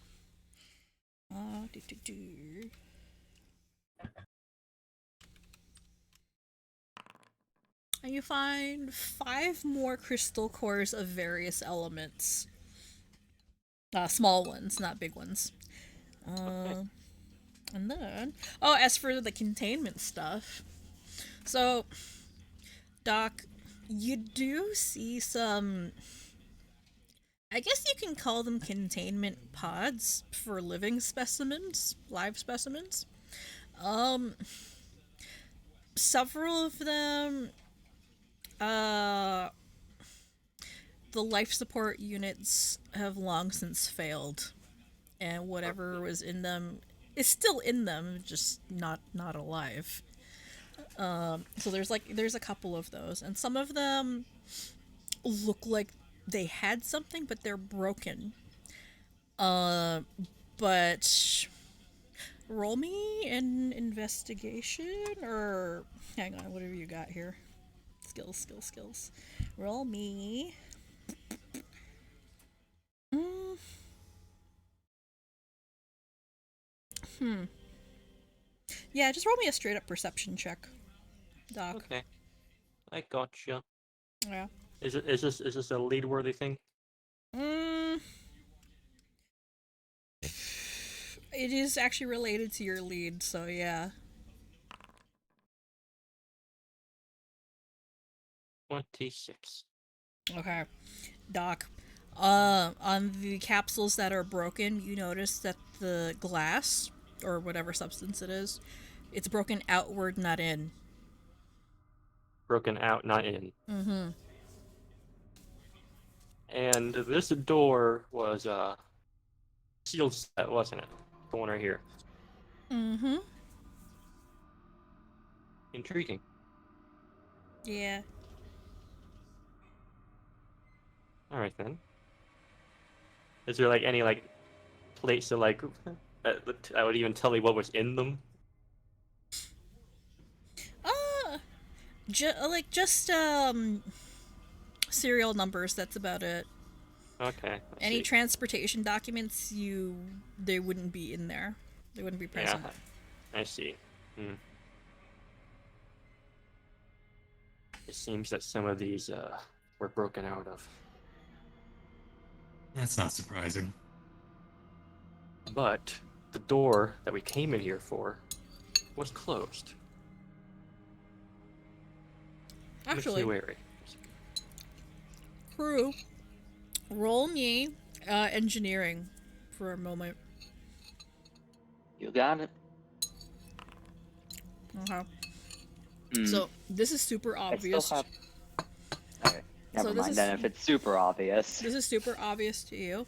And you find 5 more crystal cores of various elements. Small ones, not big ones. And then, as for the containment stuff, so, Doc, you do see some, I guess you can call them containment pods for living specimens, live specimens. Several of them, the life support units have long since failed, and whatever was in them is still in them, just not alive. So there's a couple of those, and some of them look like they had something, but they're broken. But roll me an investigation, or hang on, whatever you got here. Skills. Roll me. Yeah, just roll me a straight up perception check, Doc. Okay, I gotcha. Yeah. Is this a lead worthy thing? It is actually related to your lead, so yeah. 26. Okay. Doc, on the capsules that are broken, you notice that the glass, or whatever substance it is, it's broken outward, not in. Broken out, not in. Mm-hmm. And this door was sealed shut, wasn't it? The one right here. Mm-hmm. Intriguing. Yeah. All right then. Is there like any like place to like that would even tell me what was in them? Uh, just serial numbers, that's about it. Okay. I Any see. transportation documents, they wouldn't be in there. They wouldn't be Yeah, present. I see. Hmm. It seems that some of these were broken out of. That's not surprising. But the door that we came in here for was closed. Actually, Wary. Crew, roll me engineering for a moment. You got it. Okay. Hmm. So this is super I still obvious. have. Okay. Never this mind is- then. If it's super obvious. This is super obvious to you.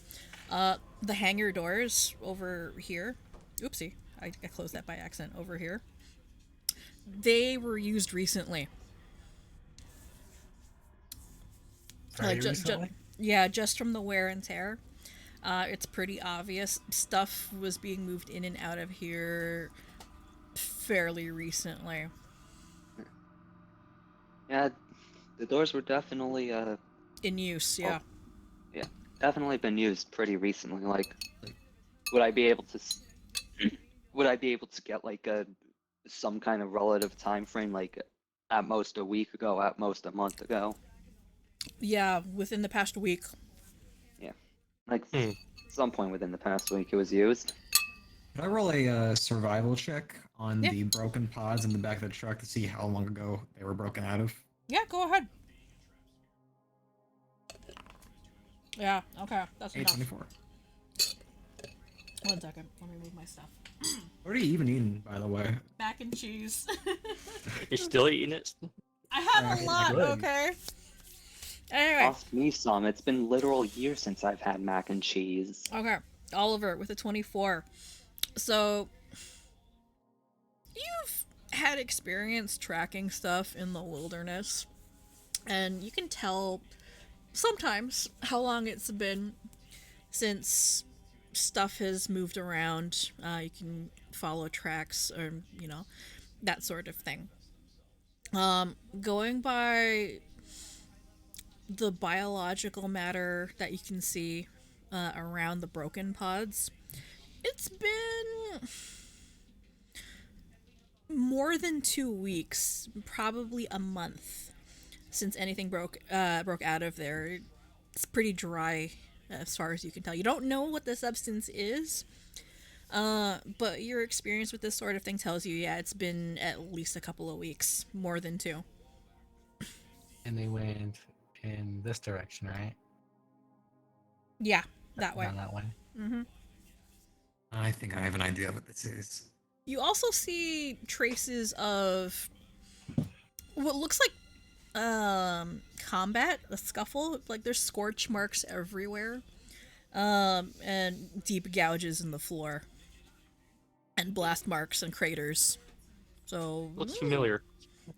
The hangar doors over here. Oopsie, I closed that by accident. Over here. They were used recently. Very Like, recently? yeah, just from the wear and tear. It's pretty obvious. Stuff was being moved in and out of here fairly recently. Yeah, the doors were definitely In use, yeah. yeah, definitely been used pretty recently. Like, would I be able to would I be able to get like some kind of relative time frame, like at most a week ago, at most a month ago? Yeah, within the past week. Yeah, like Hmm. some point within the past week it was used. Could I roll a survival check on Yeah. the broken pods in the back of the truck to see how long ago they were broken out of? Yeah, go ahead. Yeah, okay, that's enough. 824. 1 second, let me move my stuff. What are you even eating, by the way? Mac and cheese. You're still eating it? I have a Alright, lot, good. okay? Anyway, Cost me some. It's been literal years since I've had mac and cheese. okay. Oliver with a 24. So, you've had experience tracking stuff in the wilderness, and you can tell sometimes how long it's been since stuff has moved around. You can follow tracks, or that sort of thing. Going by the biological matter that you can see around the broken pods, it's been more than 2 weeks, probably a month, since anything broke out of there. It's pretty dry as far as you can tell. You don't know what the substance is, but your experience with this sort of thing tells you, yeah, it's been at least a couple of weeks, more than 2. And they went in this direction, right? Yeah, that way. Down that way. Mm-hmm. I think I have an idea of what this is. You also see traces of what looks like combat, a scuffle. Like there's scorch marks everywhere, and deep gouges in the floor, and blast marks and craters. So Looks familiar.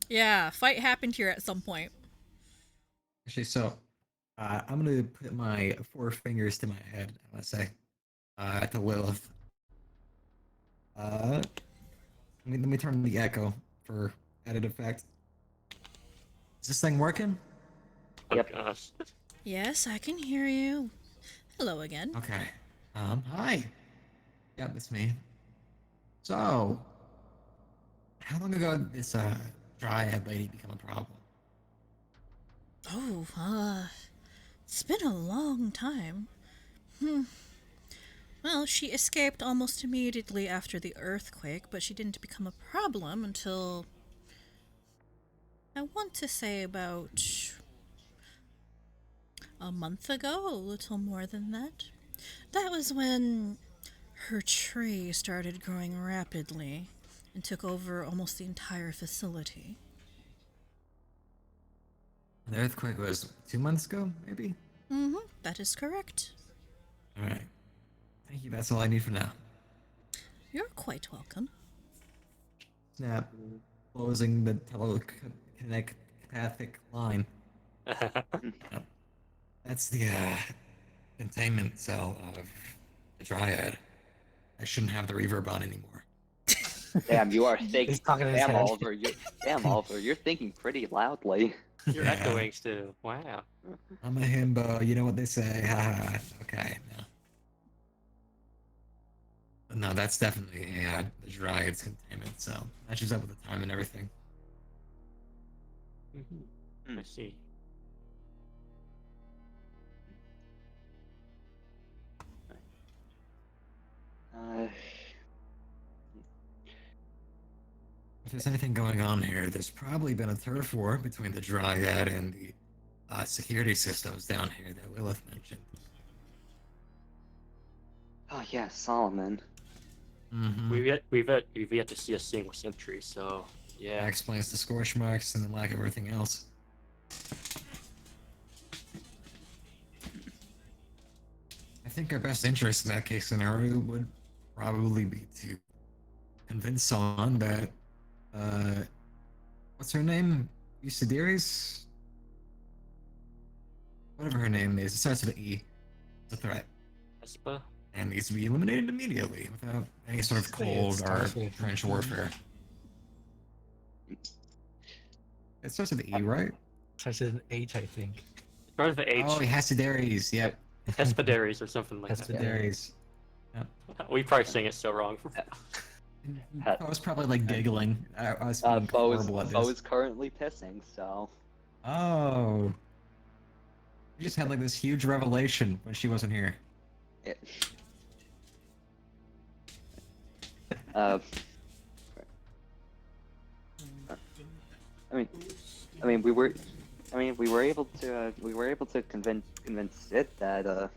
yeah, fight happened here at some point. Actually, so I'm gonna put my 4 fingers to my head. I'm gonna say, to Lilith. Let me turn the echo for added effect. Is this thing working? Yep. Oh, gosh. Yes, I can hear you. Hello again. Okay. Hi. Yep, it's me. So, how long ago did this dryad lady become a problem? Oh, it's been a long time. Well, she escaped almost immediately after the earthquake, but she didn't become a problem until, I want to say, about a month ago, a little more than that. That was when her tree started growing rapidly and took over almost the entire facility. The earthquake was 2 months ago, maybe? That is correct. Alright. Thank you, that's all I need for now. You're quite welcome. Snap. Closing the telepathic line. That's the containment cell of the Dryad. I shouldn't have the reverb on anymore. Damn, you are thinking. He's talking to his Damn, head. Oliver, you're thinking pretty loudly. You're Yeah. echoing still. Wow. I'm a himbo, you know what they say. Haha. Okay, no. But no, that's definitely the Dryad's containment cell. Matches up with the time and everything. I see. If there's anything going on here, there's probably been a turf war between the Dryad and the security systems down here that Lilith mentioned. Oh yeah, Solomon. Mm-hmm. We've yet to see a single sentry, so That yeah. explains the scorch marks and the lack of everything else. I think our best interest in that case scenario would probably be to convince someone that, what's her name? Eusidiris? Whatever her name is, it starts with an E. It's a threat. Espa? And needs to be eliminated immediately without any sort of Say it cold or starts with trench E. warfare. It starts with an E, right? Starts with an H, I think. Start with the H. Oh, Hasidaries, yep. Hespadaries or something like that. Hasidaries. We probably saying it so wrong. I was probably like giggling. I was being Bo horrible at is this. currently pissing, so. Oh. We just had like this huge revelation when she wasn't here. It, we were able to convince Sid that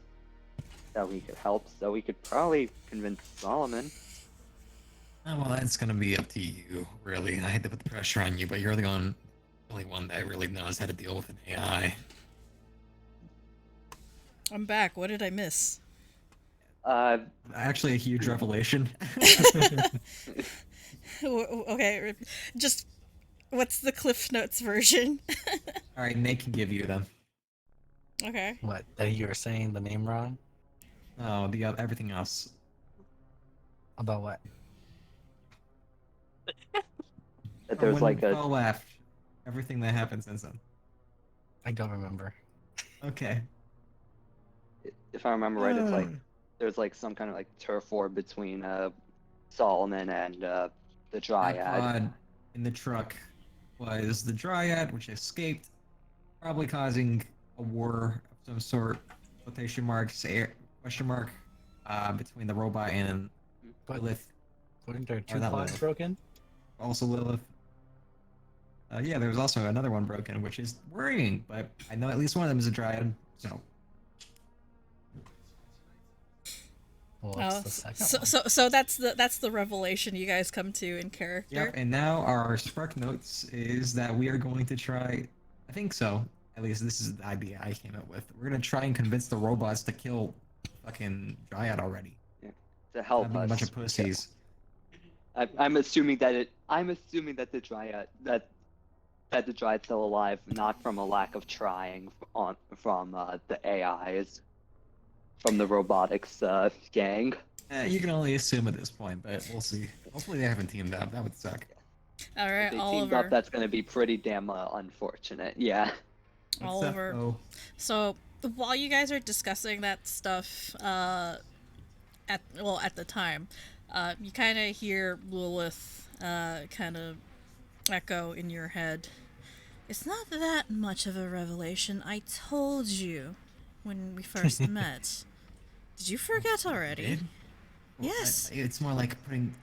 that we could help, so we could probably convince Solomon. Oh, well, that's gonna be up to you, really. I hate to put the pressure on you, but you're the only one that really knows how to deal with an AI. I'm back. What did I miss? Actually, a huge revelation. Okay, just what's the Cliff Notes version? All right, Nate can give you them. Okay. What? That you were saying the name wrong? Oh, everything else. About what? That there's When like a Paul left, everything that happened since then. I don't remember. Okay. if I remember right, it's like there's like some kind of like turf war between Solomon and the That Dryad. pod in the truck was the Dryad, which escaped, probably causing a war of some sort. Quotation marks, question mark, between the robot and Lilith. Wasn't there Or two that pods Lilith. broken? Also Lilith. Yeah, there was also another one broken, which is worrying, but I know at least one of them is a Dryad, so. Well, Oh, it's the second so that's the revelation you guys come to in character. Yep, and now our Spark Notes is that we are going to try, I think so, at least this is the idea I came up with. We're gonna try and convince the robots to kill fucking Dryad already. To help Being us. a bunch of pussies. I'm assuming that the Dryad's still alive, not from a lack of trying from the AIs, from the robotics gang. You can only assume at this point, but we'll see. Hopefully they haven't teamed up. That would suck. All right, If they teamed Oliver. up, that's gonna be pretty damn unfortunate. Yeah. What's Oliver. up, Bo? So while you guys are discussing that stuff, at the time, you kind of hear Lilith kind of echo in your head. It's not that much of a revelation. I told you when we first met. Did you forget already? Did? Well, Yes. It's more like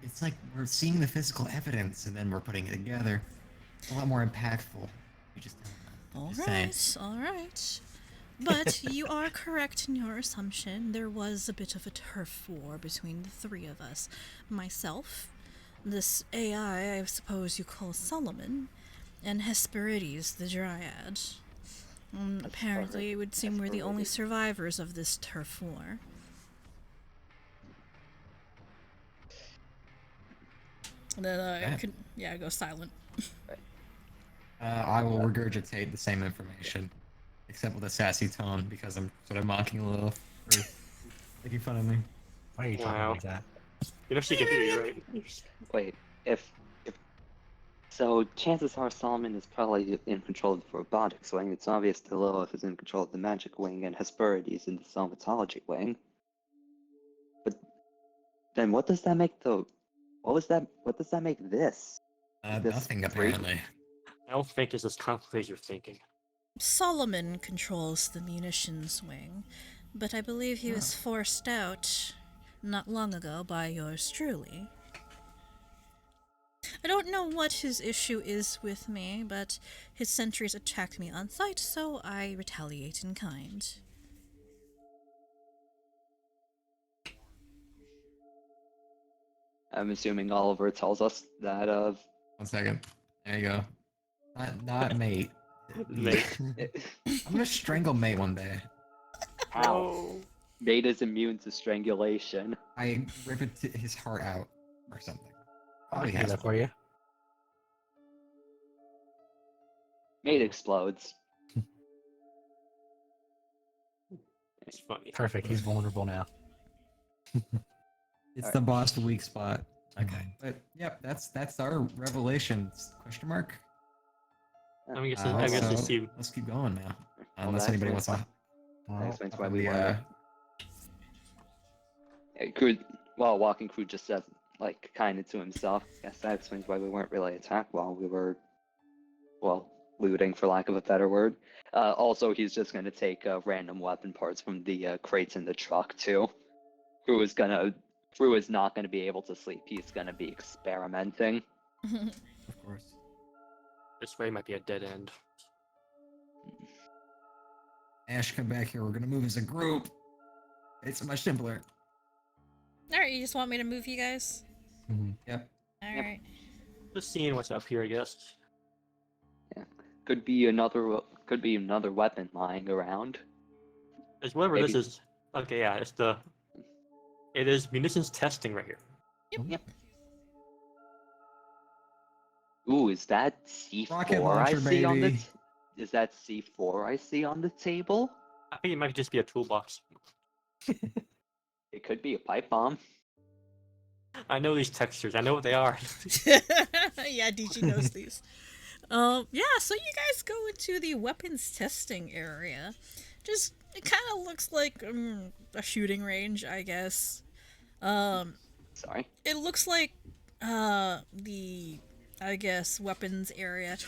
it's like we're seeing the physical evidence and then we're putting it together. It's a lot more impactful. You just don't know. All Just saying. right, all right. But you are correct in your assumption. There was a bit of a turf war between the three of us. Myself, this AI I suppose you call Solomon, and Hesperides the Dryad. Apparently, it would seem we're the only Hesperides. survivors of this turf war. And then, go silent. I will regurgitate the same information, except with a sassy tone, because I'm sort of mocking Lilith for making fun of me. Why are you talking Wow. like that? You know she can hear you, right? Wait, if so, chances are Solomon is probably in control of the robotics wing. It's obvious that Lilith is in control of the magic wing and Hesperides in the somatology wing. But then what does that make the... What does that make this? This Nothing, freak? apparently. I don't think it's as complicated as you're thinking. Solomon controls the Munitions Wing, but I believe he was forced out not long ago by yours truly. I don't know what his issue is with me, but his sentries attacked me on sight, so I retaliate in kind. I'm assuming Oliver tells us that, 1 second. There you go. Not mate. Mate. I'm gonna strangle mate one day. No. Mate is immune to strangulation. I rip his heart out or something. I Probably can do has that for you. Mate explodes. It's funny. Perfect. He's vulnerable now. It's the boss weak spot. Okay. But yep, that's our revelations. Question mark. I guess Uh, I guess so you see. let's keep going now. Well, Unless that anybody wants explains to. That explains why up we the, weren't. Walking Crew just says, like, kind of to himself. Guess that explains why we weren't really attacked while we were, looting, for lack of a better word. Also, he's just gonna take random weapon parts from the crates in the truck too. Crew is not gonna be able to sleep. He's gonna be experimenting. Of course. This way might be a dead end. Ash, come back here. We're gonna move as a group. It's so much simpler. Alright, you just want me to move you guys? Yep. Alright. Just seeing what's up here, I guess. Could be another weapon lying around. As whatever Maybe. this is. Okay, yeah, it is munitions testing right here. Yep. Ooh, is that C4 Rocket I launcher, see on the? baby. Is that C4 I see on the table? I think it might just be a toolbox. It could be a pipe bomb. I know these textures. I know what they are. Yeah, DG knows these. Yeah, so you guys go into the weapons testing area. It kind of looks like a shooting range, I guess. Sorry. It looks like I guess, weapons area.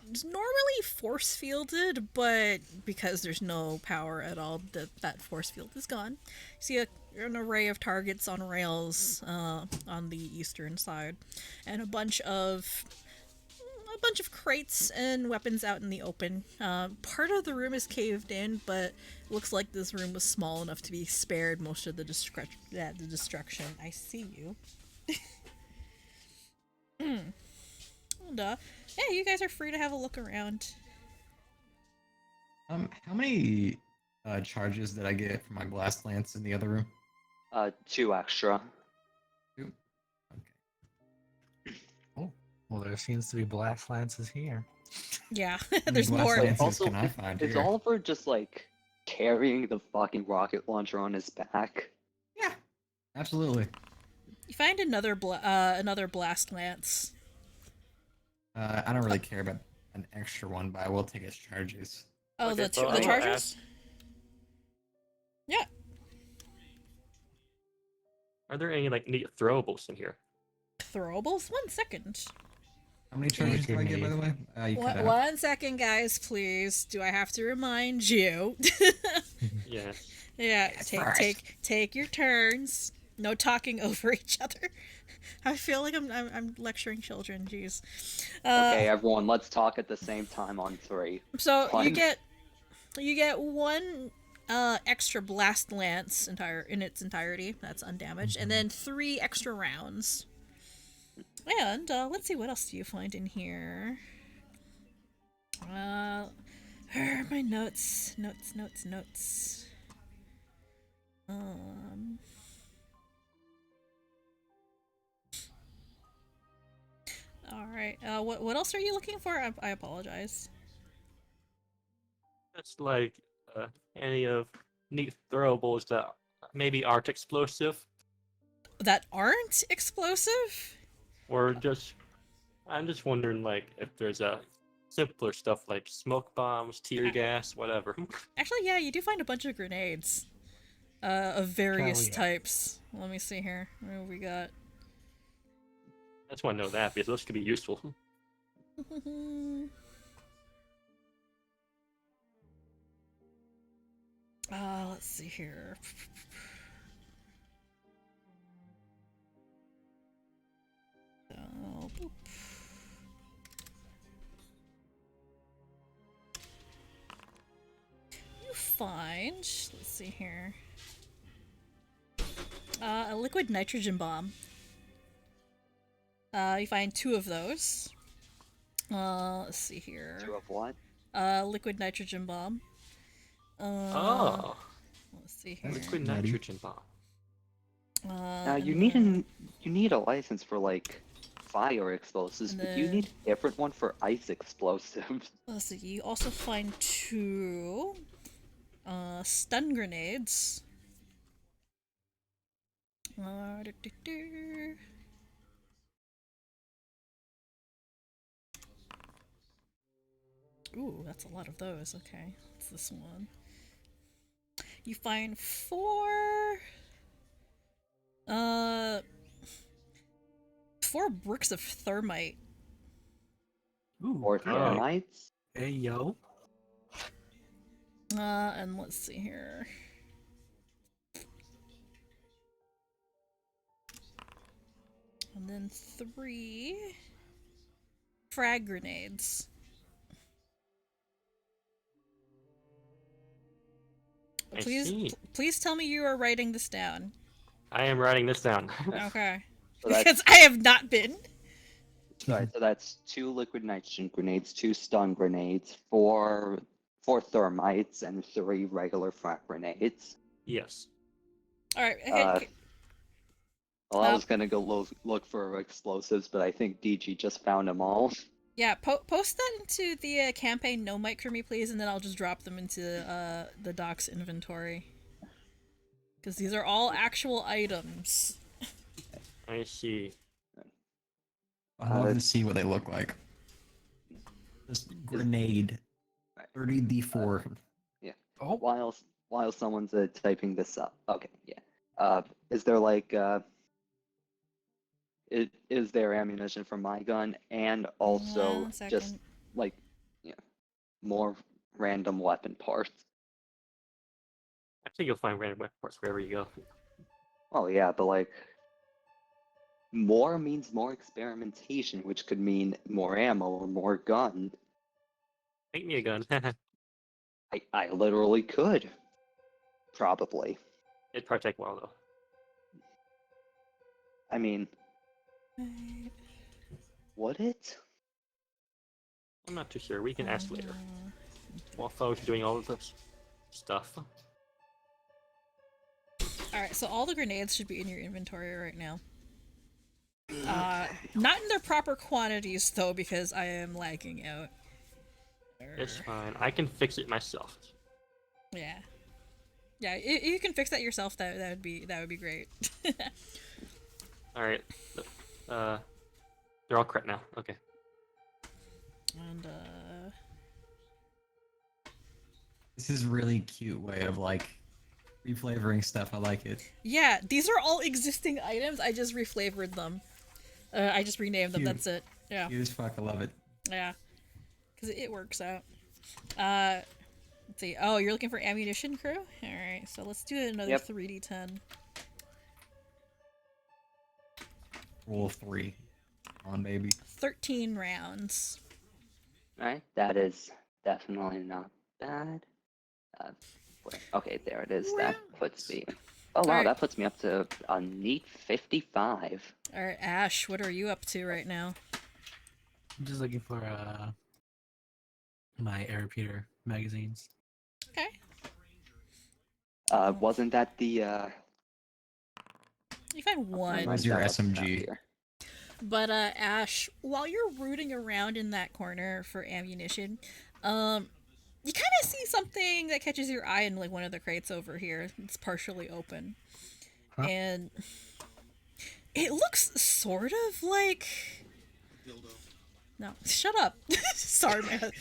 It's normally force fielded, but because there's no power at all, that force field is gone. You see an array of targets on rails on the eastern side, and a bunch of crates and weapons out in the open. Part of the room is caved in, but looks like this room was small enough to be spared most of the destruction. I see you. And, yeah, you guys are free to have a look around. How many charges did I get from my blast lance in the other room? 2 extra. 2. Okay. Well, there seems to be blast lances here. Yeah, How many there's blast more. lances Also, can I find Is here? Oliver just like carrying the fucking rocket launcher on his back? Yeah, absolutely. You find another blast lance. I don't really care about an extra one, but I will take its charges. Oh, Okay, so I the will chargers? ask- Yeah. Are there any like neat throwables in here? Throwables? 1 second. How many charges do I get, by the way? You cut out. 1 second, guys, please. Do I have to remind you? Yeah. Yeah, Yes, first. take your turns. No talking over each other. I feel like I'm lecturing children. Jeez. Okay, everyone, let's talk at the same time on 3. So you One. get You get one extra blast lance in its entirety. That's undamaged, and then 3 extra rounds. And let's see, what else do you find in here? My notes. All right. What else are you looking for? I apologize. That's like any of neat throwables that maybe aren't explosive, That aren't explosive? or just I'm just wondering like if there's a simpler stuff like smoke bombs, tear gas, whatever. Actually, yeah, you do find a bunch of grenades. Of various yeah. types. Let me see here. What have we got? I just want to know that because those could be useful. Let's see here. Boop. You find, let's see here, a liquid nitrogen bomb. You find 2 of those. Let's see here. 2 of what? Liquid nitrogen bomb. Oh, Let's see here. liquid Nutty. nitrogen bomb. Now you and need a license for like fire explosives, And but you then- need a different one for ice explosives. let's see. You also find 2 stun grenades. Do-do-do. Ooh, that's a lot of those. Okay, what's this one? You find 4 4 bricks of thermite. Ooh, Or hey, thermites. hey, yo. And let's see here. And then 3 frag grenades. I Please, see. please tell me you are writing this down. I am writing this down. Okay. So that's, Because I have not been. sorry, so that's 2 liquid nitrogen grenades, 2 stun grenades, 4 thermites, and 3 regular frag grenades. Yes. All right. Well, I was gonna go look for explosives, but I think DG just found them all. Yeah, post that into the campaign no mic for me, please, and then I'll just drop them into the doc's inventory. Because these are all actual items. I see. I'd love to see what they look like. This grenade. Right. 30d4. Oh, While someone's typing this up. Okay, yeah. Is there like is there ammunition for my gun and also 1 second. just like more random weapon parts? I think you'll find random weapon parts wherever you go. Oh yeah, but like more means more experimentation, which could mean more ammo or more gun. Make me a gun. I literally could. Probably. It'd probably take a while though. I mean, would it? I'm not too sure. We can ask later. While folks doing all of this stuff. Alright, so all the grenades should be in your inventory right now. Not in their proper quantities, though, because I am lagging out. It's fine. I can fix it myself. Yeah. Yeah, if you can fix that yourself, that would be great. All right. They're all correct now. Okay. And This is a really cute way of like reflavoring stuff. I like it. yeah, these are all existing items. I just reflavored them. I just renamed them. Cute. That's it. Yeah. Cute as fuck. I love it. Yeah. Because it works out. Let's see. Oh, you're looking for ammunition, Crew? Alright, so let's do another Yep. 3d10. Rule of 3. On baby. 13 rounds. Alright, that is definitely not bad. Okay, there it is. That puts me. Oh wow, Alright. that puts me up to a neat 55. Alright, Ash, what are you up to right now? I'm just looking for my air repeater magazines. Okay. Wasn't that the You find one. Where's your that was not SMG? here. But Ash, while you're rooting around in that corner for ammunition, you kind of see something that catches your eye in like one of the crates over here. It's partially open, Huh? and it looks sort of like. No, shut up. Sorry, man.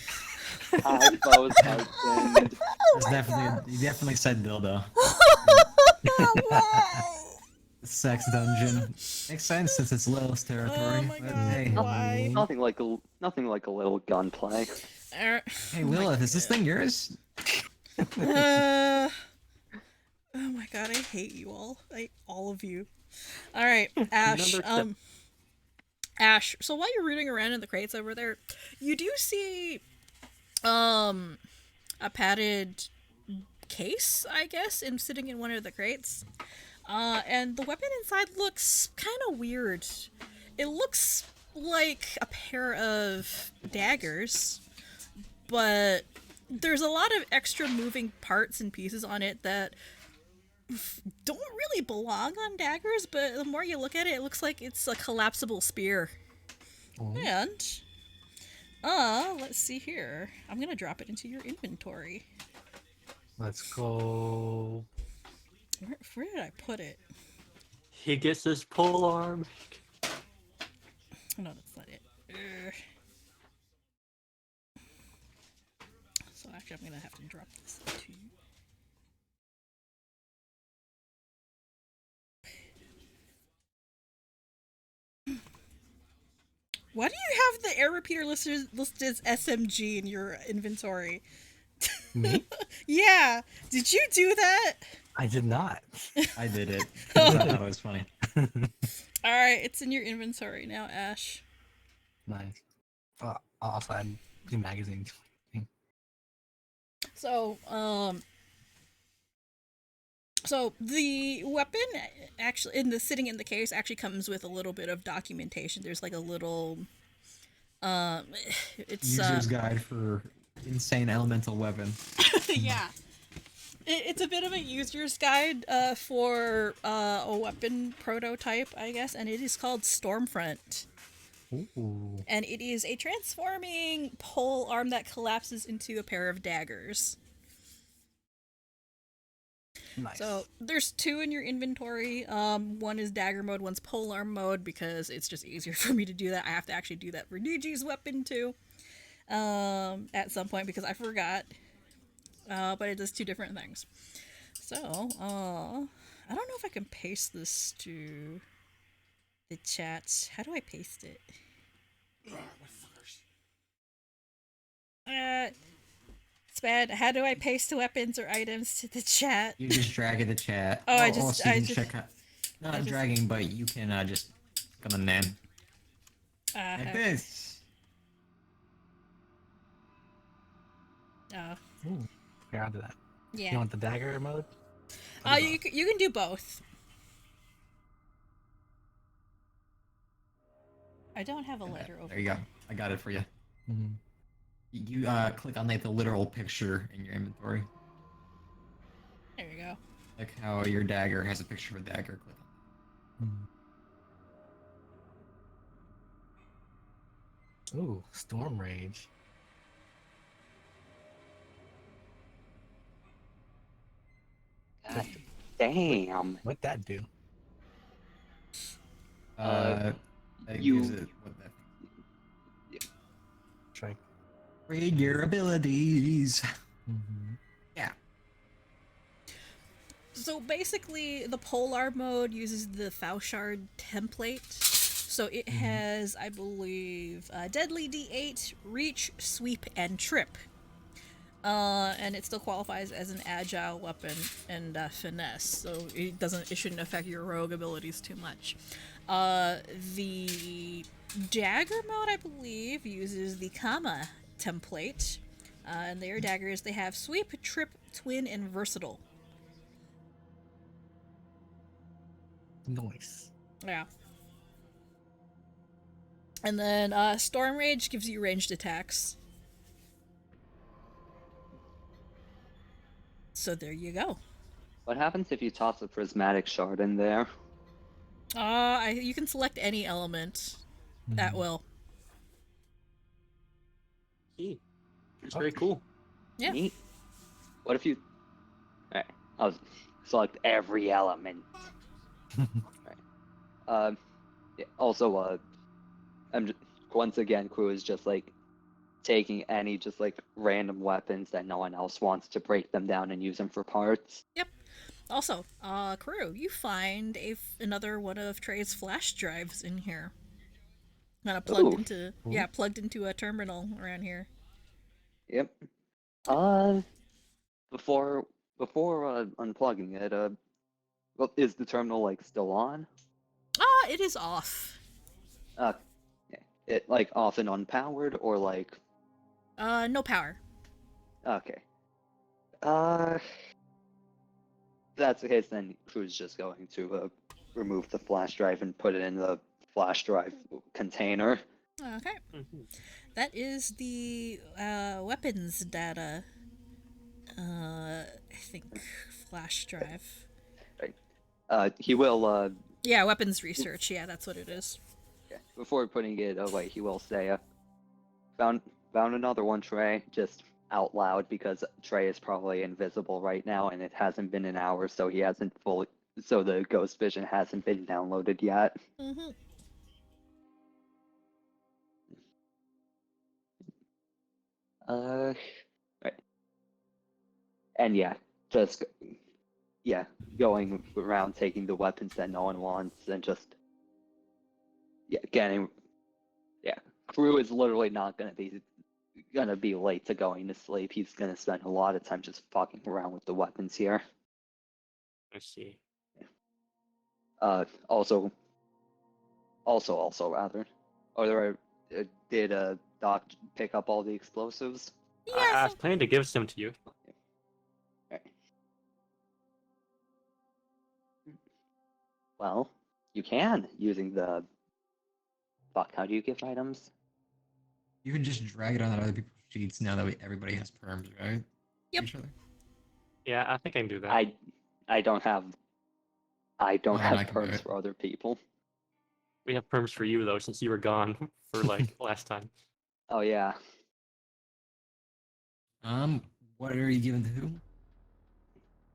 I suppose husband. That's definitely, you definitely said dildo. Sex dungeon. Makes sense since it's Lilith's territory. Oh my but God, hey, why? Nothing like a little gunplay. hey Lilith, is this thing yours? Oh my god, I hate you all. All of you. Alright, Ash. Another Ash, so while you're rooting around in the crates over there, you do see a padded case, I guess, sitting in one of the crates. And the weapon inside looks kind of weird. It looks like a pair of daggers, but there's a lot of extra moving parts and pieces on it that don't really belong on daggers, but the more you look at it, it looks like it's a collapsible spear. Oh. And, let's see here. I'm gonna drop it into your inventory. Let's go. Where did I put it? He gets his pole arm. Oh, no, that's not it. So actually, I'm gonna have to drop this to you. Why do you have the air repeater listed as SMG in your inventory? Me? Yeah. Did you do that? I did not. I did it. 'Cause I thought it was funny. Alright, it's in your inventory now, Ash. Nice. I'll also add the magazines. So, so the weapon actually sitting in the case actually comes with a little bit of documentation. There's like a little, it's User's guide for insane elemental weapon. yeah. It's a bit of a user's guide for a weapon prototype, I guess, and it is called Stormfront. Ooh. And it is a transforming pole arm that collapses into a pair of daggers. Nice. So there's two in your inventory. One is dagger mode, one's pole arm mode, because it's just easier for me to do that. I have to actually do that for DG's weapon too. At some point because I forgot. But it does two different things. So, I don't know if I can paste this to the chat. How do I paste it? Spad, how do I paste weapons or items to the chat? You just drag in the chat. Oh, I Also, just- you I can just- check out, not I just- dragging, but you can just click on the name like this. Ooh. You're onto that. Yeah. You want the dagger mode? You can do both. I don't have a letter over. There you go. I got it for you. Mm-hmm. You click on like the literal picture in your inventory, There you go. like how your dagger has a picture of a dagger. Click on. Ooh, Storm Rage. God damn. What'd that do? That you- gives it what that. Trey. Read your abilities. Mm-hmm. So basically, the polar mode uses the Fauchard template. So it has, I believe, Deadly D8, Reach, Sweep, and Trip. And it still qualifies as an agile weapon and finesse, so it shouldn't affect your rogue abilities too much. The dagger mode, I believe, uses the comma template. And their daggers, they have sweep, trip, twin, and versatile. Nice. Yeah. And then Storm Rage gives you ranged attacks. So there you go. What happens if you toss a prismatic shard in there? You can select any element at will. Gee, it's very cool. Yeah. Neat. What if you? Alright, I'll select every element. Alright. Yeah, also, I'm just, once again, Croux is just like taking any just like random weapons that no one else wants to break them down and use them for parts. Yep. Also, Croux, you find another one of Trey's flash drives in here. Kind of plugged Ooh. into, plugged into a terminal around here. Yep. Before unplugging it, well, is the terminal like still on? It is off. Yeah. It like off and unpowered or like No power. okay. That's the case, then Croux is just going to remove the flash drive and put it in the flash drive container. Okay. Mhm. That is the weapons data. I think flash drive. He will Yeah, weapons research. Yeah, that's what it is. before putting it away, he will say, found another one, Trey, just out loud, because Trey is probably invisible right now, and it hasn't been an hour, so he hasn't so the ghost vision hasn't been downloaded yet. Mm-hmm. Right. And yeah, just going around taking the weapons that no one wants and just getting Croux is literally not gonna be late to going to sleep. He's gonna spend a lot of time just fucking around with the weapons here. I see. Also rather, did Doc pick up all the explosives? I was planning to give some to you. Right. Well, you can using the fuck. How do you give items? You can just drag it on other people's sheets now that everybody has perms, right? Yep. Each other? Yeah, I think I can do that. I don't have Oh, then I have can do perms it. for other people. We have perms for you though, since you were gone for like last time. Oh yeah. What are you giving to who?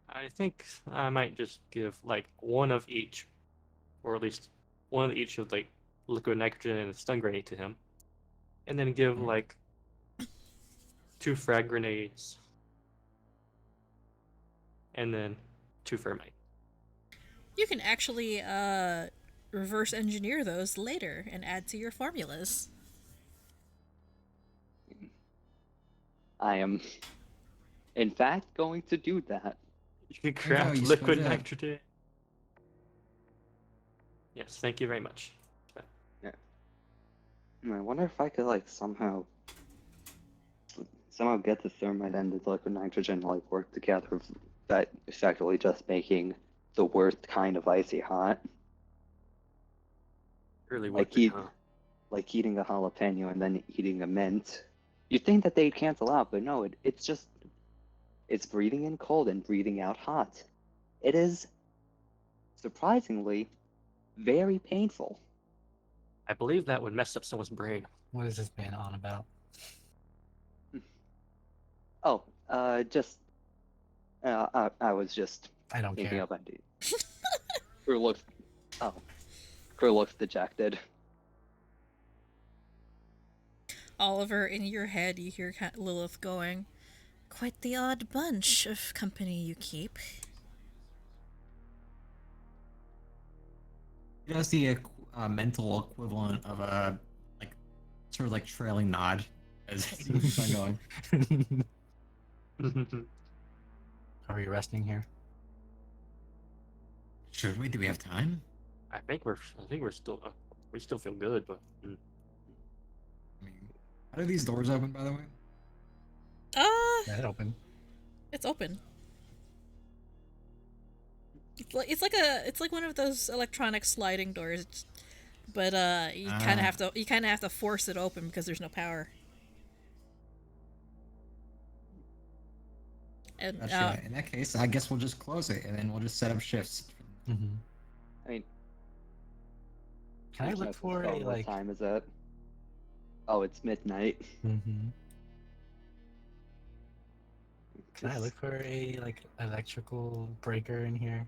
I think I might just give like one of each, or at least one of each of like liquid nitrogen and a stun grenade to him, and then give like 2 frag grenades, and then 2 thermite. You can actually reverse engineer those later and add to your formulas. I am, in fact, going to do that. You can go, craft you liquid smudge up. nitrogen. Yes, thank you very much. I wonder if I could like somehow get the thermite and the liquid nitrogen like work together, that effectively just making the worst kind of icy hot. Really Like worked it, huh? like eating a jalapeno and then eating a mint. You'd think that they'd cancel out, but no, it's breathing in cold and breathing out hot. It is surprisingly very painful. I believe that would mess up someone's brain. What is this man on about? Oh, I was just I don't thinking care. of ideas. Croux looks dejected. Oliver, in your head, you hear Lilith going, "Quite the odd bunch of company you keep." You know, the mental equivalent of a like sort of like trailing nod as he keeps on going. Are we resting here? Should we? Do we have time? I think we're still we still feel good, but I mean, how do these doors open, by the way? Is it open? It's open. It's like one of those electronic sliding doors, but you kind of have to force it open because there's no power. And Gotcha. In that case, I guess we'll just close it and then we'll just set up shifts. Mm-hmm. I mean, Can I look for a what like? time is it? Oh, it's midnight. Mm-hmm. Can I look for a like electrical breaker in here?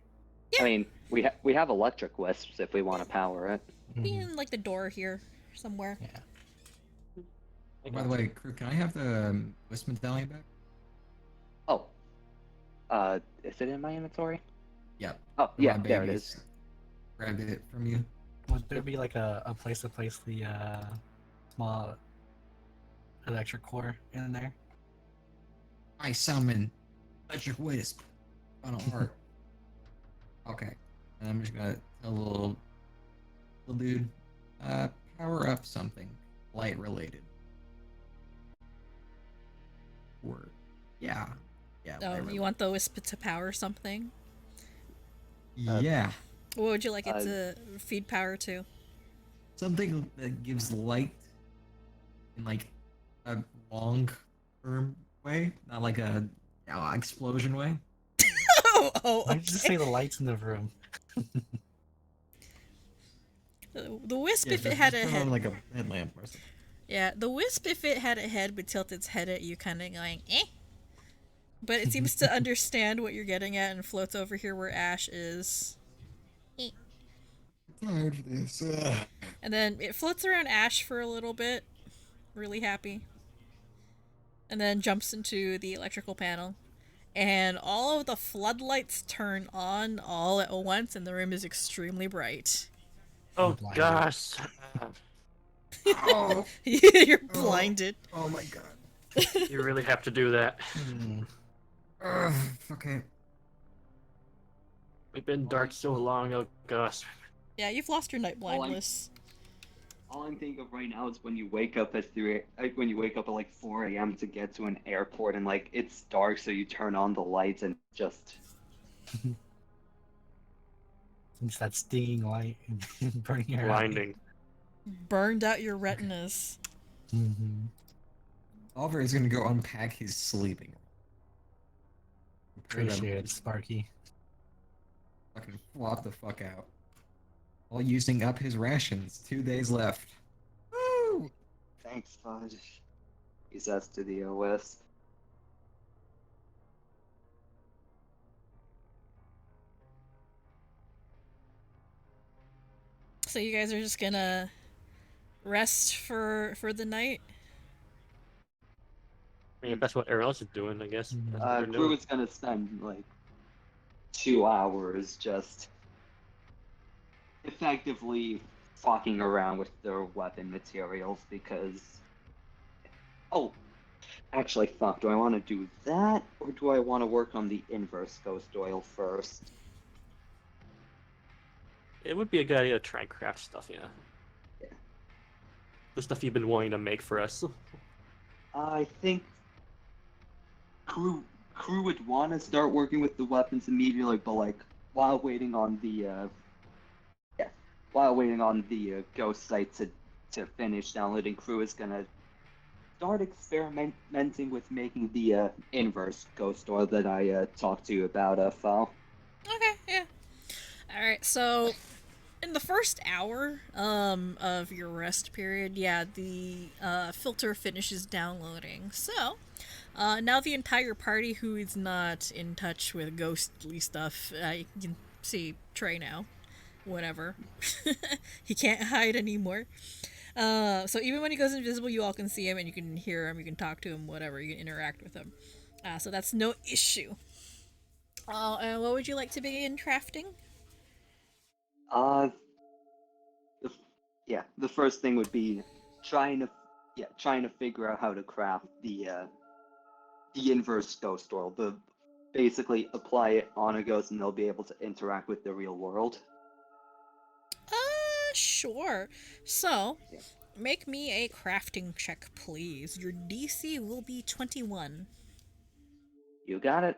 I mean, we have electric wisps if we want to power it. be in like the door here somewhere. Yeah. Oh, by the way, Crew, can I have the wisp medallion back? Oh, is it in my inventory? Yeah. Oh, My yeah, there it babies is. Grabbed it from you. Would there be like a place to place the small electric core in there? I summon electric wisp on a heart. Okay. And I'm just gonna tell little dude, power up something light related. Or yeah. Oh, light you related. want the wisp to power something? Yeah. What would you like it to feed power to? Something that gives light in like a long term way, not like a explosion way. Oh, Why did you just say the lights in the room? The wisp, Yeah, if it just had a turn head. on like a headlamp or something. Yeah, the wisp, if it had a head, would tilt its head at you, kind of going, eh. But it seems to understand what you're getting at and floats over here where Ash is. Eh. Tired of this. And then it floats around Ash for a little bit, really happy. And then jumps into the electrical panel. And all of the floodlights turn on all at once, and the room is extremely bright. Oh blinded. gosh. Oh, You're blinded. oh my god. You really have to do that. Okay. We've been dark so long, oh gosh. Yeah, you've lost your night blindness. All I'm thinking of right now is when you wake up at like 4 a.m. to get to an airport and like it's dark, so you turn on the lights and just. It's that stinging light and burning your Blinding. Burned out your retinas. Mm-hmm. Oliver is gonna go unpack his sleeping. Appreciate it, Sparky. Fucking flop the fuck out. While using up his rations. 2 days left. Woo! Thanks, Fudge. He's us to the wisp. So you guys are just gonna rest for the night? I mean, if that's what everyone else is doing, I guess. That's what they're Crew doing. is gonna spend like 2 hours just effectively fucking around with their weapon materials because. Oh, actually, fuck. Do I want to do that or do I want to work on the inverse ghost oil first? It would be a good idea to try and craft stuff, yeah. Yeah. The stuff you've been wanting to make for us. I think Crew would want to start working with the weapons immediately, but like while waiting on the ghost site to finish downloading, Crew is gonna start experimenting with making the inverse ghost oil that I talked to you about, Fal. Okay, yeah. Alright, so in the first hour of your rest period, yeah, the filter finishes downloading. So, now the entire party who is not in touch with ghostly stuff, you can see Trey now. Whatever. He can't hide anymore. So even when he goes invisible, you all can see him and you can hear him, you can talk to him, whatever, you can interact with him. So that's no issue. And what would you like to begin crafting? The first thing would be trying to figure out how to craft the inverse ghost oil. Basically apply it on a ghost and they'll be able to interact with the real world. Sure. So, Make me a crafting check, please. Your DC will be 21. You got it.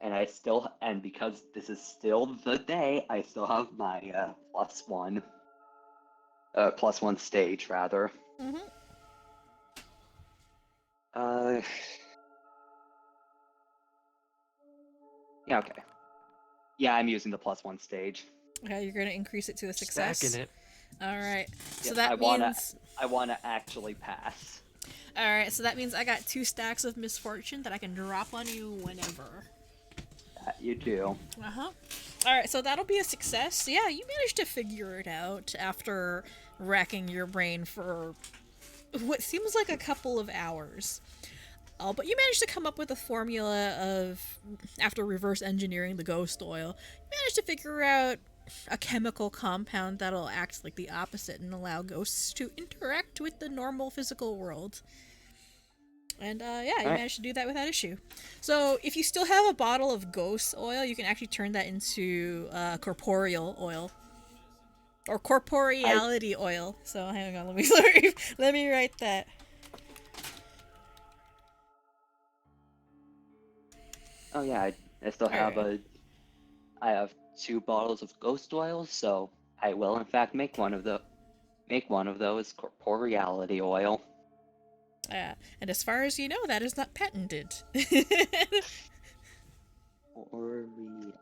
And because this is still the day, I still have my plus one stage rather. Mm-hmm. Yeah, okay. Yeah, I'm using the plus one stage. Okay, you're gonna increase it to a success. Stacking it. Alright. So Yes, that means I wanna actually pass. Alright, so that means I got 2 stacks of misfortune that I can drop on you whenever. That you do. Uh-huh. Alright, so that'll be a success. Yeah, you managed to figure it out after racking your brain for what seems like a couple of hours. But you managed to come up with a formula of, after reverse engineering the ghost oil, you managed to figure out a chemical compound that'll act like the opposite and allow ghosts to interact with the normal physical world. And yeah, you managed to do that without issue. So if you still have a bottle of ghost oil, you can actually turn that into corporeal oil. Or corporeality oil. So hang on, let me write that. Oh yeah, I still have I have 2 bottles of ghost oil, so I will in fact make one of those corporeality oil. And as far as you know, that is not patented. Corporeality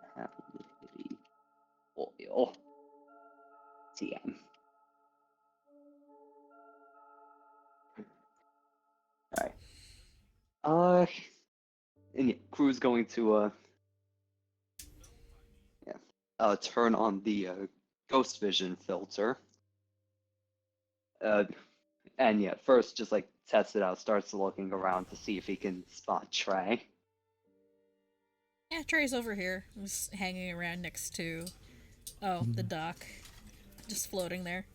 oil TM. Alright. And yeah, Croux going to turn on the ghost vision filter. And yeah, first just like test it out, starts looking around to see if he can spot Trey. Yeah, Trey's over here. Just hanging around next to the dock. Just floating there.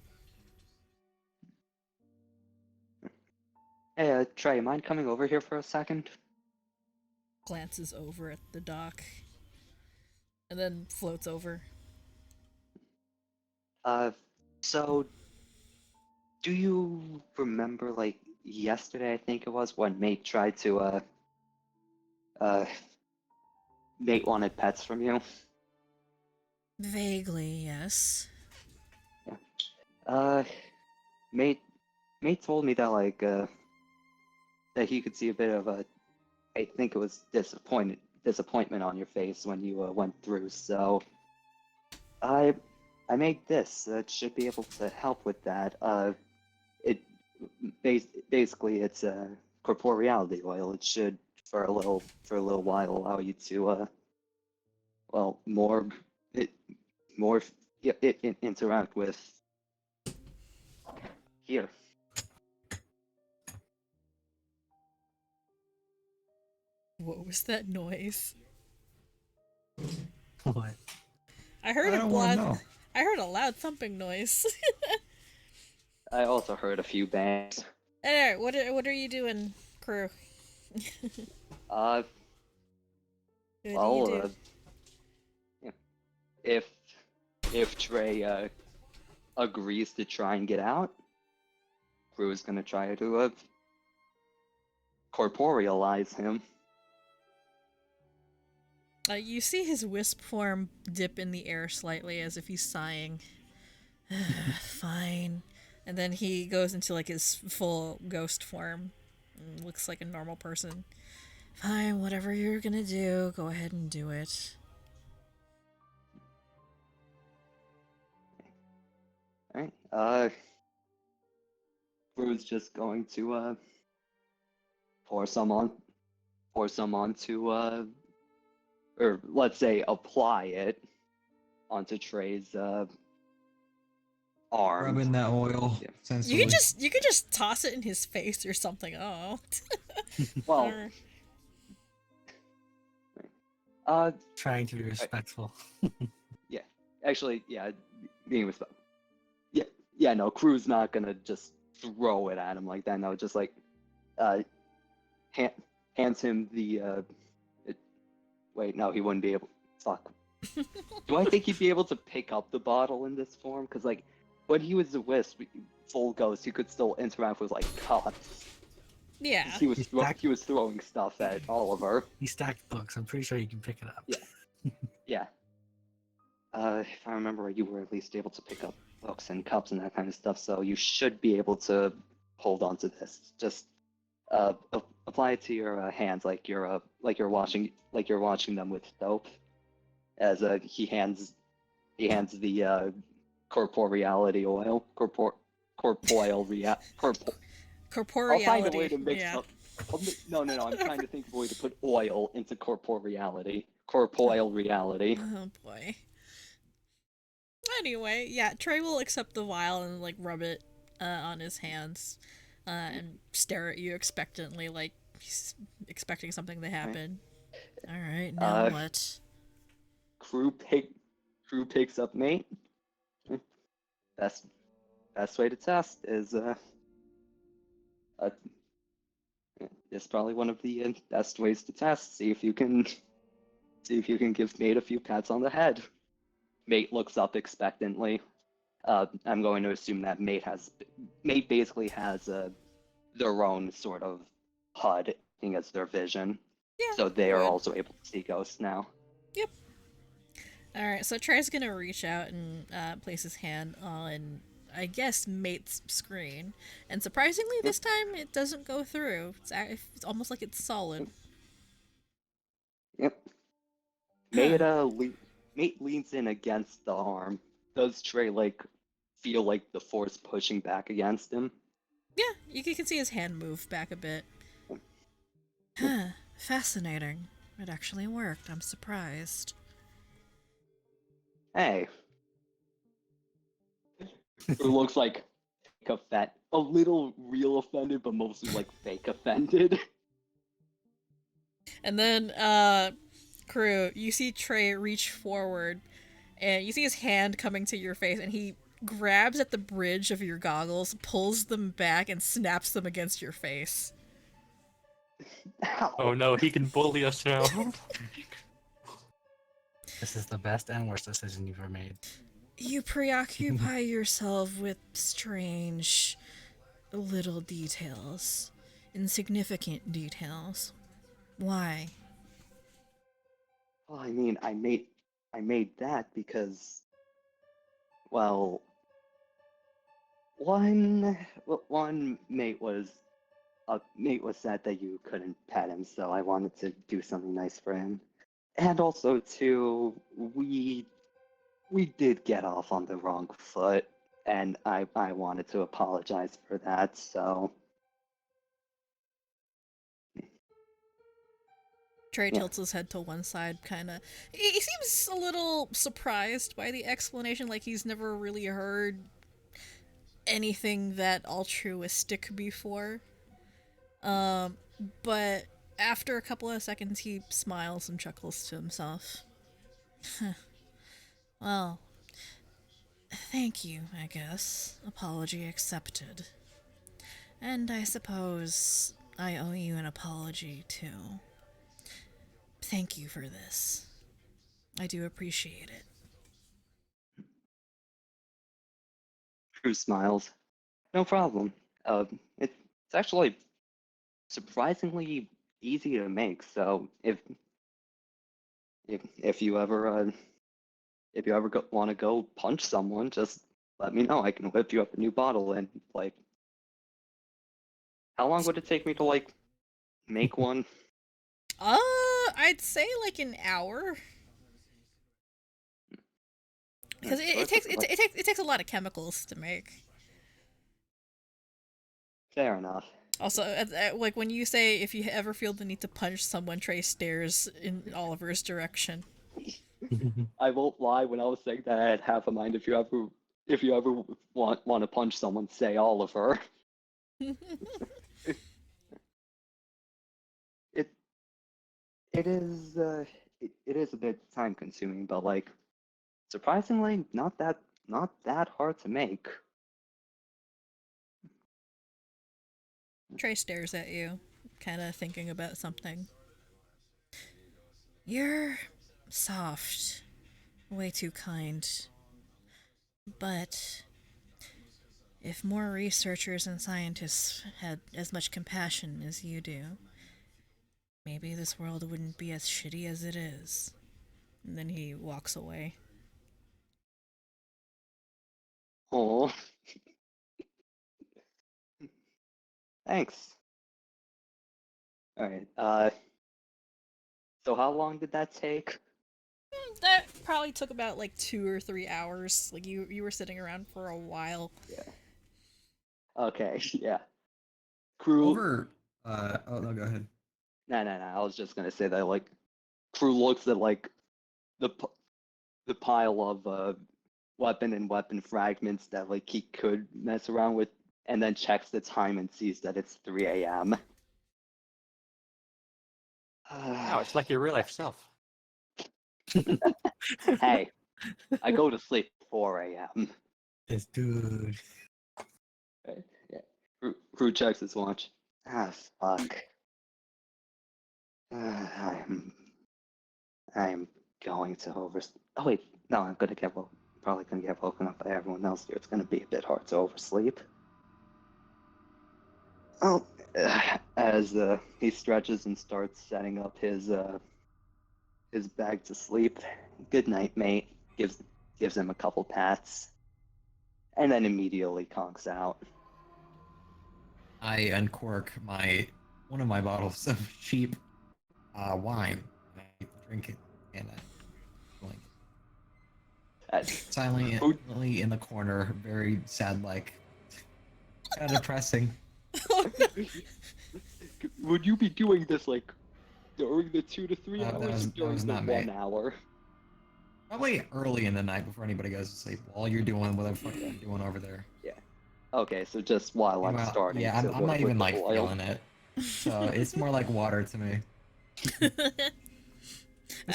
Hey, Trey, mind coming over here for a second? Glances over at the dock. And then floats over. So do you remember like yesterday, I think it was, when Mate tried to Mate wanted pets from you? Vaguely, yes. Yeah. Mate told me that like that he could see a bit of a, I think it was disappointment on your face when you went through. So I made this. It should be able to help with that. It basically it's a corporeality oil. It should for a little while allow you to interact with here. What was that noise? What? I heard I a don't want to know. I heard a loud thumping noise. I also heard a few bangs. Alright, what are you doing, Croux? Well, What do you do? if Trey agrees to try and get out, Croux is gonna try to corporealize him. You see his wisp form dip in the air slightly as if he's sighing. Fine. And then he goes into like his full ghost form. And looks like a normal person. Fine, whatever you're gonna do, go ahead and do it. Alright, Crew's just going to pour some onto or let's say apply it onto Trey's arm. Rubbing that oil. Yeah. Sensibly. You could just toss it in his face or something. Oh. Well, Trying to be respectful. yeah, actually, yeah, being respectful. Yeah, no, Crew's not gonna just throw it at him like that. No, just like hands him the wait, no, he wouldn't be able. Fuck. Do I think he'd be able to pick up the bottle in this form? Because like when he was a wisp, full ghost, you could still interact with like cups. Yeah. He was he was throwing stuff at Oliver. He stacked books. I'm pretty sure you can pick it up. Yeah. Yeah. If I remember right, you were at least able to pick up books and cups and that kind of stuff, so you should be able to hold on to this. Just apply it to your hands like you're washing them with soap. As he hands the corporeality oil, corporeal Corporeality. I'll find a way to mix yeah. up. No, I'm trying to think of a way to put oil into corporeality. Corporeal reality. Oh boy. Anyway, yeah, Trey will accept the vial and like rub it on his hands and stare at you expectantly, like he's expecting something to happen. All right, now what? Croux picks up mate. Best way to test is it's probably one of the best ways to test. See if you can give mate a few pats on the head. Mate looks up expectantly. I'm going to assume that mate basically has their own sort of HUD as their vision. Yeah. So they are good. also able to see ghosts now. Yep. All right, so Trey's gonna reach out and place his hand on, I guess, mate's screen, and surprisingly, this time it doesn't go through. It's almost like it's solid. Yep. Mate leans in against the arm. Does Trey feel like the force pushing back against him? Yeah, you can see his hand move back a bit. Fascinating. It actually worked. I'm surprised. Hey. It looks like a little real offended, but mostly like fake offended. And then, Croux, you see Trey reach forward, and you see his hand coming to your face, and he grabs at the bridge of your goggles, pulls them back, and snaps them against your face. Ow. Oh no, he can bully us now. This is the best and worst decision you've ever made. You preoccupy yourself with strange little details, insignificant details. Why? Well, I mean, I made that because, well, one mate was sad that you couldn't pet him, so I wanted to do something nice for him, and also two, we did get off on the wrong foot, and I wanted to apologize for that. So. Trey tilts his head to one side, kind of. He seems a little surprised by the explanation, like he's never really heard anything that altruistic before. But after a couple of seconds, he smiles and chuckles to himself. Well, thank you, I guess. Apology accepted. And I suppose I owe you an apology, too. Thank you for this. I do appreciate it. Croux smiles. No problem. It's actually surprisingly easy to make. So if you ever want to go punch someone, just let me know. I can whip you up a new bottle. And how long would it take me to make one? I'd say like an hour. Because it takes a lot of chemicals to make. Fair enough. Also, like when you say if you ever feel the need to punch someone, Trey stares in Oliver's direction. I won't lie. When I was saying that, I had half a mind. If you ever want to punch someone, say Oliver. It is a bit time consuming, but surprisingly not that hard to make. Trey stares at you, kind of thinking about something. You're soft, way too kind. But If more researchers and scientists had as much compassion as you do, maybe this world wouldn't be as shitty as it is. And then he walks away. Oh, thanks. All right. So how long did that take? That probably took about like 2 or 3 hours. Like you were sitting around for a while. Yeah. Okay. Yeah. Crew. Over. Oh no, go ahead. No. I was just gonna say that like, Crew looks at like the pile of weapon and weapon fragments that like he could mess around with, and then checks the time and sees that it's 3 a.m. Wow, it's like your real life self. Hey, I go to sleep at 4 a.m. This dude. Right? Yeah. Crew checks his watch. Ah, fuck. I'm going to Oh wait, no, I'm gonna probably gonna get woken up by everyone else here. It's gonna be a bit hard to oversleep. Oh, as he stretches and starts setting up his bag to sleep. Good night, mate. Gives him a couple pats, and then immediately conks out. I uncork one of my bottles of cheap wine. And I drink it and I blink. Silently in the corner, very sad, like kind of depressing. Would you be doing this like during the 2 to 3 hours, or during the not 1 hour? Probably early in the night before anybody goes to sleep. While you're doing whatever the fuck you're doing over there. Yeah. Okay, so just while I'm starting. Yeah, to I'm work not even with the like oil. feeling it. So it's more like water to me. This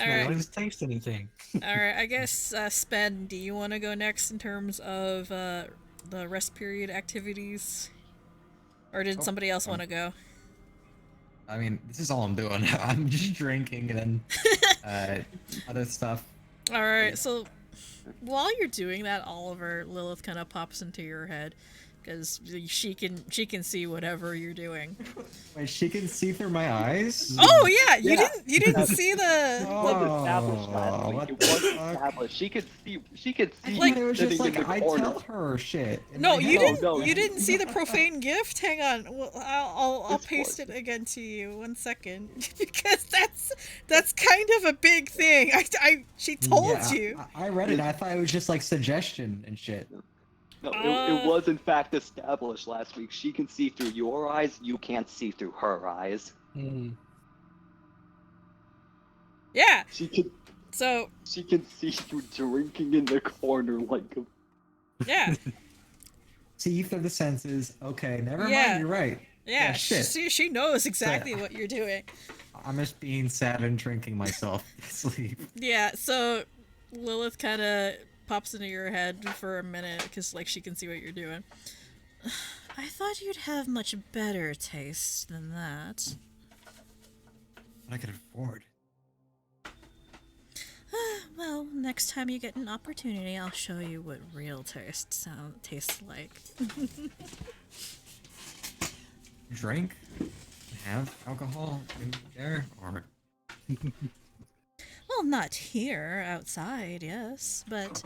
All man right. doesn't taste anything. Alright, I guess, Spen, do you want to go next in terms of the rest period activities? Or did somebody else want to go? I mean, this is all I'm doing. I'm just drinking and then other stuff. Alright, so while you're doing that, Oliver, Lilith kind of pops into your head. Because she can see whatever you're doing. Wait, she can see through my eyes? Oh yeah, you Yeah. didn't see the It was established last Oh, week. what It the was fuck? established. She could see. Like- It was just sitting like in the I corner. tell her shit. in No, my you head. didn't. No, You didn't see the profane gift. Hang on, well, I'll This paste was- it again to you. 1 second, because that's kind of a big thing. She told Yeah, you. I read it. I thought it was just like suggestion and shit. No, it was in fact established last week. She can see through your eyes. You can't see through her eyes. Yeah. She can see through drinking in the corner like a. Yeah. See through the senses. Okay, never Yeah. mind. You're right. Yeah. shit. She knows exactly what you're doing. I'm just being sad and drinking myself to sleep. Yeah. So Lilith kind of pops into your head for a minute because like she can see what you're doing. I thought you'd have much better taste than that. But I could afford. Well, next time you get an opportunity, I'll show you what real tastes like. Drink? Have alcohol in there? Or Well, not here, outside, yes, but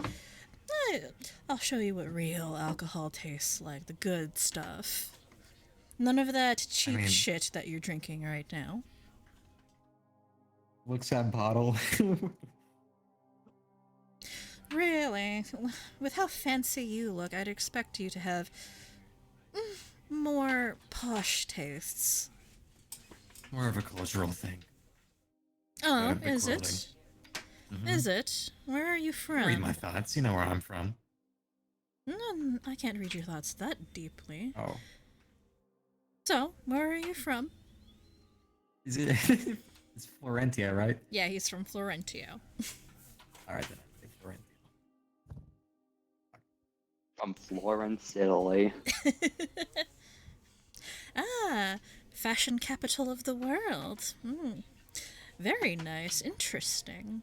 I'll show you what real alcohol tastes like, the good stuff. None of that cheap mean- shit that you're drinking right now. looks at bottle. Really? With how fancy you look, I'd expect you to have more posh tastes. More of a cultural thing. Oh, big is clothing. it? Mhm. Is it? Where are you from? Read my thoughts. You know where I'm from. I can't read your thoughts that deeply. Oh. So, where are you from? Is it? It's Florentia, right? Yeah, he's from Florentio. Alright then. I say Florentia. From Florence, Italy. Ah, fashion capital of the world. Very nice, interesting.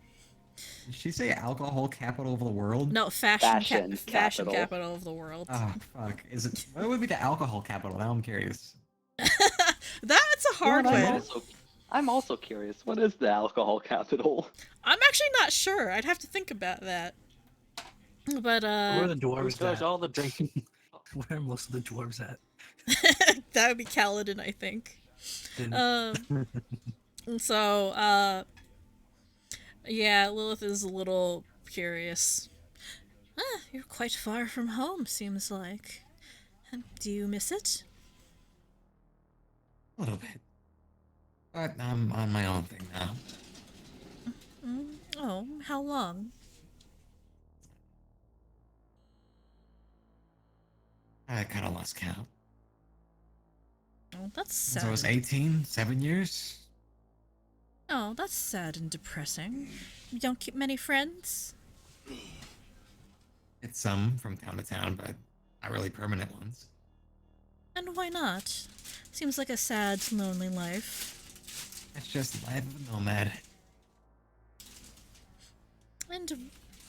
Did she say alcohol capital of the world? No, Fashion fashion capital. capital of the world. Oh, fuck. Is it? What would be the alcohol capital? Now I'm curious. That's a hard You know what, one. I'm also curious. What is the alcohol capital? I'm actually not sure. I'd have to think about that. But Where are the Who dwarves does at? all the drinking? Where are most of the dwarves at? that would be Kaladin, I think. Didn't- So, yeah, Lilith is a little curious. Ah, you're quite far from home, seems like. Do you miss it? A little bit. But I'm on my own thing now. Oh, how long? I kind of lost count. Oh, that's Since sad. I was 18, 7 years. Oh, that's sad and depressing. You don't keep many friends? It's some from town to town, but not really permanent ones. And why not? Seems like a sad, lonely life. It's just life of a nomad.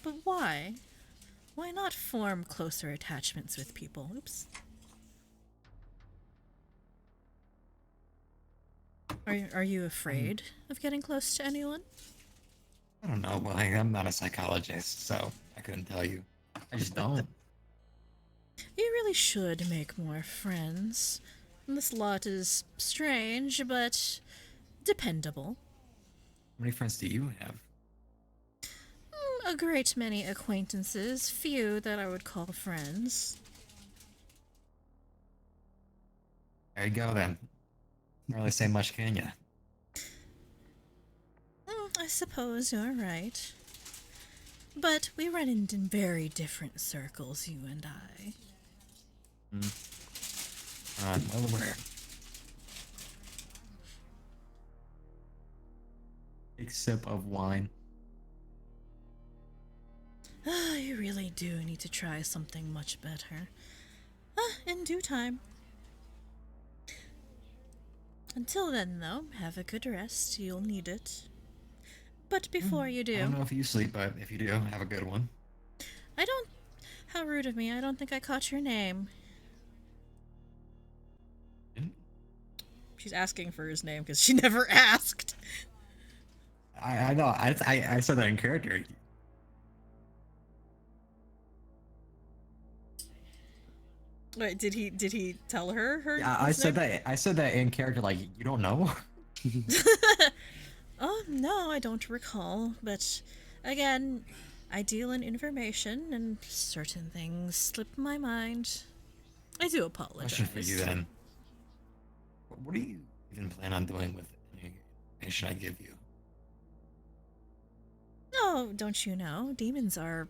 But why? Why not form closer attachments with people? Oops. Are you afraid of getting close to anyone? I don't know. Well, I'm not a psychologist, so I couldn't tell you. I just don't. You really should make more friends. This lot is strange, but dependable. How many friends do you have? A great many acquaintances, few that I would call friends. There you go, then. Can't really say much, can ya? I suppose you're right. But we run in very different circles, you and I. I'm well aware. Big sip of wine. You really do need to try something much better. In due time. Until then, though, have a good rest. You'll need it. But before you I do, don't know if you sleep, but if you do, have a good one. I don't... How rude of me. I don't think I caught your name. Didn't? She's asking for his name because she never asked. I know. I said that in character. Wait, did he tell her her? Yeah, I his said name? that. I said that in character. Like, you don't know. Oh, no, I don't recall. But again, I deal in information and certain things slip my mind. I do apologize. Question for you then. What do you even plan on doing with any information I give you? Oh, don't you know? Demons are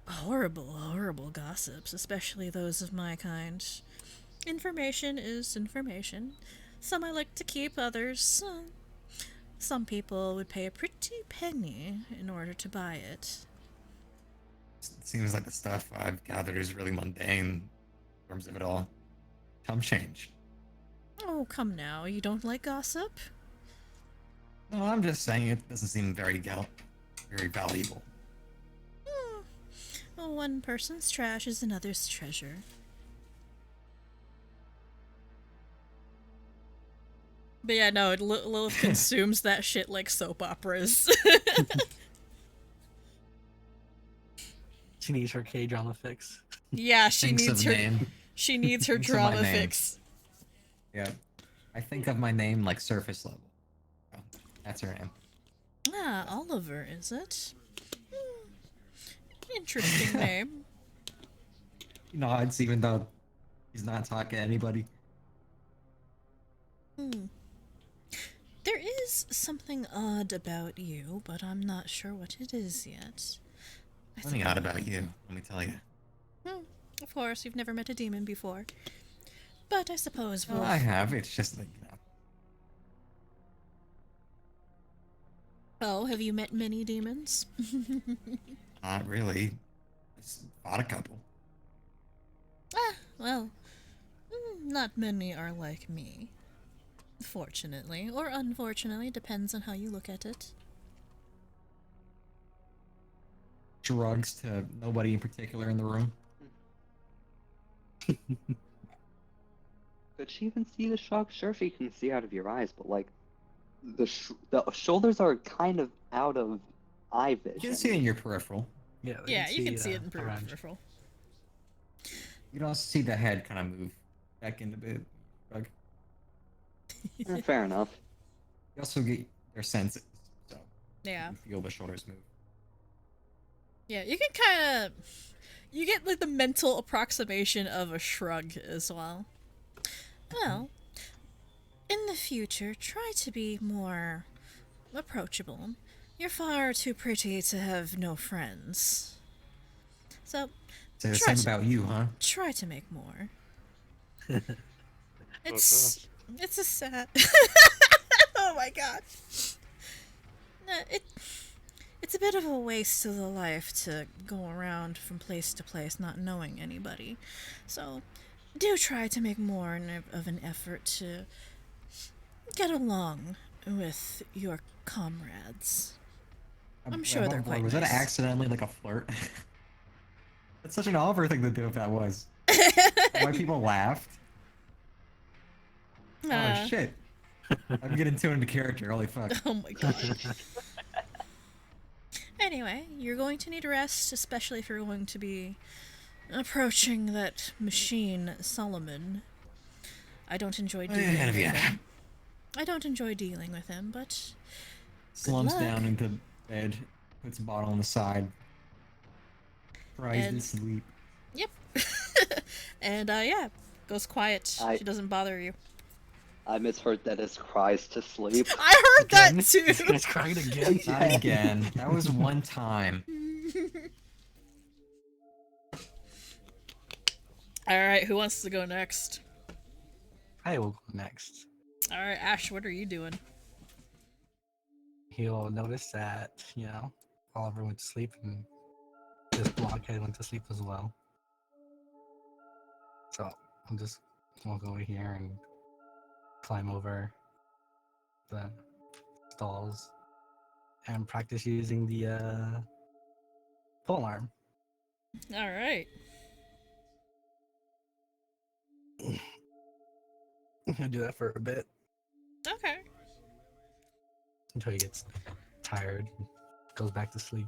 horrible, horrible gossips, especially those of my kind. Information is information. Some I like to keep, others. Some people would pay a pretty penny in order to buy it. It seems like the stuff I've gathered is really mundane in terms of it all. Come change. Oh, come now. You don't like gossip? No, I'm just saying it doesn't seem very valuable. Well, one person's trash is another's treasure. But yeah, no, Lilith consumes that shit like soap operas. She needs her K-drama fix. Yeah, she Thinks needs of her. name. She needs her Thinks of my drama name. fix. Yeah. I think of my name like surface level. Oh, that's her name. Ah, Oliver, is it? Interesting name. He nods even though he's not talking to anybody. There is something odd about you, but I'm not sure what it is yet. Something odd about you, let me tell you. Of course, you've never met a demon before. But I suppose Well, we'll... I have. It's just like, you know. Oh, have you met many demons? Not really. Just fought a couple. Well, not many are like me. Fortunately, or unfortunately, depends on how you look at it. shrugs to nobody in particular in the room. Could she even see the shrug? Sure, she can see out of your eyes, but like the shoulders are kind of out of eye You vision. can see it in your peripheral. Yeah, Yeah, you can see it in around. peripheral. You can also see the head kind of move back into the shrug. Fair enough. You also get their senses, so Yeah. you can feel the shoulders move. Yeah, you can kind of... You get, like, the mental approximation of a shrug as well. Well, in the future, try to be more approachable. You're far too pretty to have no friends. So, Say the Try same to- about you, huh? try to make more. Oh, It's a sad... Oh my god. It's a bit of a waste of the life to go around from place to place not knowing anybody. So, do try to make more of an effort to get along with your comrades. I'm sure they're quite Was that nice. accidentally like a flirt? That's such an Oliver thing to do if that was. Why people laughed? Oh shit. I'm getting tuned into character, holy fuck. Oh my god. Anyway, you're going to need rest, especially if you're going to be approaching that machine, Solomon. I don't enjoy dealing with him. I don't enjoy dealing with him, but Slumps luck. down into bed, puts a bottle on the side, tries to And- sleep. Yep. And yeah, goes quiet. She doesn't bother you. I misheard that as cries to sleep. I heard Again? that too. It's crying again. Not again. That was one time. Alright, who wants to go next? I will go next. Alright, Ash, what are you doing? He'll notice that, Oliver went to sleep and this blockhead went to sleep as well. So I'll just walk over here and climb over the stalls and practice using the pole arm. Alright. I'll do that for a bit Okay. until he gets tired and goes back to sleep.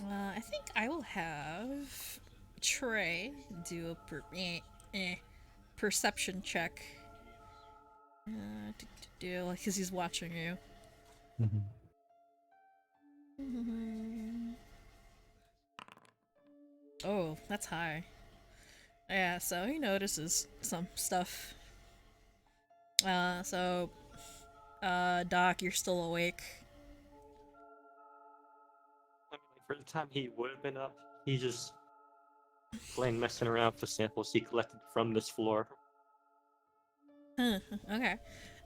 I think I will have Trey do a perception check. Because he's watching you. Oh, that's high. Yeah, so he notices some stuff. Doc, you're still awake. I mean, for the time he would have been up, he just plain messing around with the samples he collected from this floor. Okay.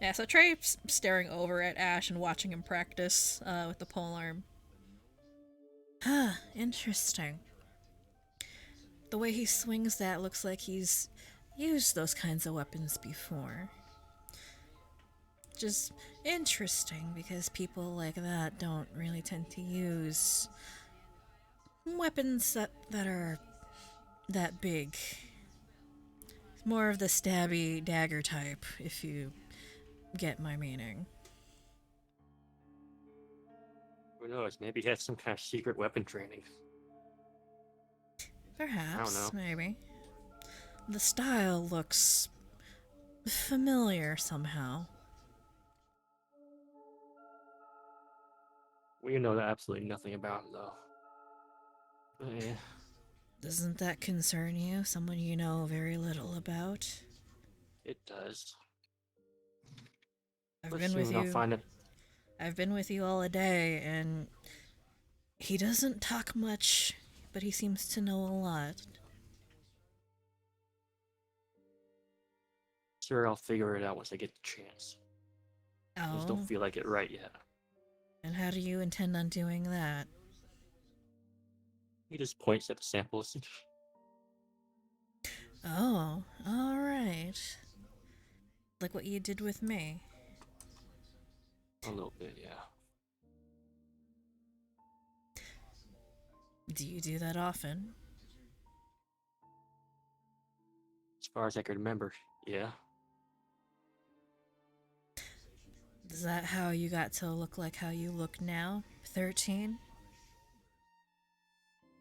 Yeah, so Trey's staring over at Ash and watching him practice with the polearm. Huh, interesting. The way he swings that looks like he's used those kinds of weapons before. Just interesting, because people like that don't really tend to use weapons that are that big. More of the stabby dagger type, if you get my meaning. Who knows? Maybe he has some kind of secret weapon training. Perhaps, know. maybe. The style looks familiar somehow. We know absolutely nothing about him, though. Yeah. Doesn't that concern you? Someone you know very little about? It does. I've But been with soon I'll you. find it. I've been with you all a day, and he doesn't talk much, but he seems to know a lot. Sure, I'll figure it out once I get the chance. I just Oh, don't feel like it right yet. and how do you intend on doing that? He just points at the samples. Oh, alright. Like what you did with me. A little bit, yeah. Do you do that often? As far as I can remember, yeah. Is that how you got to look like how you look now? 13?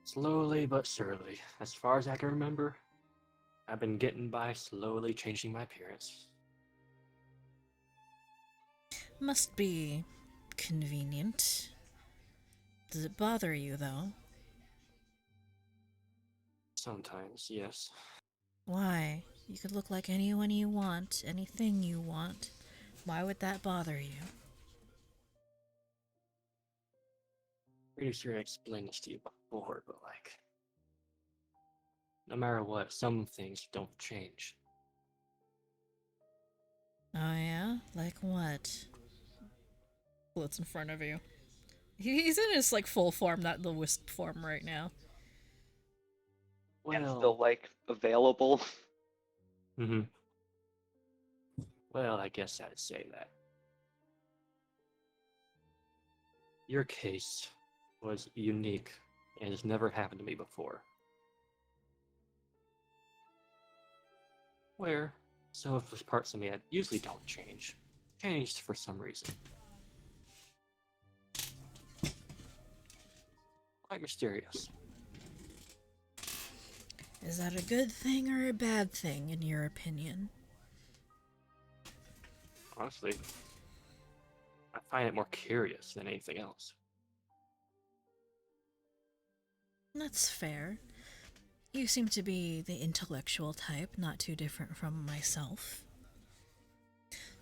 Slowly but surely. As far as I can remember, I've been getting by slowly changing my appearance. Must be convenient. Does it bother you, though? Sometimes, yes. Why? You could look like anyone you want, anything you want. Why would that bother you? Pretty sure I explained this to you before, but like, no matter what, some things don't change. Oh yeah? Like what? Well, it's in front of you. He's in his, like, full form, not the wisp form right now. And Well, still, like, available. mm-hmm. Well, I guess I'd say that. Your case was unique and has never happened to me before. Where some of those parts of me that usually don't change, changed for some reason. Quite mysterious. Is that a good thing or a bad thing, in your opinion? Honestly, I find it more curious than anything else. That's fair. You seem to be the intellectual type, not too different from myself.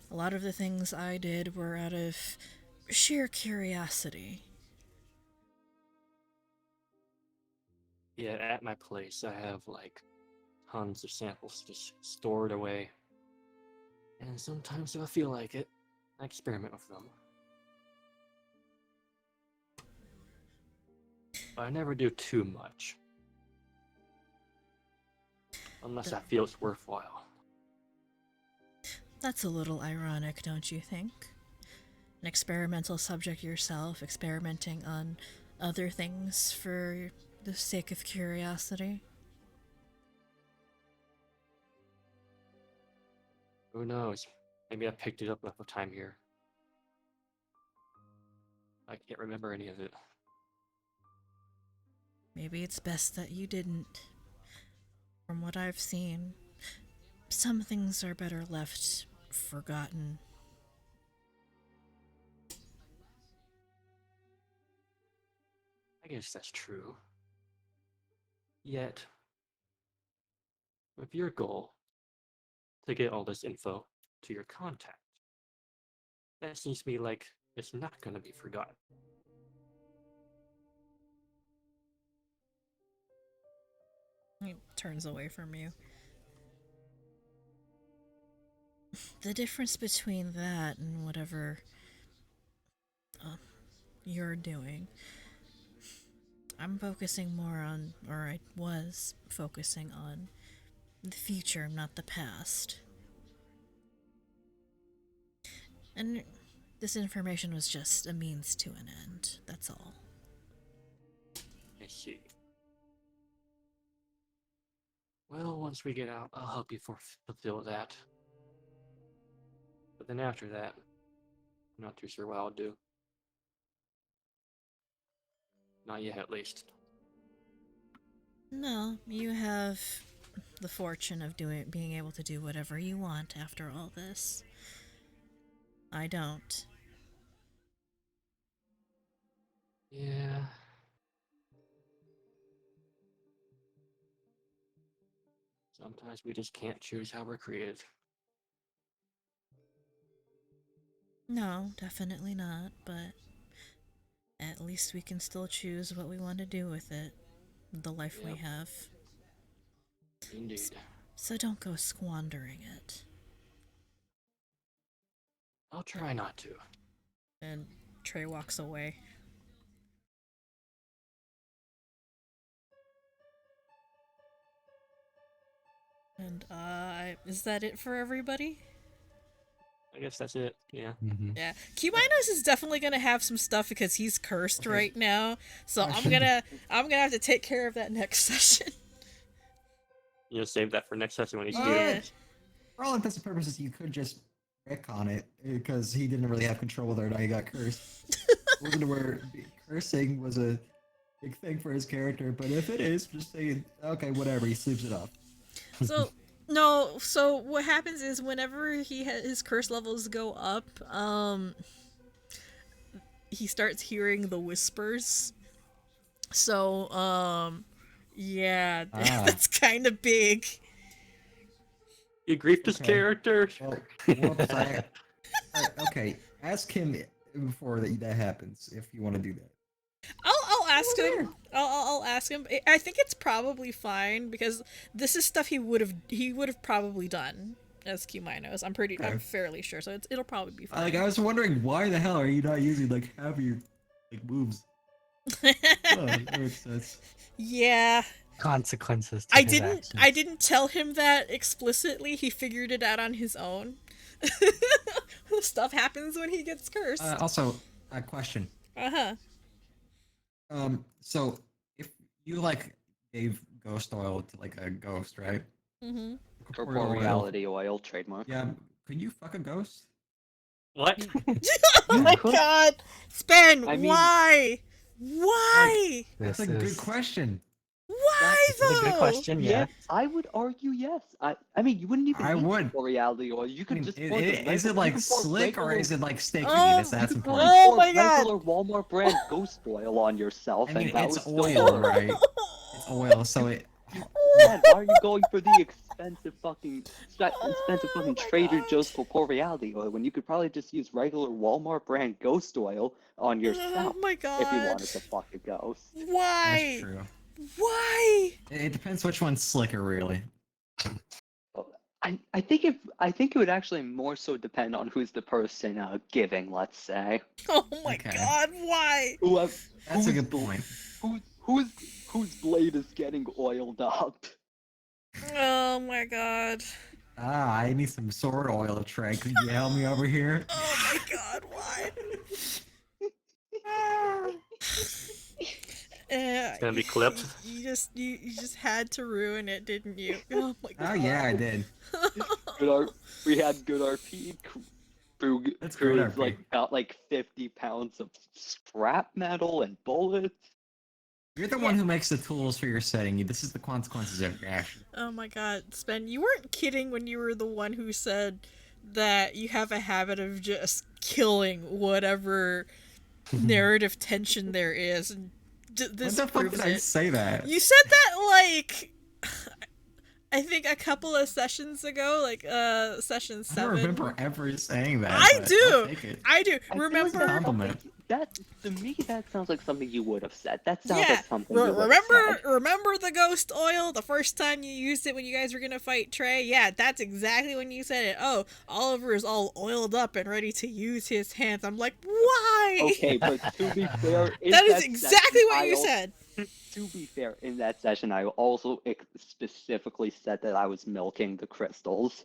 A lot of the things I did were out of sheer curiosity. Yeah, at my place, I have like tons of samples just stored away. And sometimes if I feel like it, I experiment with them. But I never do too much. Unless I feel it's worthwhile. That's a little ironic, don't you think? An experimental subject yourself, experimenting on other things for the sake of curiosity. Who knows? Maybe I picked it up enough time here. I can't remember any of it. Maybe it's best that you didn't. From what I've seen, some things are better left forgotten. I guess that's true. Yet, with your goal to get all this info to your contact, that seems to me like it's not going to be forgotten. He turns away from you. The difference between that and whatever you're doing, I'm focusing more on, or I was focusing on, the future, not the past. And this information was just a means to an end, that's all. I see. Well, once we get out, I'll help you fulfill that. But then after that, I'm not too sure what I'll do. Not yet, at least. No, you have the fortune of being able to do whatever you want after all this. I don't. Yeah. Sometimes we just can't choose how we're created. No, definitely not, but at least we can still choose what we want to do with it, the life we Yep. have. Indeed. So don't go squandering it. I'll try not to. And Trey walks away. And, is that it for everybody? I guess that's it. Yeah. Mm-hmm. Yeah, Q-Minus is definitely gonna have some stuff because he's cursed Okay. right now. So I'm Question. gonna have to take care of that next session. You know, save that for next session when he's Yeah. here. For all intents and purposes, you could just pick on it because he didn't really have control whether or not he got cursed. Wasn't aware cursing was a big thing for his character, but if it is, just say okay, whatever. He sleeps it off. So no, so what happens is whenever his curse levels go up, he starts hearing the whispers. So yeah, that's kind of big. You griefed his Okay. character. Well, whoops, okay, ask him before that happens if you want to do that. I'll ask him. I'll ask him. I think it's probably fine because this is stuff he would have probably done as Q-Minus. I'm fairly sure. So it'll probably be fine. Like I was wondering why the hell are you not using like half of your like moves? Oh, that makes sense. Yeah. Consequences. To I his actions. didn't tell him that explicitly. He figured it out on his own. Stuff happens when he gets cursed. Also, a question. Uh-huh. So if you like gave ghost oil to like a ghost, right? Mm-hmm. Corporeality Oil trademark. Yeah. Could you fuck a ghost? What? Oh my could- god! Spen, I mean- why? Why? That's This a good is question. Why this though? is a good question. Yeah. Yes, I would argue yes. I mean, you wouldn't even I need would. Corporeality Oil. You I could mean, just is pour the it regular- like you could pour slick or regular- is it like sticky? Oh, That's you could important. Oh pour my God. regular Walmart brand ghost oil on yourself, I mean, and that it's would oil, still work. right? It's oil, so it. Man, why are you going for the expensive fucking my Trader God. Joe's Corporeality Oil when you could probably just use regular Walmart brand ghost oil on yourself Oh my god. if you wanted to fuck a ghost? Why? That's true. Why? It depends which one's slicker, really. I think it would actually more so depend on who's the person giving, let's say. Oh my Okay. god, why? That's a Who's good the- point. Whose blade is getting oiled up? Oh my god. I need some sword oil, Trey. Could you help me over here? Oh my god, why? It's gonna be clipped. You just had to ruin it, didn't you? Oh my god. Oh yeah, I did. We had good RP. Crew That's crew good is RP. like got like 50 pounds of scrap metal and bullets. You're the one who makes the tools for your setting. This is the consequences of your action. Oh my god, Spen, you weren't kidding when you were the one who said that you have a habit of just killing whatever narrative tension there is. And this What the fuck proves did I it. say that? You said that like I think a couple of sessions ago, like session 7. I don't remember ever saying that. I but do. I'll take it. I do. I feel like Remember? that's Compliment. something- That to me, that sounds like something you would have said. That sounds Yeah. like something you would have said. Remember the ghost oil the first time you used it when you guys were gonna fight Trey? Yeah, that's exactly when you said it. Oh, Oliver is all oiled up and ready to use his hands. I'm like, why? Okay, but to be fair, in That is that exactly session, what I you al- said. To be fair, in that session, I also specifically said that I was milking the crystals.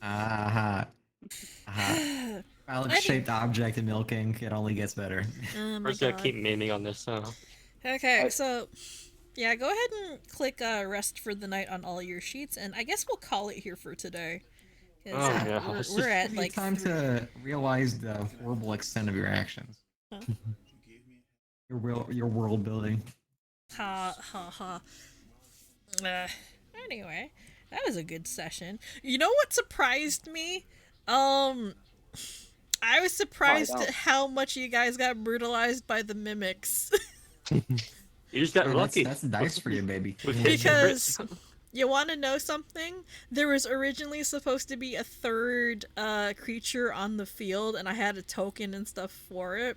Aha. Aha. Phallic-shaped object in milking. It only gets better. Oh my We're just gonna God. keep memeing on this. Okay, I- so yeah, go ahead and click rest for the night on all your sheets, and I guess we'll call it here for today. 'Cause, Oh, yeah. we're at Give you like time to realize the horrible extent of your actions. Huh? Your world building. Ha ha ha. Anyway, that was a good session. You know what surprised me? I was surprised don't. at how much you guys got brutalized by the mimics. You just got Hey, lucky. That's dice for you, baby. With hit Because crits. you want to know something? There was originally supposed to be a third creature on the field, and I had a token and stuff for it.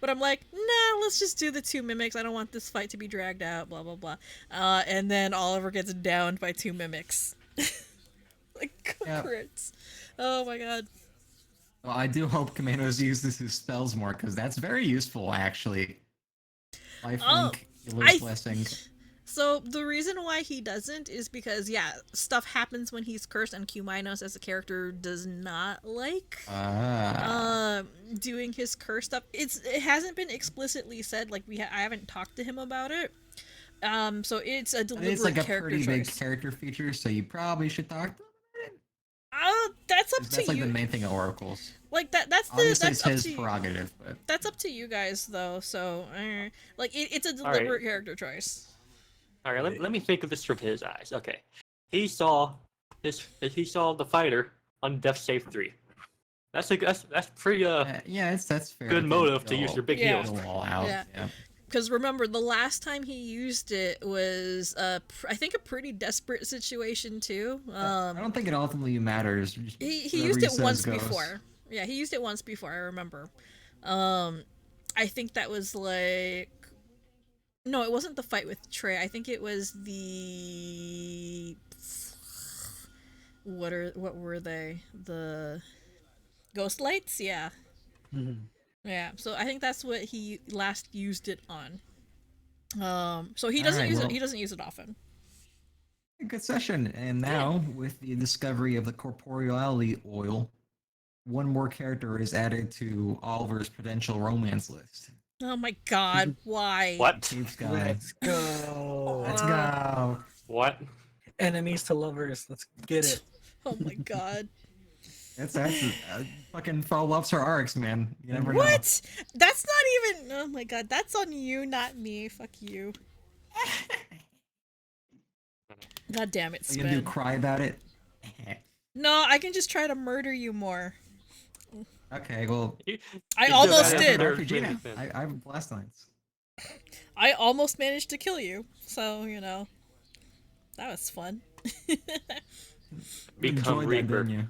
But I'm like, nah, let's just do the 2 mimics. I don't want this fight to be dragged out, blah, blah, blah. And then Oliver gets downed by 2 mimics. Like, Yeah. crits. Oh my god. Well, I do hope Commandos uses his spells more, because that's very useful, actually. Lifelink, Oh, Healer's I- Blessing. So the reason why he doesn't is because stuff happens when he's cursed, and Q- as a character does not like doing his curse stuff. It hasn't been explicitly said, like I haven't talked to him about it. So it's a deliberate It's like a character pretty big choice. character feature, so you probably should talk to him. That's up to That's like you. the main thing of Oracles. Like that's Obviously, that's it's up his to prerogative, but that's up to you guys though. So like it's a deliberate character choice. All right, let me think of this from his eyes. Okay, he saw the fighter on Death Save 3. That's pretty that's fair. good motive to use your big Yeah. heels. Go all out. Yeah. Yeah. Because remember, the last time he used it was, I think, a pretty desperate situation too. I don't think it ultimately matters. He Whatever used it says once goes. before. Yeah, he used it once before. I remember. I think that was like, no, it wasn't the fight with Trey. I think it was the what were they? The ghost lights? Yeah. Mhm. Yeah, so I think that's what he last used it on. So he doesn't Alright, use well- it. He doesn't use it often. Good session. And now, with the discovery of the Corporeality Oil, one more character is added to Oliver's potential romance list. Oh my god, why? What? Keeps going. Let's go. Let's go. What? Enemies to lovers. Let's get it. Oh my god. That's fucking follow ups or arcs, man. You never know. What? That's not even. Oh my god, that's on you, not me. Fuck you. God damn it, Are you gonna do Spin. cry about it? No, I can just try to murder you more. Okay, well. I You almost do did. that RPG now. after- I have blast lines. I almost managed to kill you. So, that was fun. Become Enjoyed that, Reaper. didn't you?